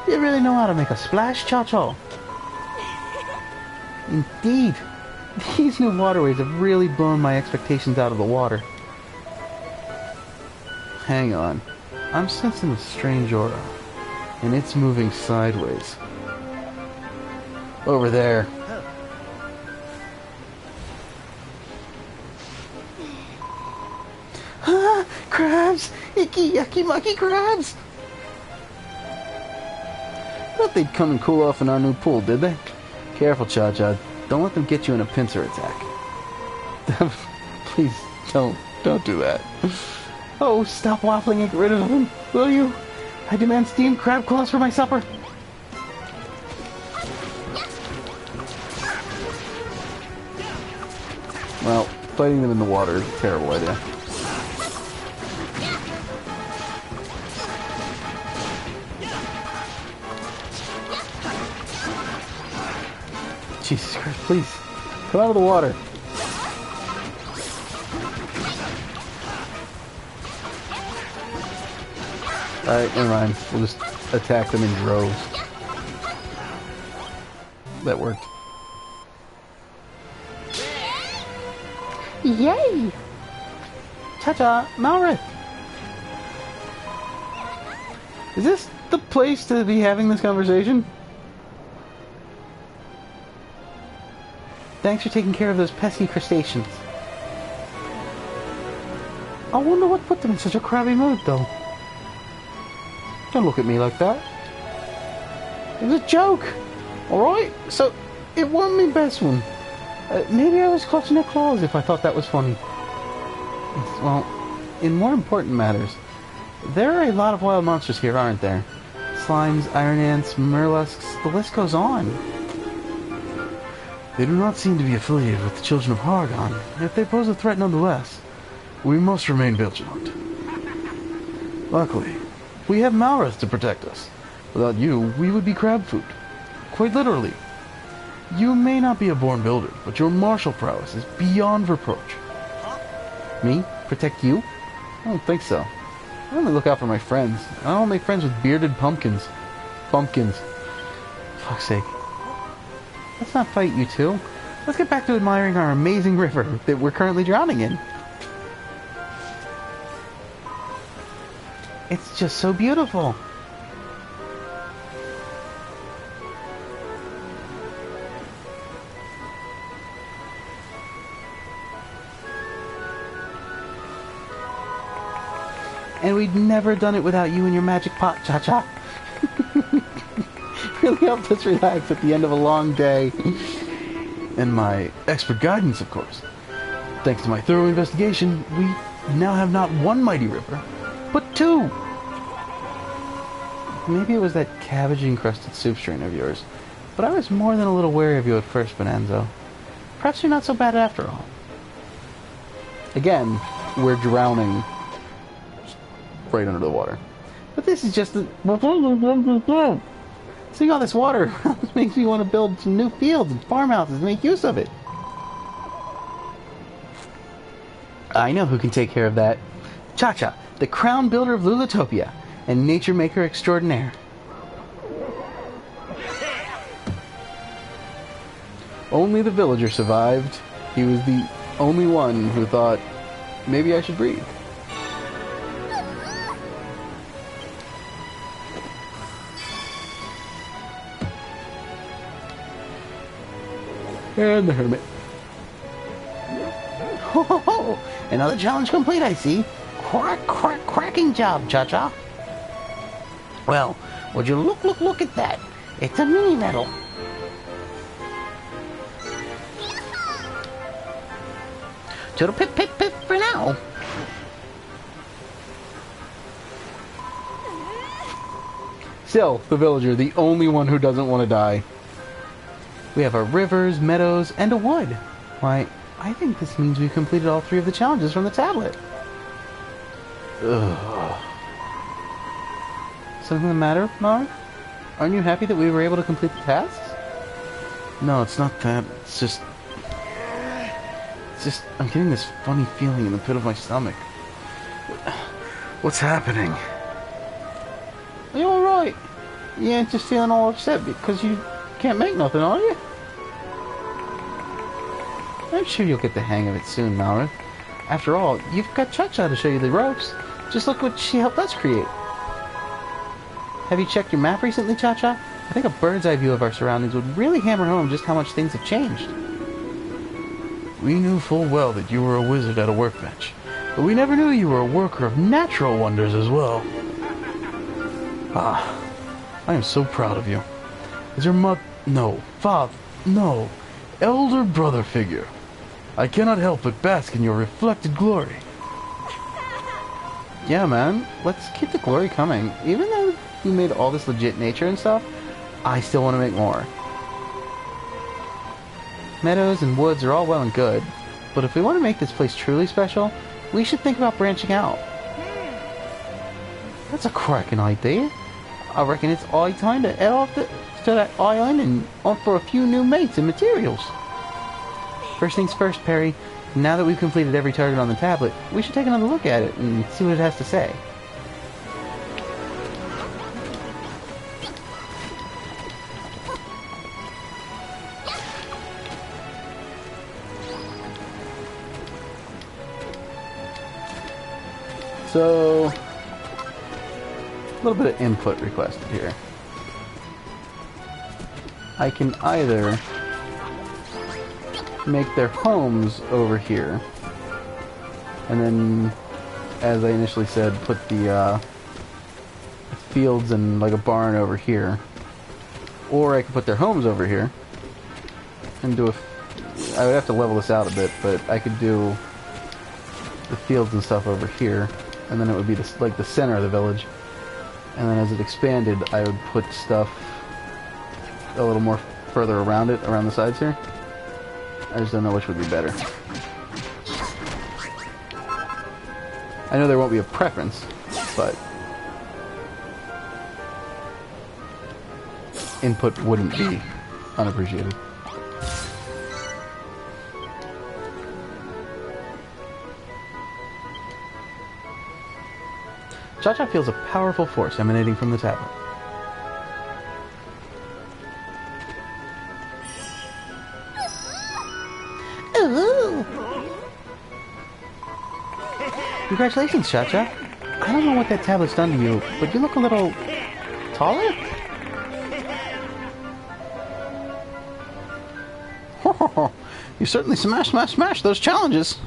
You really know how to make a splash, Cha-Cha. Indeed. These new waterways have really blown my expectations out of the water. Hang on. I'm sensing a strange aura. And it's moving sideways. Over there. Ah, crabs! Icky, yucky, mucky crabs! Thought they'd come and cool off in our new pool, did they? Careful, Cha-Cha. Don't let them get you in a pincer attack. Please, don't do that. Oh, stop waffling and get rid of them, will you? I demand steamed crab claws for my supper. Well, fighting them in the water is a terrible idea. Jesus Christ, please. Come out of the water. Alright, never mind. We'll just attack them in droves. That worked. Yay! Cha-Cha, Malrith! Is this the place to be having this conversation? Thanks for taking care of those pesky crustaceans. I wonder what put them in such a crabby mood, though. Don't look at me like that. It was a joke, alright? So, it wasn't my best one. Maybe I was clutching at claws if I thought that was funny. Well, in more important matters, there are a lot of wild monsters here, aren't there? Slimes, iron ants, murlusks, the list goes on. They do not seem to be affiliated with the Children of Hargon, yet they pose a threat nonetheless. We must remain vigilant. Luckily, we have Malrith to protect us. Without you, we would be crab food. Quite literally. You may not be a born builder, but your martial prowess is beyond reproach. Me? Protect you? I don't think so. I only look out for my friends. I don't make friends with bearded pumpkins. Bumpkins. Fuck's sake. Let's not fight, you two. Let's get back to admiring our amazing river that we're currently drowning in. It's just so beautiful. And we'd never done it without you and your magic pot, Cha-Cha. Really helped us relax at the end of a long day. And my expert guidance, of course. Thanks to my thorough investigation, we now have not one mighty river, but two. Maybe it was that cabbage-encrusted soup strain of yours, but I was more than a little wary of you at first, Bonanzo. Perhaps you're not so bad after all. Again, we're drowning right under the water. But this is just the... Seeing all this water makes me want to build some new fields and farmhouses and make use of it. I know who can take care of that. Cha-Cha, the crown builder of Lulutopia and nature maker extraordinaire. Only the villager survived. He was the only one who thought, maybe I should breathe. And the hermit. Ho ho ho! Another challenge complete, I see. Cracking job, Cha-Cha. Well, would you look at that? It's a mini medal. Toodle pip pip pip for now. Still, the villager, the only one who doesn't want to die. We have our rivers, meadows, and a wood. Why, I think this means we've completed all 3 of the challenges from the tablet. Ugh. Something the matter, Mar? Aren't you happy that we were able to complete the tasks? No, it's not that. It's just... I'm getting this funny feeling in the pit of my stomach. What's happening? Are you alright? You ain't just feeling all upset because you can't make nothing, are you? I'm sure you'll get the hang of it soon, Malrith. After all, you've got Cha-Cha to show you the ropes. Just look what she helped us create. Have you checked your map recently, Cha-Cha? I think a bird's eye view of our surroundings would really hammer home just how much things have changed. We knew full well that you were a wizard at a workbench, but we never knew you were a worker of natural wonders as well. Ah, I am so proud of you. As your elder brother figure, I cannot help but bask in your reflected glory. Yeah, man, let's keep the glory coming. Even though we made all this legit nature and stuff, I still want to make more. Meadows and woods are all well and good, but if we want to make this place truly special, we should think about branching out. That's a cracking idea. I reckon it's high time to head off to that island and hunt for a few new mates and materials. First things first, Perry. Now that we've completed every target on the tablet, we should take another look at it and see what it has to say. So, a little bit of input requested here. I can either make their homes over here, and then, as I initially said, put the fields and like a barn over here, or I could put their homes over here and do I would have to level this out a bit, but I could do the fields and stuff over here, and then it would be like the center of the village, and then as it expanded I would put stuff a little more further around it, around the sides here. I just don't know which would be better. I know there won't be a preference, but input wouldn't be unappreciated. Cha-Cha feels a powerful force emanating from the tablet. Ooh. Congratulations, Cha-Cha. I don't know what that tablet's done to you, but you look a little taller? You certainly smash those challenges.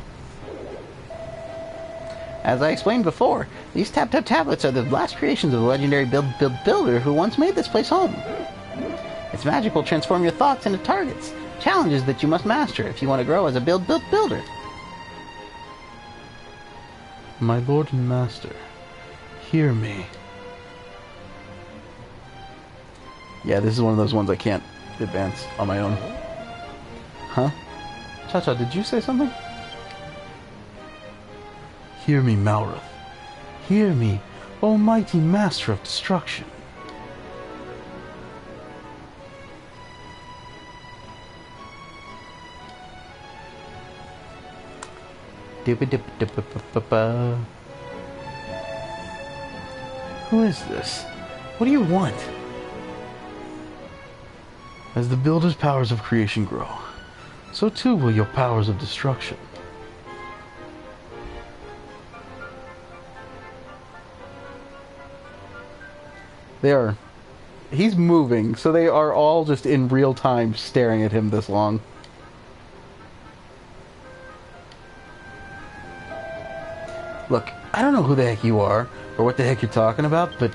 As I explained before, these Tap-Tap tablets are the last creations of the legendary builder who once made this place home. Its magic will transform your thoughts into targets, challenges that you must master if you want to grow as a builder. My lord and master, hear me. Yeah, this is one of those ones I can't advance on my own. Huh? Cha-Cha, did you say something? Hear me, Malrith. Hear me, almighty master of destruction. Who is this? What do you want? As the builder's powers of creation grow, so too will your powers of destruction. He's moving, so they are all just in real time staring at him this long. Look, I don't know who the heck you are, or what the heck you're talking about, but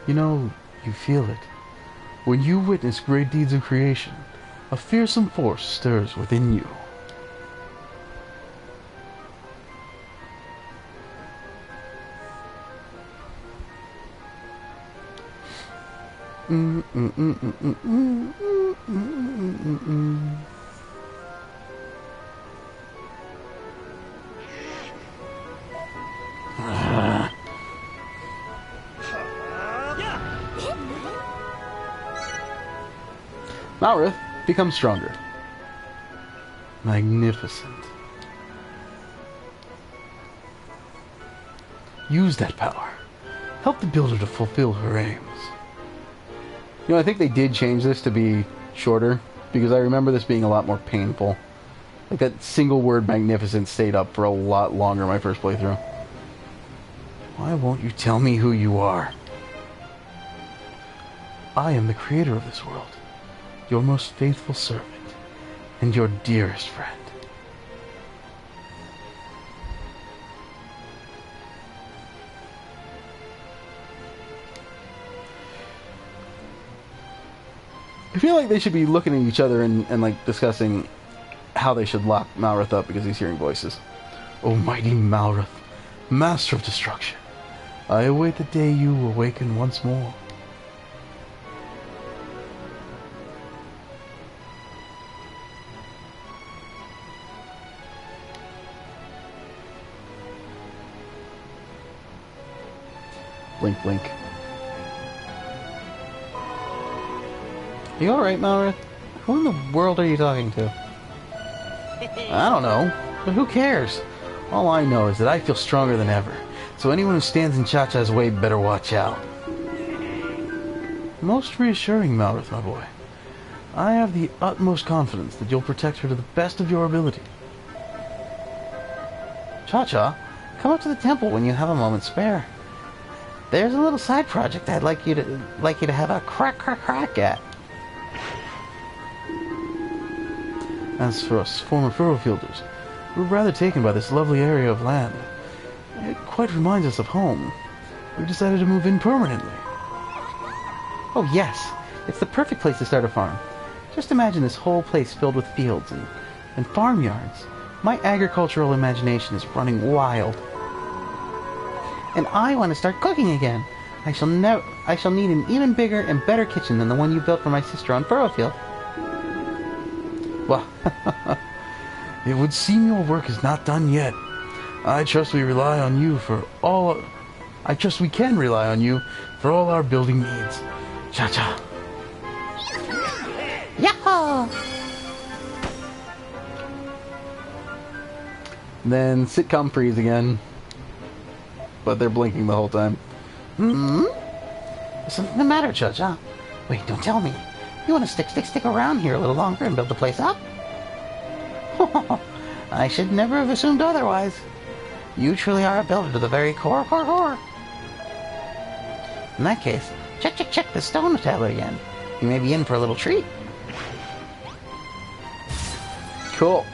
you know, you feel it. When you witness great deeds of creation, a fearsome force stirs within you. Malrith becomes stronger. Magnificent. Use that power. Help the builder to fulfill her aims. You know, I think they did change this to be shorter, because I remember this being a lot more painful. Like, that single word magnificent stayed up for a lot longer my first playthrough. Why won't you tell me who you are? I am the creator of this world, your most faithful servant, and your dearest friend. I feel like they should be looking at each other and like discussing how they should lock Malrith up because he's hearing voices. O mighty Malrith, master of destruction, I await the day you awaken once more. Blink, blink. You alright, Malrith? Who in the world are you talking to? I don't know, but who cares? All I know is that I feel stronger than ever, so anyone who stands in Cha-Cha's way better watch out. Most reassuring, Malrith, my boy. I have the utmost confidence that you'll protect her to the best of your ability. Cha-Cha, come up to the temple when you have a moment spare. There's a little side project I'd like you to have a crack at. As for us former Furrowfielders, we're rather taken by this lovely area of land. It quite reminds us of home. We've decided to move in permanently. Oh yes, it's the perfect place to start a farm. Just imagine this whole place filled with fields and farmyards. My agricultural imagination is running wild. And I want to start cooking again. I shall need an even bigger and better kitchen than the one you built for my sister on Furrowfield. Well, it would seem your work is not done yet. I trust we can rely on you for all our building needs. Cha-cha. Yahoo! Then sitcom freeze again. But they're blinking the whole time. Hmm? Is something the matter, Cha-Cha? Wait, don't tell me. You want to stick around here a little longer and build the place up? I should never have assumed otherwise. You truly are a builder to the very core. In that case, check the stone tablet again. You may be in for a little treat. Cool.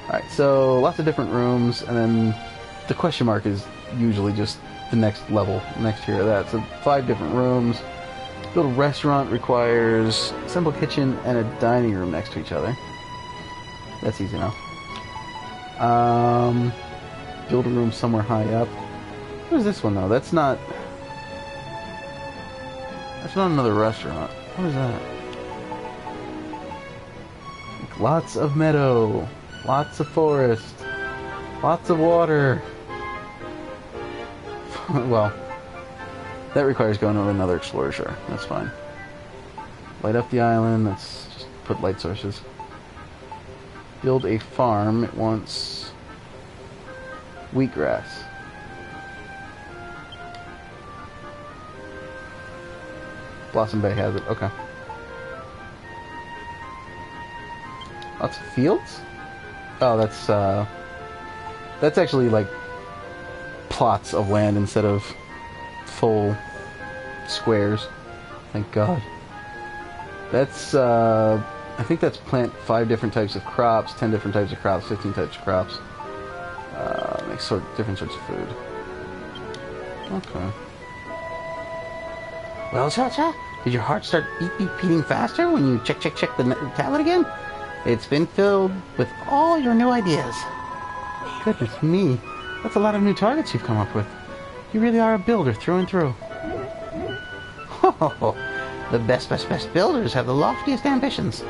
Alright, so lots of different rooms, and then the question mark is usually just the next level, next tier of that. So 5 different rooms. Build a restaurant requires a simple kitchen and a dining room next to each other. That's easy enough. Build a room somewhere high up. What is this one though? That's not another restaurant. What is that? Lots of meadow, lots of forest, lots of water. Well, that requires going to another explorer, sure. That's fine. Light up the island. Let's just put light sources. Build a farm. It wants wheatgrass. Blossom Bay has it. Okay. Lots of fields? Oh, that's actually like plots of land instead of full squares. Thank God. That's I think that's plant 5 different types of crops, 10 different types of crops, 15 types of crops. Make different sorts of food. Okay. Well, Cha-Cha, did your heart start beating faster when you check the tablet again? It's been filled with all your new ideas. Goodness me, that's a lot of new targets you've come up with. You really are a builder through and through. Oh, the best builders have the loftiest ambitions.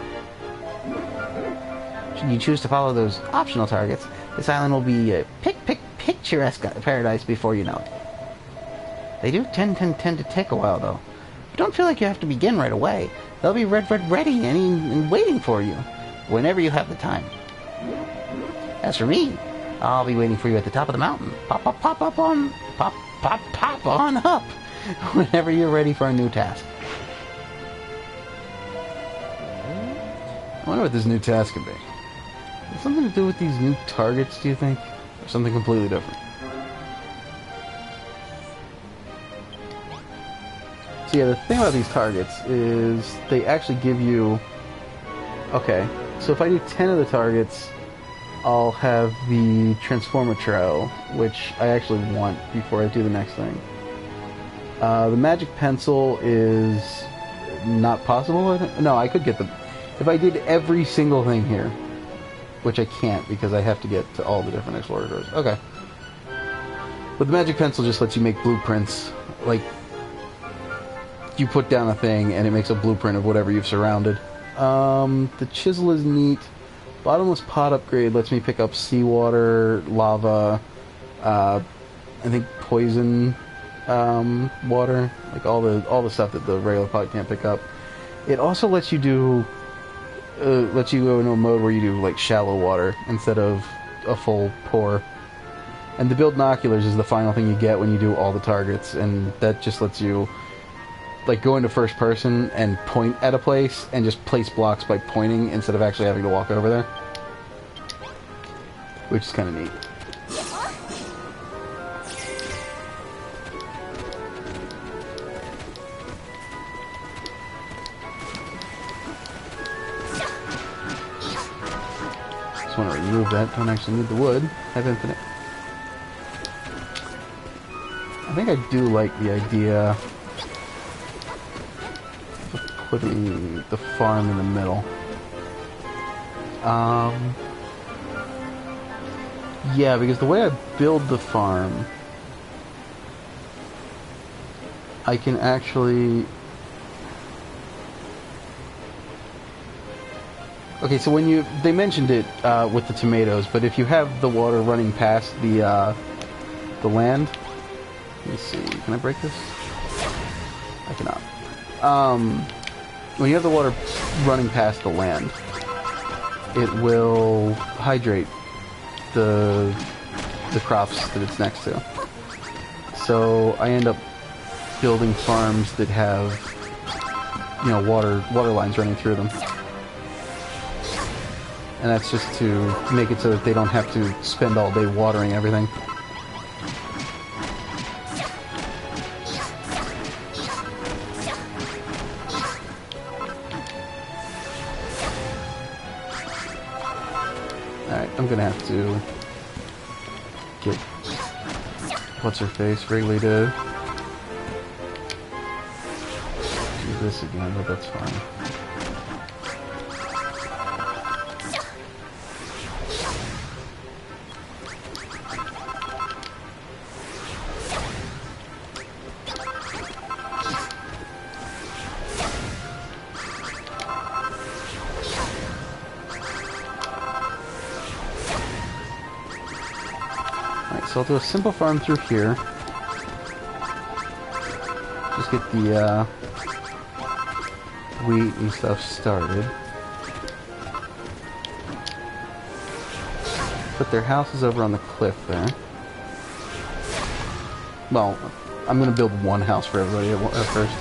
Should you choose to follow those optional targets, this island will be a picturesque paradise before you know it. They do tend to take a while, though. But don't feel like you have to begin right away. They'll be ready and waiting for you whenever you have the time. As for me, I'll be waiting for you at the top of the mountain. Pop on up whenever you're ready for a new task. I wonder what this new task could be. Has something to do with these new targets, do you think? Or something completely different? So yeah, the thing about these targets is they actually give you... Okay, so if I do 10 of the targets, I'll have the Transformatro, which I actually want before I do the next thing. The Magic Pencil is not possible. No, I could get the... If I did every single thing here, which I can't because I have to get to all the different Explorer doors. Okay. But the Magic Pencil just lets you make blueprints. Like, you put down a thing and it makes a blueprint of whatever you've surrounded. The Chisel is neat. Bottomless Pot upgrade lets me pick up seawater, lava, I think poison water, like all the stuff that the regular pot can't pick up. It also lets you do lets you go into a mode where you do like shallow water instead of a full pour. And the build binoculars is the final thing you get when you do all the targets, and that just lets you like go into first person and point at a place and just place blocks by pointing instead of actually having to walk over there, which is kind of neat. Just want to remove that. Don't actually need the wood. Have infinite. I think I do like the idea of putting the farm in the middle. Yeah, because the way I build the farm, I can actually... Okay, so when they mentioned it with the tomatoes, but if you have the water running past the land, let me see, can I break this? I cannot. When you have the water running past the land, it will hydrate the crops that it's next to. So I end up building farms that have, you know, water lines running through them. And that's just to make it so that they don't have to spend all day watering everything. Alright, I'm gonna have to get what's-her-face, Wrigley, to do this again, but that's fine. So I'll do a simple farm through here. Just get the wheat and stuff started. Put their houses over on the cliff there. Well, I'm going to build one house for everybody at first.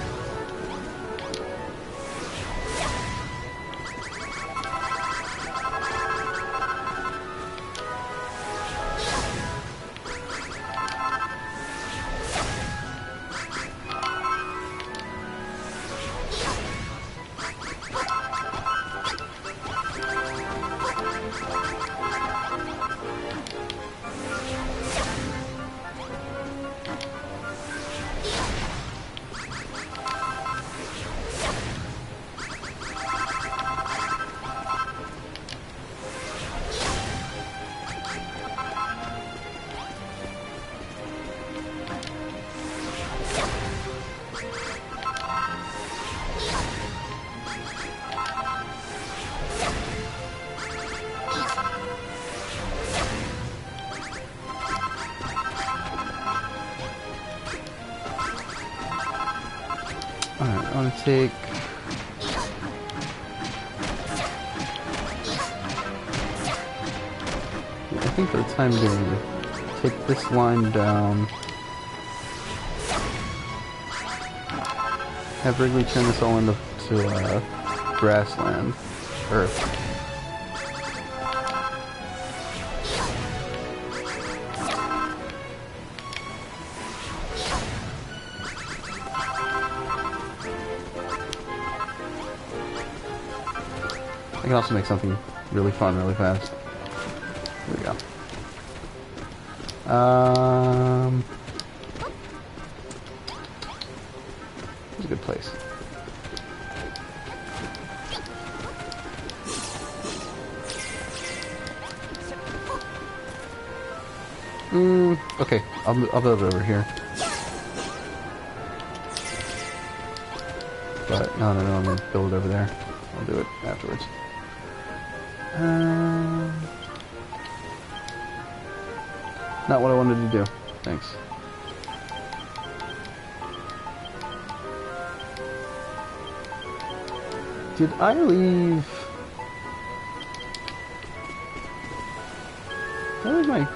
Alright, I want to take I think for the time being, take this line down. Have Wrigley turn this all into grassland. Earth. I can also make something really fun really fast. Here we go. It's a good place. Okay, I'll build it over here. But no, I'm gonna build it over there. I'll do it afterwards. Not what I wanted to do. Thanks. Did I leave... Where is my...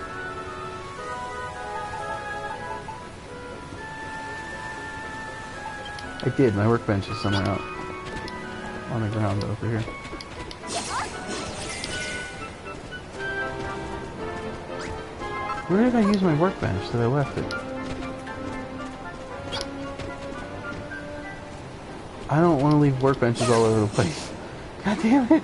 I did. My workbench is somewhere out on the ground over here. Where did I use my workbench that I left it? I don't want to leave workbenches all over the place. God damn it!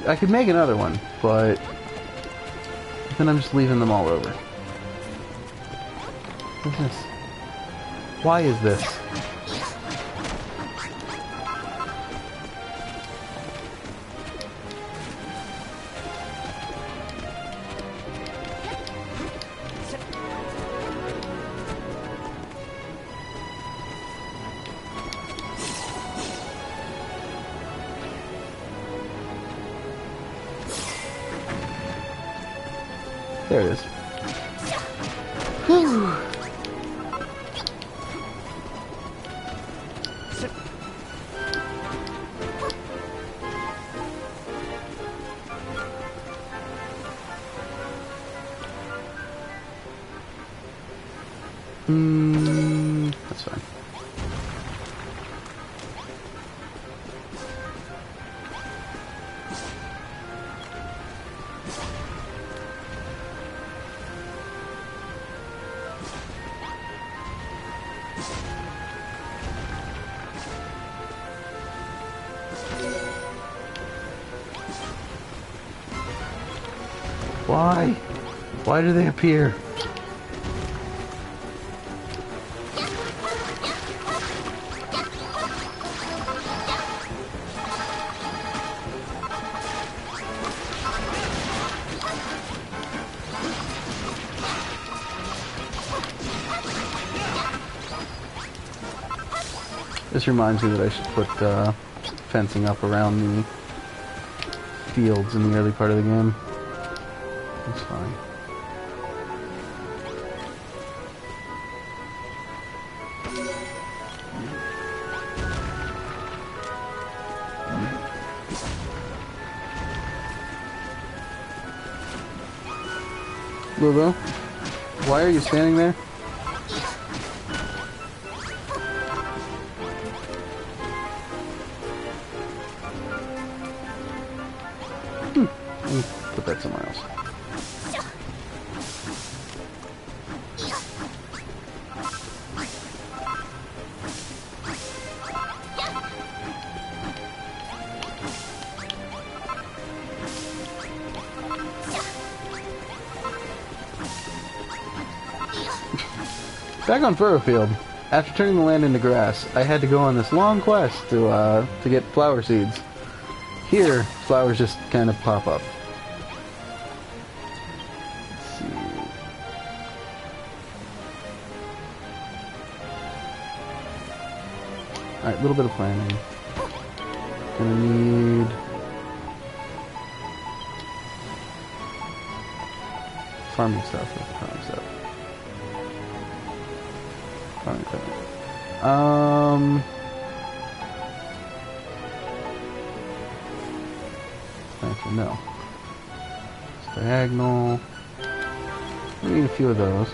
I could make another one, but then I'm just leaving them all over. What's this? Why is this? There it is. Whew. That's fine. Why? Why do they appear? This reminds me that I should put fencing up around the fields in the early part of the game. That's fine. Lulu, why are you standing there? Put that somewhere else. Back on Furrowfield, after turning the land into grass, I had to go on this long quest to get flower seeds. Here, flowers just kind of pop up. Let's see. Alright, a little bit of planning. Gonna need... Farming stuff. Farming stuff. Farming stuff. Actually, no. It's diagonal. We need a few of those.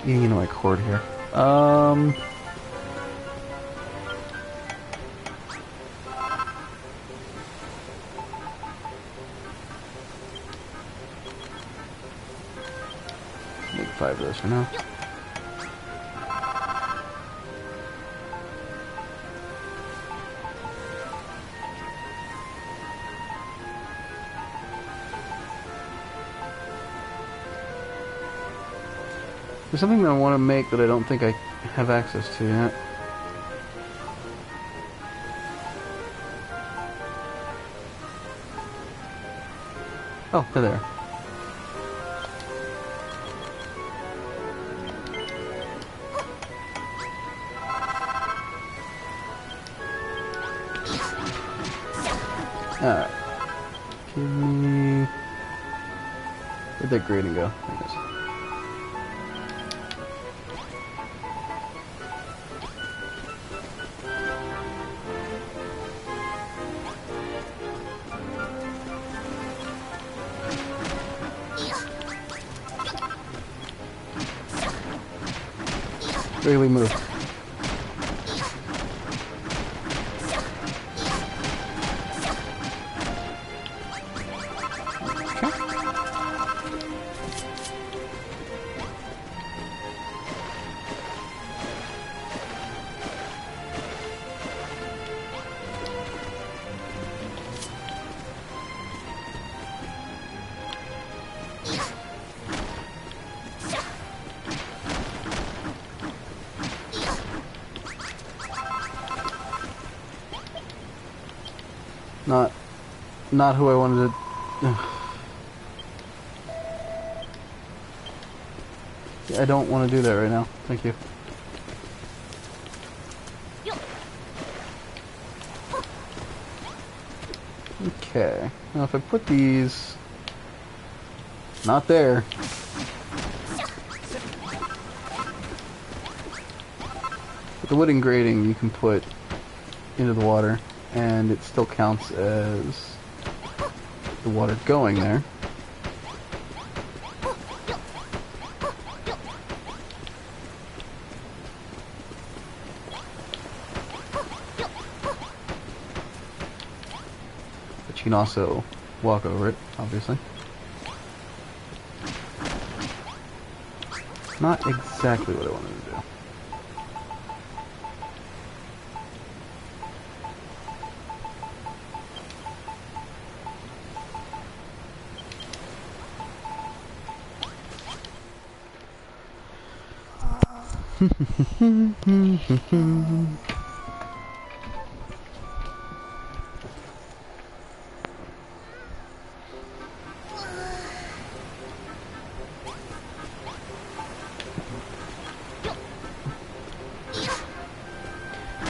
Eating into my cord here. Make 5 of those for now. There's something that I want to make that I don't think I have access to yet. Oh, they're there. Alright. Give me... Where'd that grading go? There it is. Really move. Not who I wanted to... Yeah, I don't want to do that right now. Thank you. Okay. Now if I put these... Not there. With the wooden grating you can put into the water, and it still counts as the water going there. But you can also walk over it, obviously. Not exactly what I wanted to do.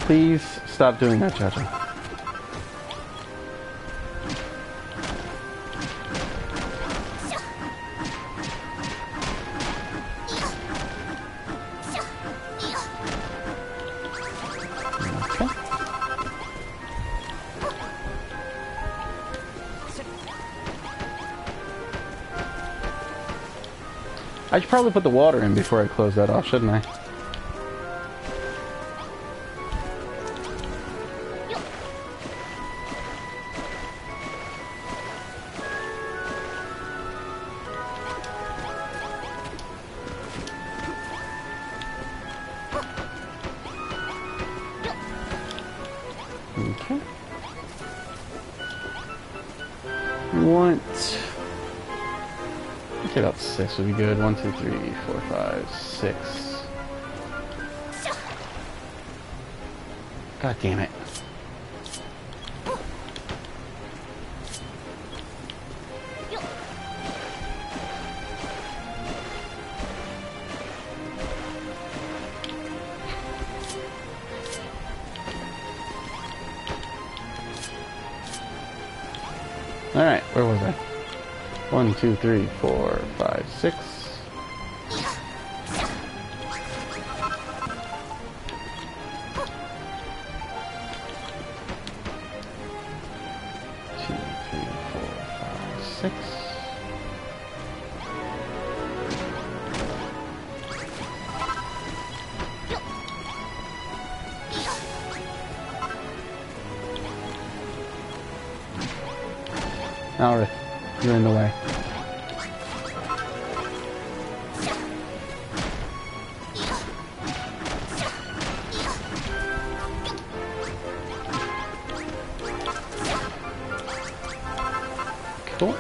Please stop doing that, Chacha. I should probably put the water in before I close that off, shouldn't I? Okay. Okay, about 6 would be good. 1, 2, 3, 4, 5, 6. God damn it. Alright, where was I? 1, 2, 3, 4, 5, 6. Alright, you're in the way. Cool.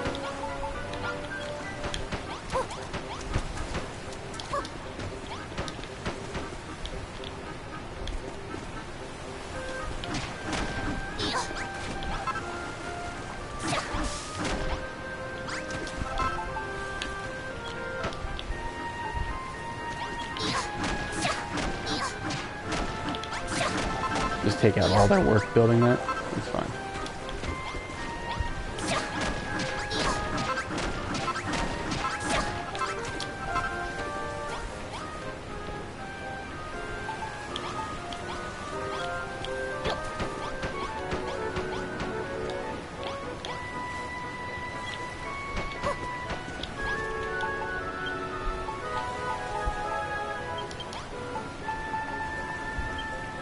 Just take out all their work building that. It's fine.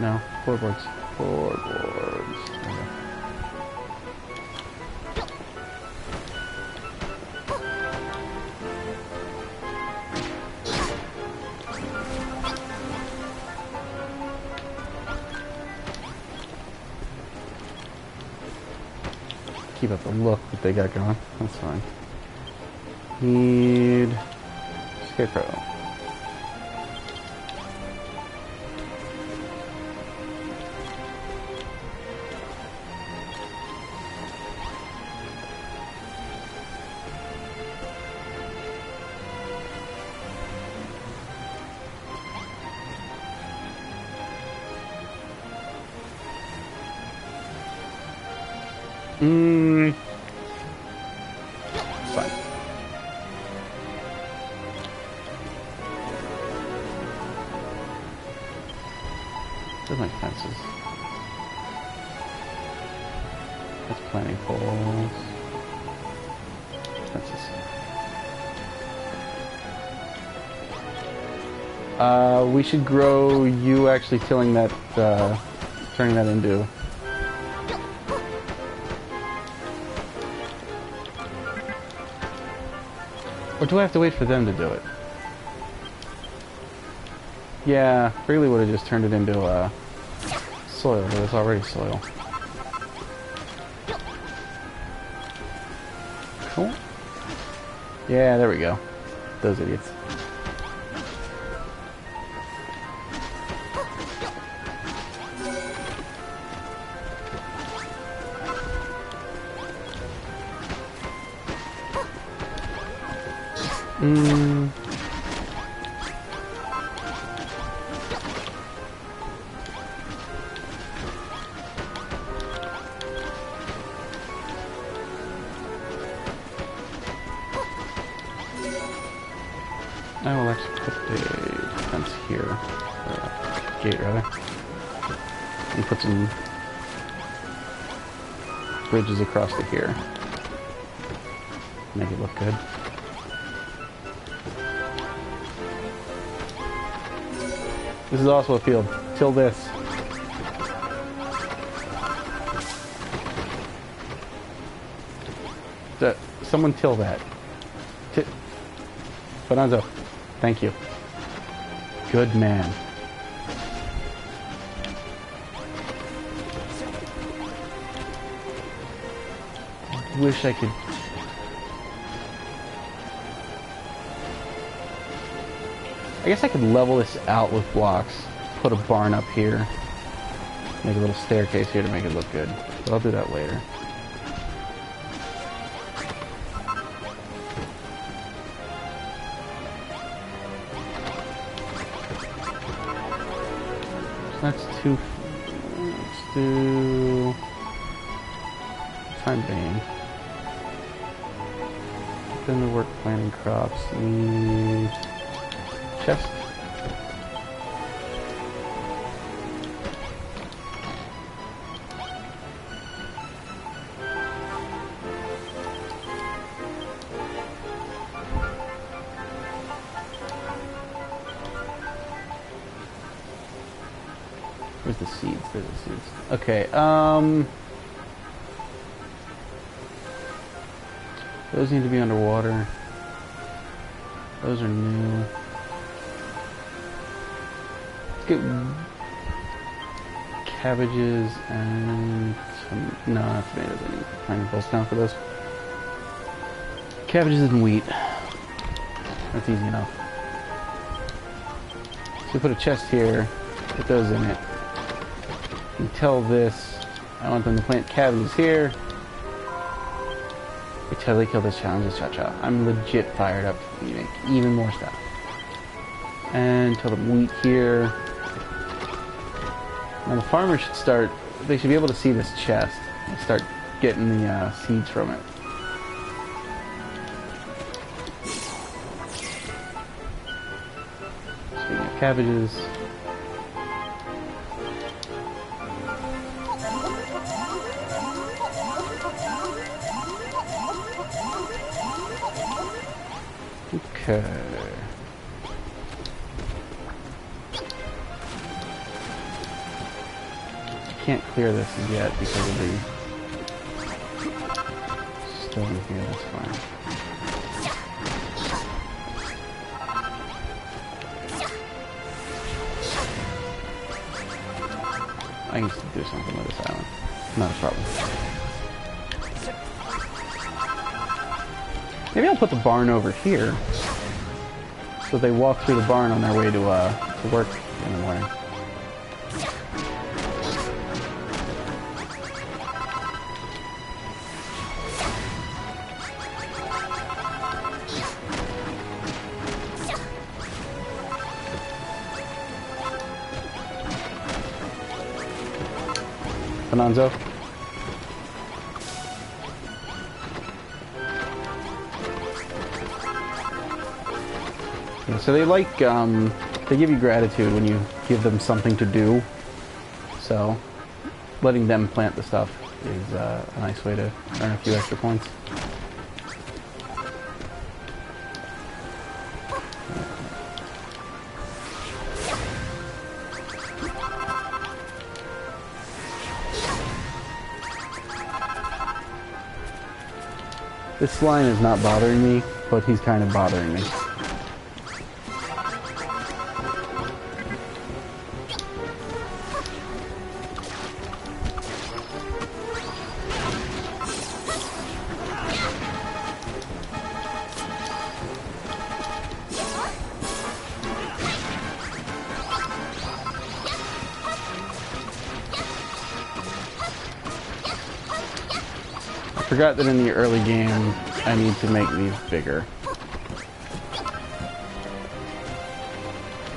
No, floorboards. Floorboards. Okay. Keep up the look that they got going. That's fine. Need Scarecrow. Fine. Those are my fences. That's planting poles. Fences. We should grow you actually tilling that, turning that into... Or do I have to wait for them to do it? Yeah, really would have just turned it into soil, but it's already soil. Cool. Yeah, there we go. Those idiots. I will actually put a fence here, or a gate rather, and put some bridges across to here. Make it look good. This is also a field. Till this. Someone till that. Bonanzo. Thank you. Good man. Wish I could... I guess I could level this out with blocks. Put a barn up here. Make a little staircase here to make it look good. But I'll do that later. Let's do time vein. Then the work planting crops need chest. Where's the seeds? There's the seeds. Okay, those need to be underwater. Those are new. Let's get cabbages and some, no, not tomatoes. I need pineapples down for those. Cabbages and wheat. That's easy enough. So we put a chest here, put those in it. You tell this, I want them to plant cabbages here. We totally killed this challenge with Cha-Cha. I'm legit fired up to make even more stuff. And tell them wheat here. Now the farmer should start, they should be able to see this chest and start getting the seeds from it. Speaking of cabbages, okay. Can't clear this yet because of the stone here, that's fine. I can still do something with this island. Not a problem. Maybe I'll put the barn over here so they walk through the barn on their way to work in the morning. Bonanzo. Yeah, so they like, they give you gratitude when you give them something to do. So, letting them plant the stuff is a nice way to earn a few extra points. This line is not bothering me, but he's kind of bothering me. I forgot that in the early game, I need to make these bigger.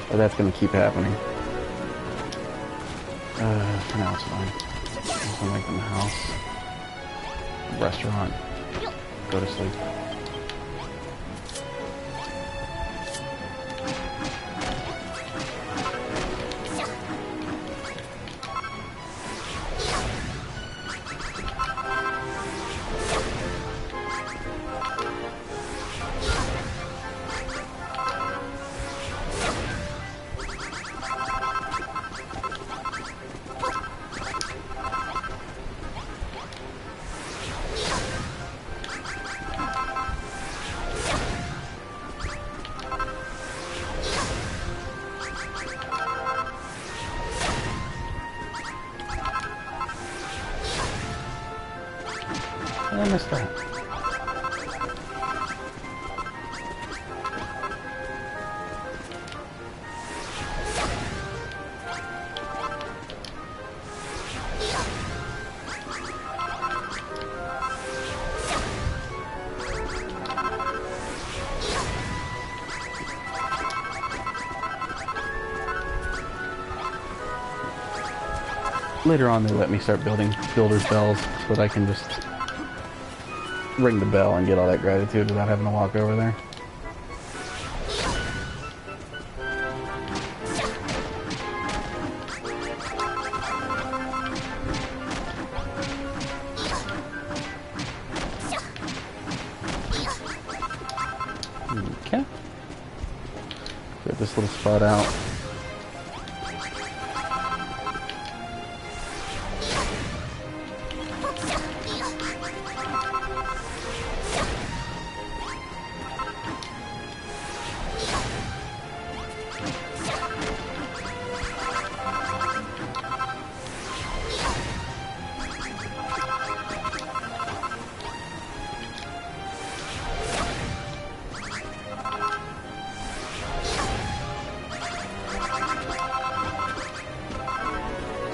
But that's going to keep happening. For now it's fine. I'm making the house. Restaurant. Go to sleep. I missed that. Later on, they let me start building builder's bells so that I can just ring the bell and get all that gratitude without having to walk over there. Okay. Get this little spot out.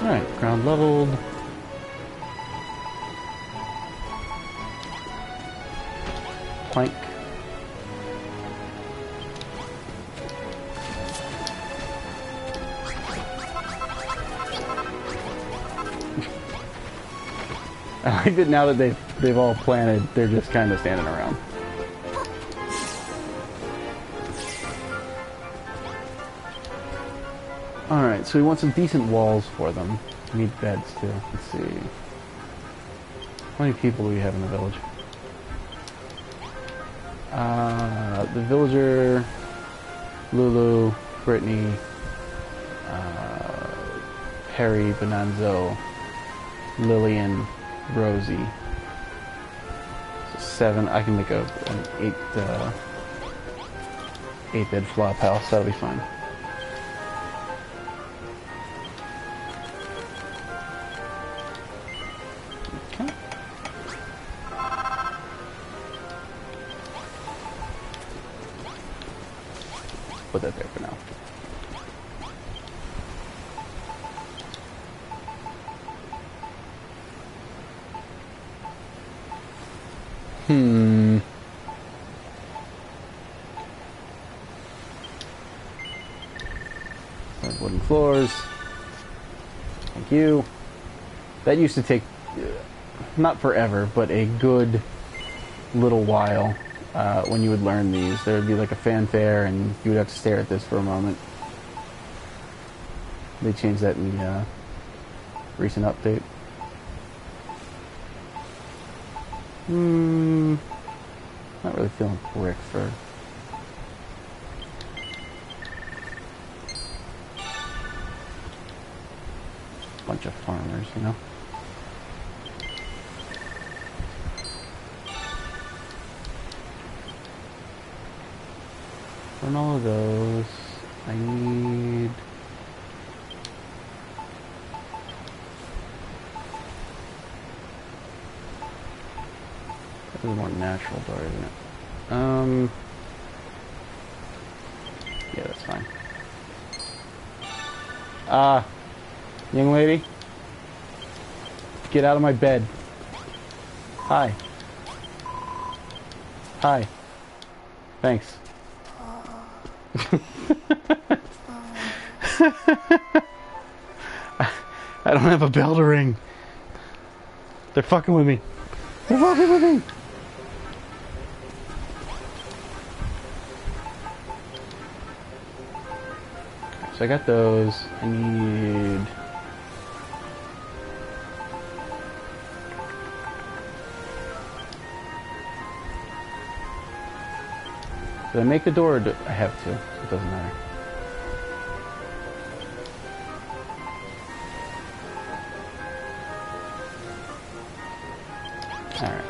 Alright, ground leveled. Plank. I like that now that they've all planted, they're just kind of standing around. Alright, so we want some decent walls for them. We need beds too. Let's see. How many people do we have in the village? The villager, Lulu, Brittany, Perry, Bonanzo, Lillian, Rosie. So 7. I can make an 8-bed flop house. That'll be fine. Okay. Put that there for now. Wooden floors. Thank you. That used to take, not forever, but a good little while when you would learn these. There would be like a fanfare and you would have to stare at this for a moment. They changed that in the recent update. Not really feeling brick for... bunch of farmers, you know? From all of those, I need... This is more natural door, isn't it? Yeah, that's fine. Young lady, get out of my bed. Hi. Hi. Thanks. I don't have a bell to ring. They're fucking with me. They're fucking with me. So I got those. I need... Did I make the door or do I have to? It doesn't matter. Alright.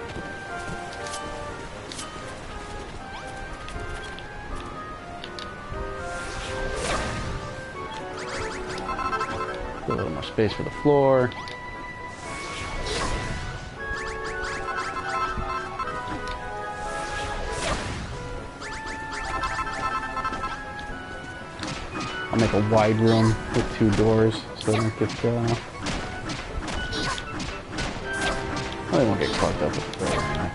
A little more space for the floor. I'll make a wide room with 2 doors so I don't get, I won't get clogged up with the door anyway.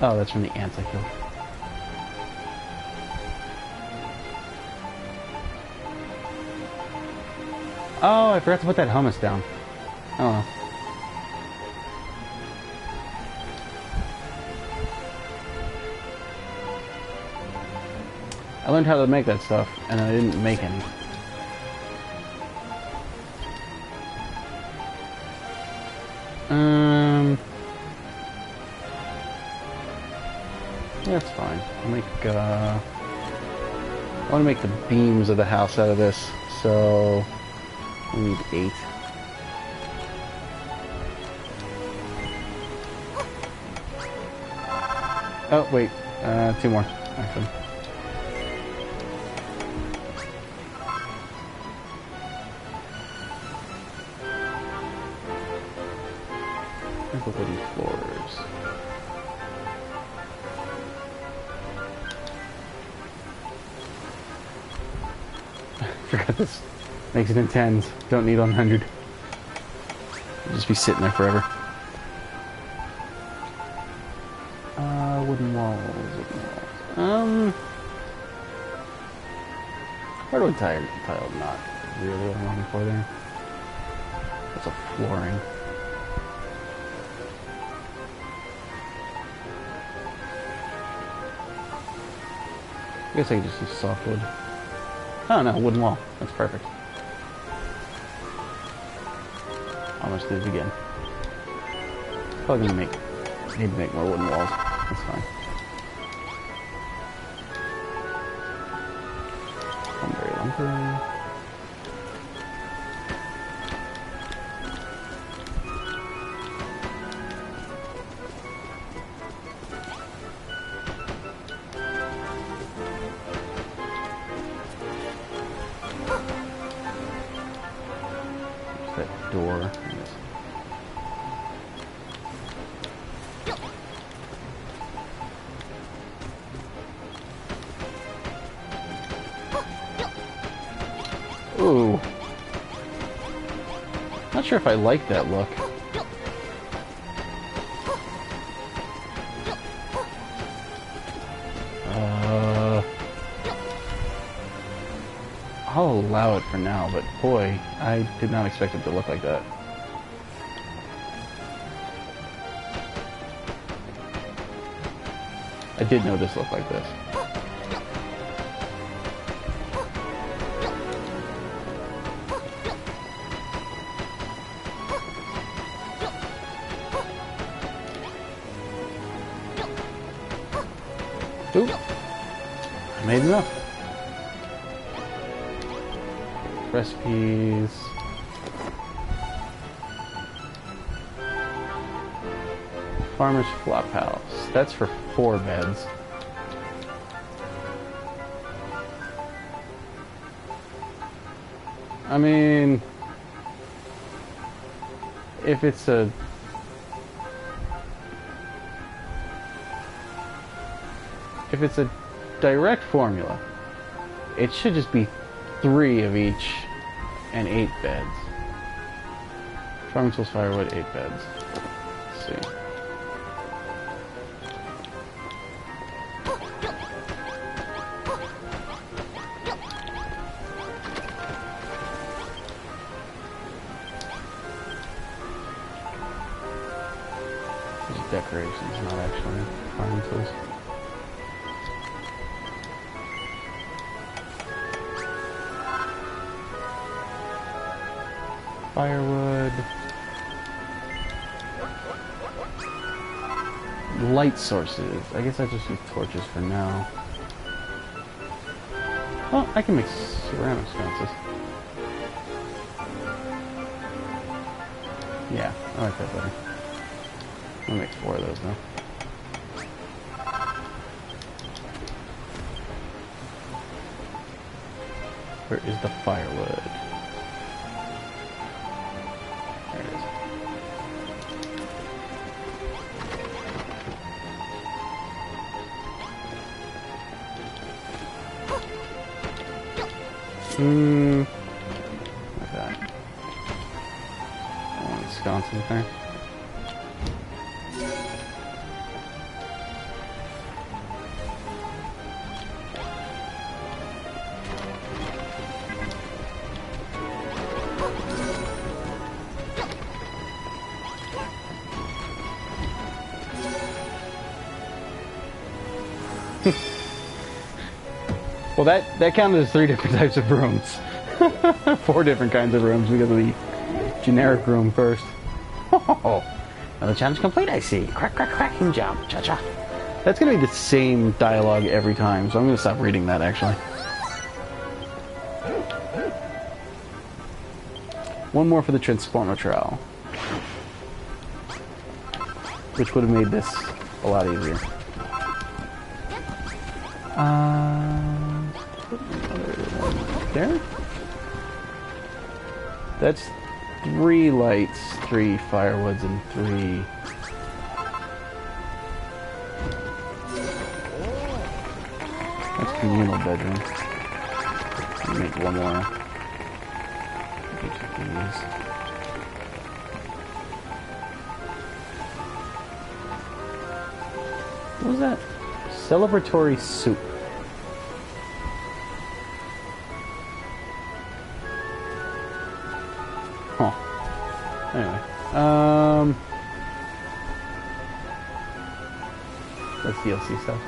Oh, that's from the ants I killed. Oh, I forgot to put that hummus down. Oh well. I learned how to make that stuff, and I didn't make any. Yeah, that's fine. I'll make, I want to make the beams of the house out of this, so we need 8. Oh, wait, 2 more, actually. There's the wooden floors. Forgot this makes it in 10s. Don't need 100. It'll just be sitting there forever. Wooden walls. Hardwood tile, not really what I'm looking for there. That's a flooring. I guess I could just use softwood. Oh no, wooden wall. That's perfect. Almost did it again. Probably gonna need to make more wooden walls. That's fine. Lumber, lumber. That door. Ooh. Not sure if I like that look. I'll allow it for now, but boy, I did not expect it to look like that. I did know this looked like this. Oop. I made enough. Recipes. Farmer's flop house. That's for 4 beds. I mean, if it's a direct formula, it should just be 3 of each and 8 beds. Farming tools, firewood, 8 beds. Let's see. These decorations, not actually farming tools. Firewood. Light sources. I guess I just use torches for now. Oh, I can make ceramic sconces. Yeah, I like that better. I'm gonna make 4 of those now. Where is the firewood? There it is. Like that. I want to sconce in there. Well, that counted as 3 different types of rooms. 4 different kinds of rooms because of the generic room first. Oh, another challenge complete, I see. Cracking job, Cha-Cha. That's going to be the same dialogue every time, so I'm going to stop reading that, actually. One more for the Transformer Trowel. Which would have made this a lot easier. There? That's 3 lights, 3 firewoods, and 3... That's communal bedroom. Make one more. Each of these. What was that? Celebratory soup. Huh. Anyway. That's DLC stuff.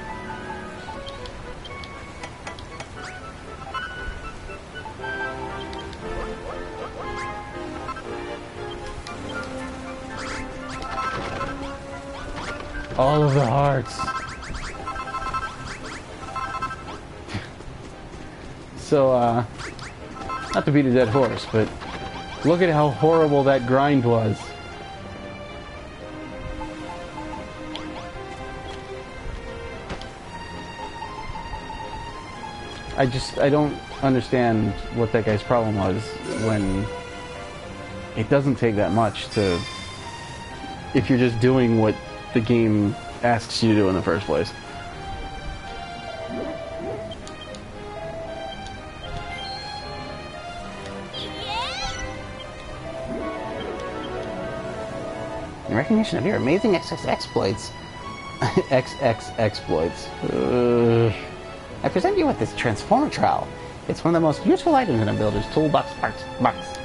All of the hearts. So, not to beat a dead horse, but look at how horrible that grind was. I don't understand what that guy's problem was when it doesn't take that much to, if you're just doing what the game asks you to do in the first place. In recognition of your amazing XX exploits, XX exploits. I present you with this Transformer Trowel. It's one of the most useful items in a builder's toolbox box.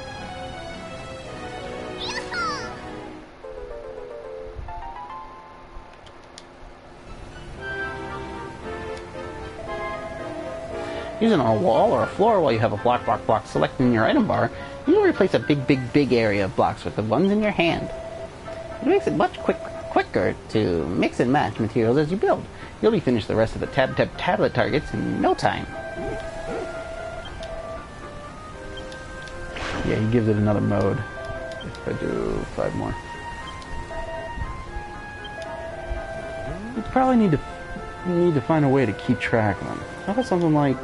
Using a wall or a floor while you have a block selected in your item bar, you'll replace a big area of blocks with the ones in your hand. It makes it much quicker to mix and match materials as you build. You'll be finished the rest of the tablet targets in no time. Yeah, he gives it another mode. If I do 5 more. We probably need to find a way to keep track of them. How about something like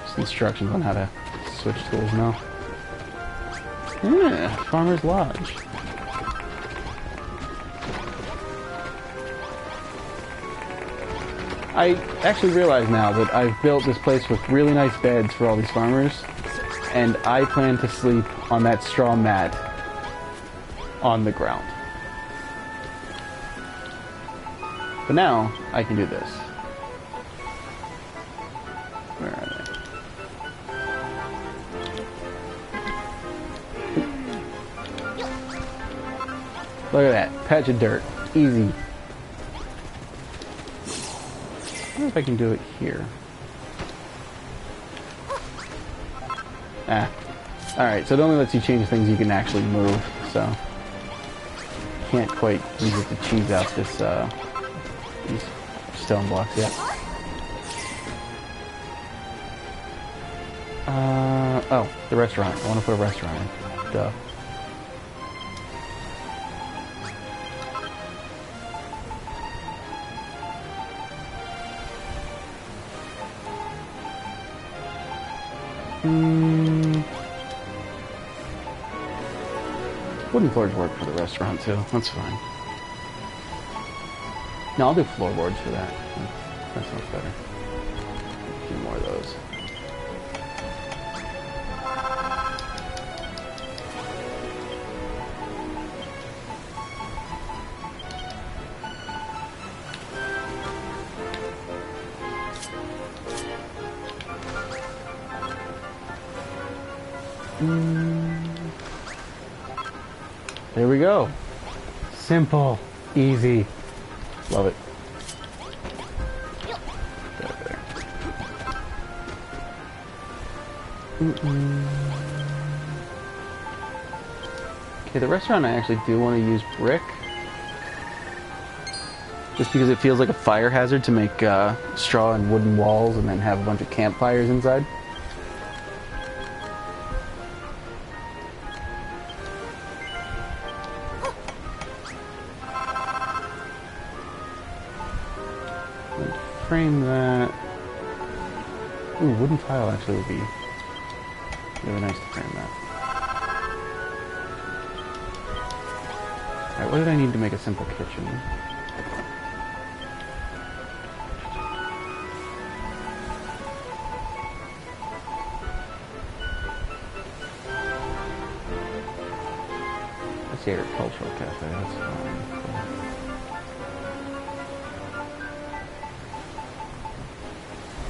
just instructions on how to switch tools now? Yeah, Farmer's Lodge. I actually realize now that I've built this place with really nice beds for all these farmers, and I plan to sleep on that straw mat on the ground. But now, I can do this. Where are they? Look at that. Patch of dirt. Easy. I wonder if I can do it here. Alright, so it only lets you change things you can actually move, so can't quite use it to cheese out this, these stone blocks yet. Oh, the restaurant. I want to put a restaurant in. Duh. Wooden floors work for the restaurant too. That's fine. No, I'll do floorboards for that. That sounds better. A few more of those. There we go. Simple. Easy. Love it. Okay, the restaurant I actually do want to use brick. Just because it feels like a fire hazard to make straw and wooden walls and then have a bunch of campfires inside. Frame that. Ooh, wooden tile actually would be really nice to frame that. Alright, what did I need to make a simple kitchen? That's the agricultural cafe, that's fine.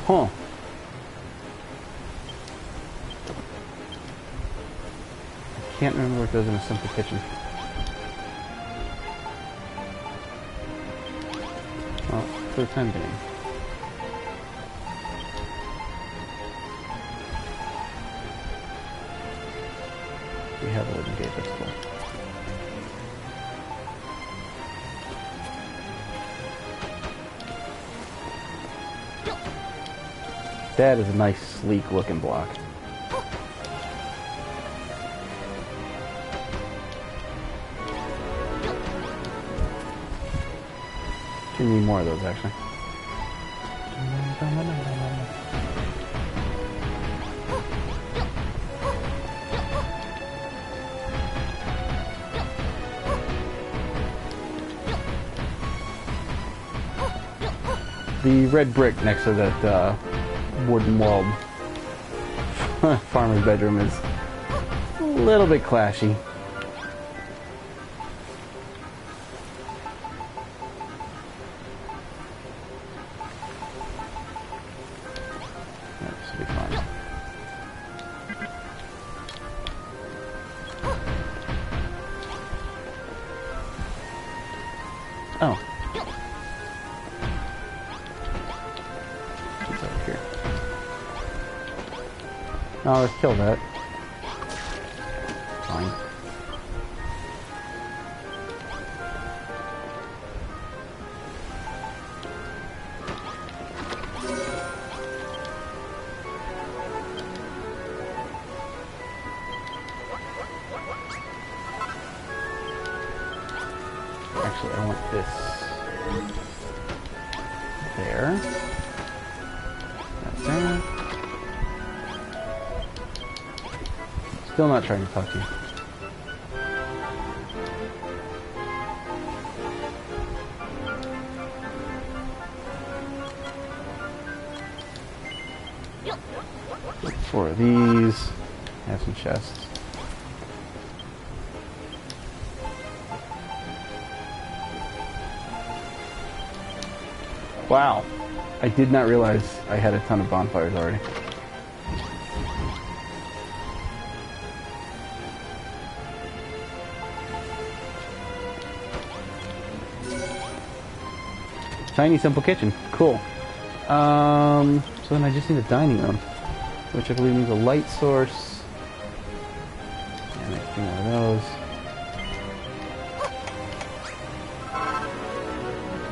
Huh. I can't remember what goes in a simple kitchen. Well, for the time being. We have a wooden gate, that's cool. That is a nice, sleek looking block. We need more of those, actually. The red brick next to that wooden walled farmer's bedroom is a little bit clashy. This will be fine. Oh. It's over here. No, let's kill that. Fine. Actually, I want this there. That's there. Still not trying to talk to you. Look for these. Have some chests. Wow. I did not realize I had a ton of bonfires already. Tiny, simple kitchen. Cool. So then I just need a dining room, which I believe needs a light source. And a few more of those.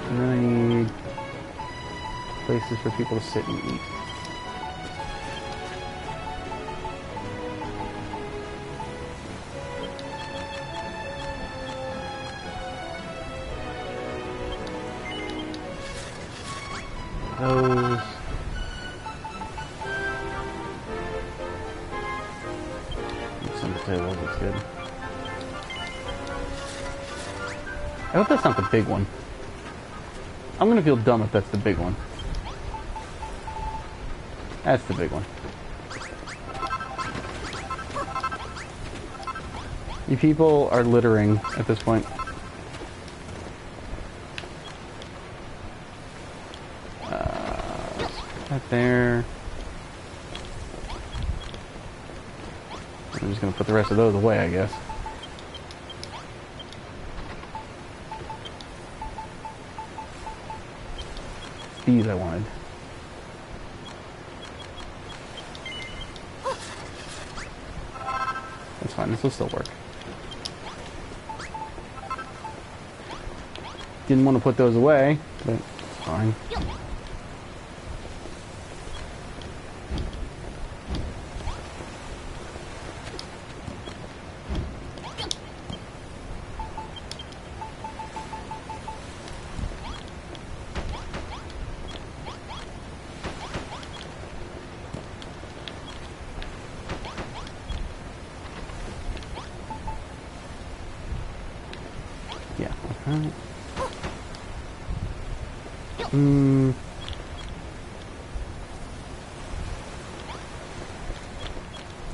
And then I need places for people to sit and eat. Those. Some tables, that's good. I hope that's not the big one. I'm gonna feel dumb if that's the big one. That's the big one. You people are littering at this point. Let's put that there. I'm just gonna put the rest of those away, I guess. These I wanted. this will still work. Didn't want to put those away, but it's fine. Yeah. Okay.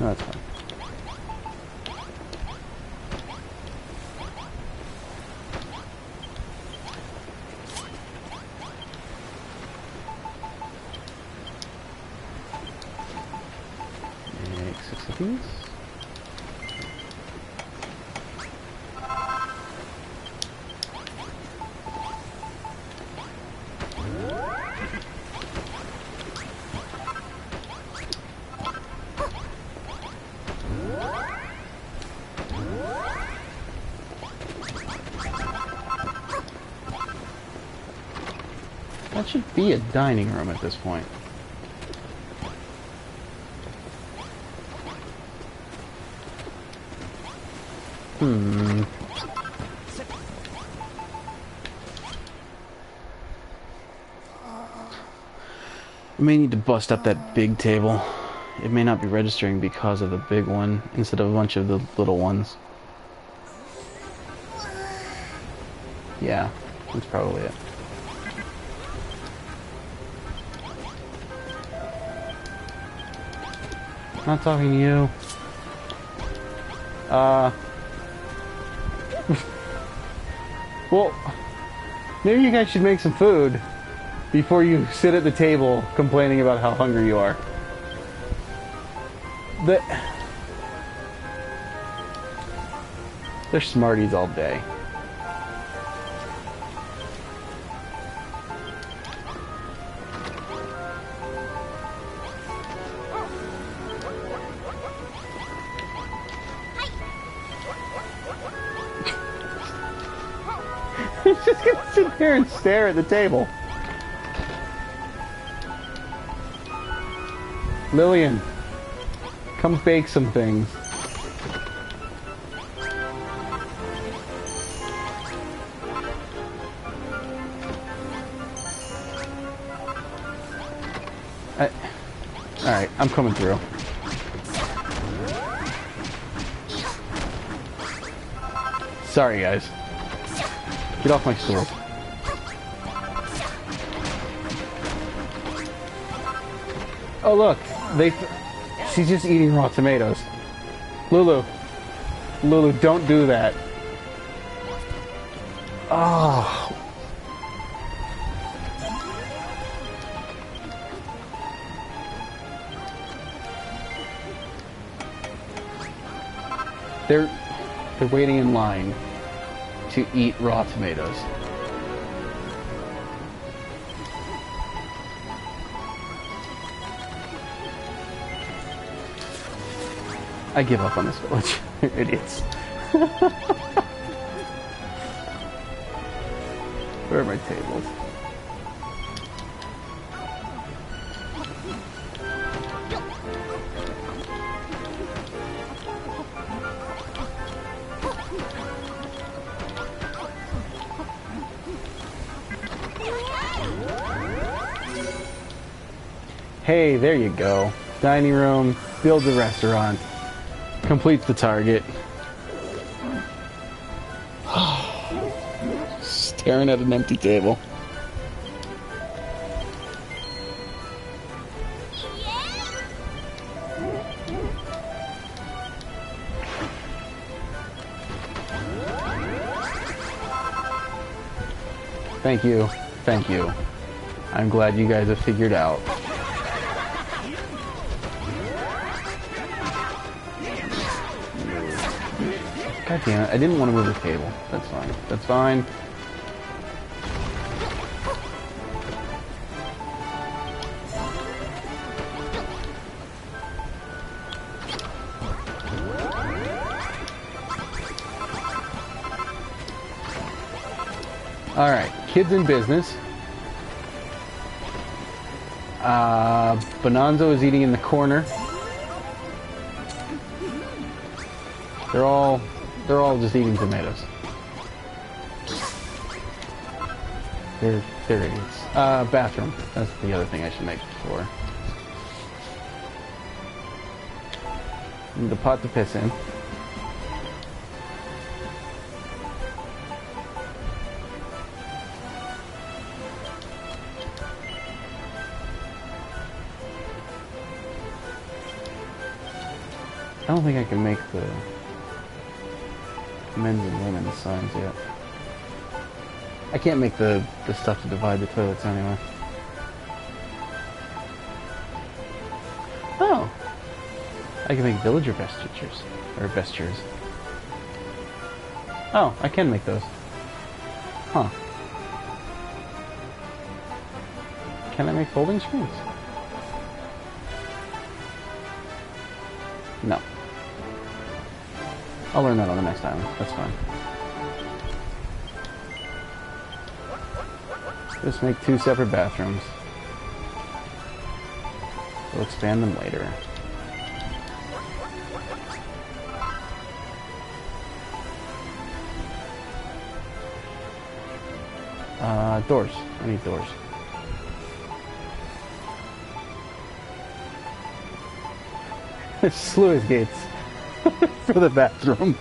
No, that's fine. Make 6 of these. That should be a dining room at this point. I may need to bust up that big table. It may not be registering because of the big one instead of a bunch of the little ones. Yeah, that's probably it. Not talking to you. Well, maybe you guys should make some food before you sit at the table complaining about how hungry you are. They're Smarties all day. He's just gonna sit here and stare at the table. Lillian, come bake some things. Alright, I'm coming through. Sorry, guys. Get off my sword. Oh, look. She's just eating raw tomatoes. Lulu. Lulu, don't do that. Oh. They're waiting in line to eat raw tomatoes. I give up on this village. You're idiots. Where are my tables? Hey, there you go. Dining room, builds a restaurant, completes the target. Staring at an empty table. Thank you. Thank you. I'm glad you guys have figured out. God damn it, I didn't want to move the table. That's fine. That's fine. Alright, kids in business. Bonanzo is eating in the corner. They're all just eating tomatoes. They're idiots. Bathroom. That's the other thing I should make before. Need the pot to piss in. I don't think I can make the men's and women's signs yet. I can't make the stuff to divide the toilets anyway. Oh! I can make villager vestures. Or vestures. Oh, I can make those. Huh. Can I make folding screens? No. I'll learn that on the next island. That's fine. Just make 2 separate bathrooms. We'll expand them later. Doors. I need doors. Sluice gates for the bathroom.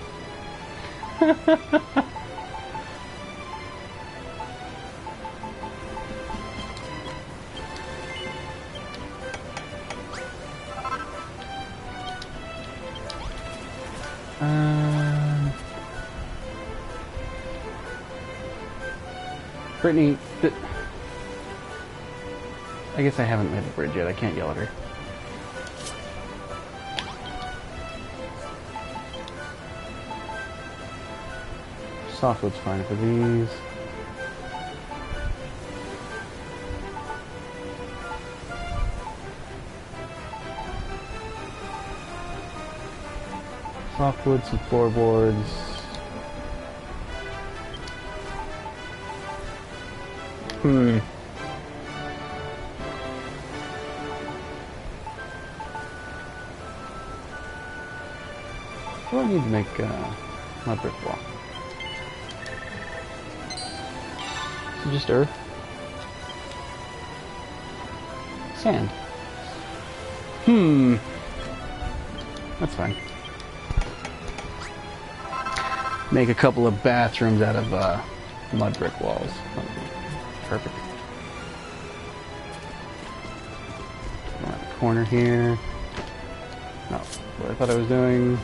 Brittany, I guess I haven't made the bridge yet. I can't yell at her. Softwood's fine for these. Softwood, some floorboards. What do I need to make my brick wall? Is it just earth? Sand. That's fine. Make a couple of bathrooms out of mud brick walls. Perfect. Around the corner here. No, what I thought I was doing.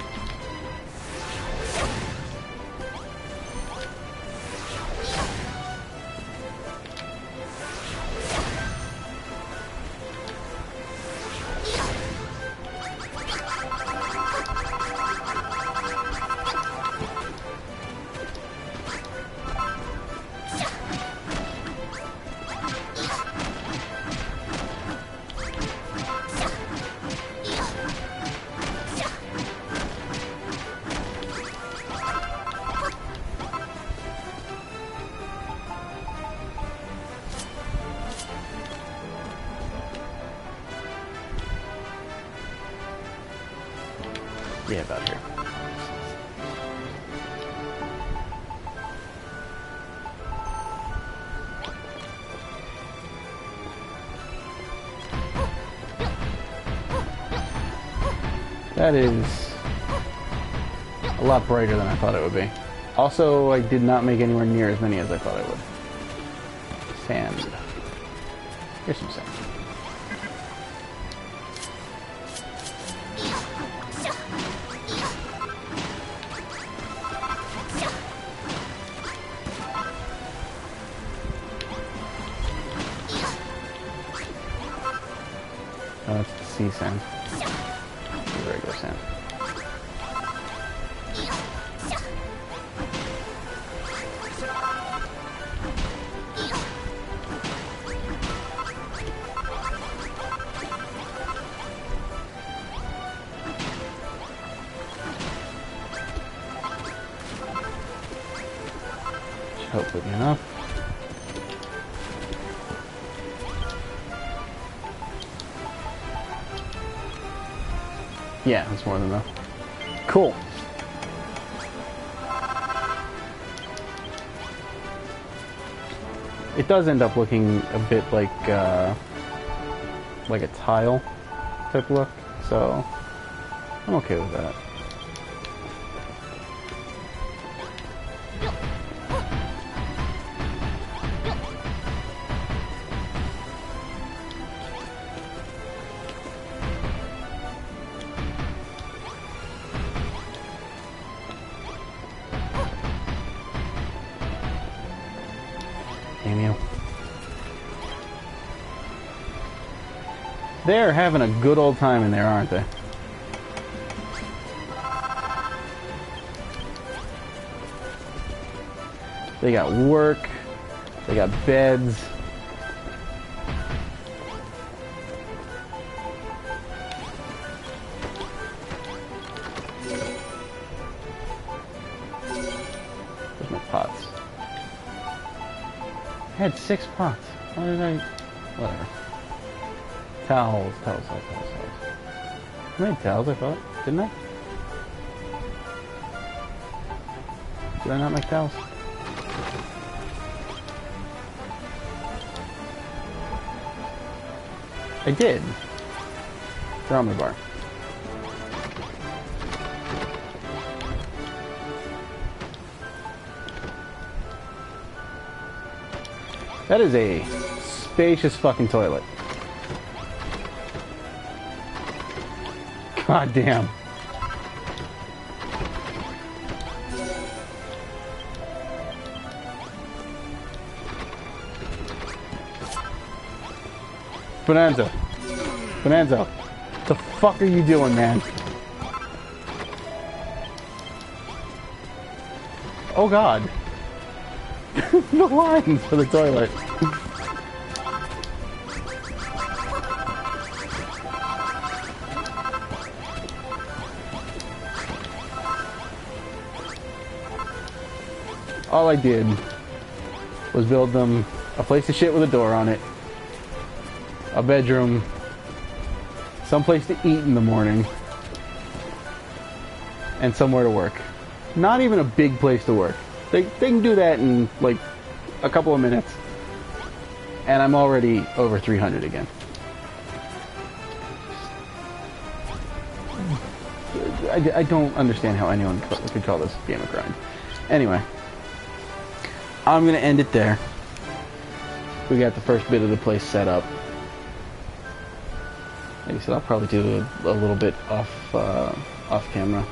Yeah, about here. That is a lot brighter than I thought it would be. Also, I did not make anywhere near as many as I thought I would. Sand. Here's some sand. Oh, that's the sea sand. The regular sand. Should hopefully be enough. Yeah, that's more than enough. Cool. It does end up looking a bit like a tile type look, so I'm okay with that. Damn you. They're having a good old time in there, aren't they? They got work. They got beds. Where's my pots? I had 6 pots. Why did I... Whatever. Towels. I made towels, I thought. Didn't I? Did I not make towels? I did. They're on my bar. That is a spacious fucking toilet. God damn. Bonanza. Bonanza. What the fuck are you doing, man? Oh god. The lines for the toilet. All I did was build them a place to shit with a door on it, a bedroom, someplace to eat in the morning, and somewhere to work. Not even a big place to work. They can do that in like a couple of minutes, and I'm already over 300 again. I don't understand how anyone could call this a game of grind. Anyway, I'm gonna end it there. We got the first bit of the place set up. Like I said, I'll probably do a little bit off camera.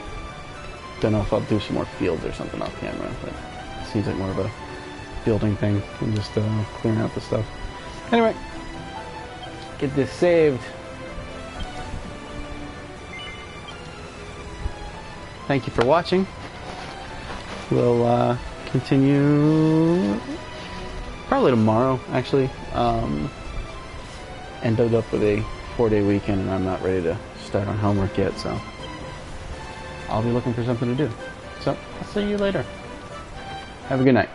Don't know if I'll do some more fields or something off camera, but it seems like more of a building thing than just clearing out the stuff. Anyway, get this saved. Thank you for watching. We'll continue probably tomorrow, actually. Ended up with a 4-day weekend, and I'm not ready to start on homework yet, so I'll be looking for something to do. So, I'll see you later. Have a good night.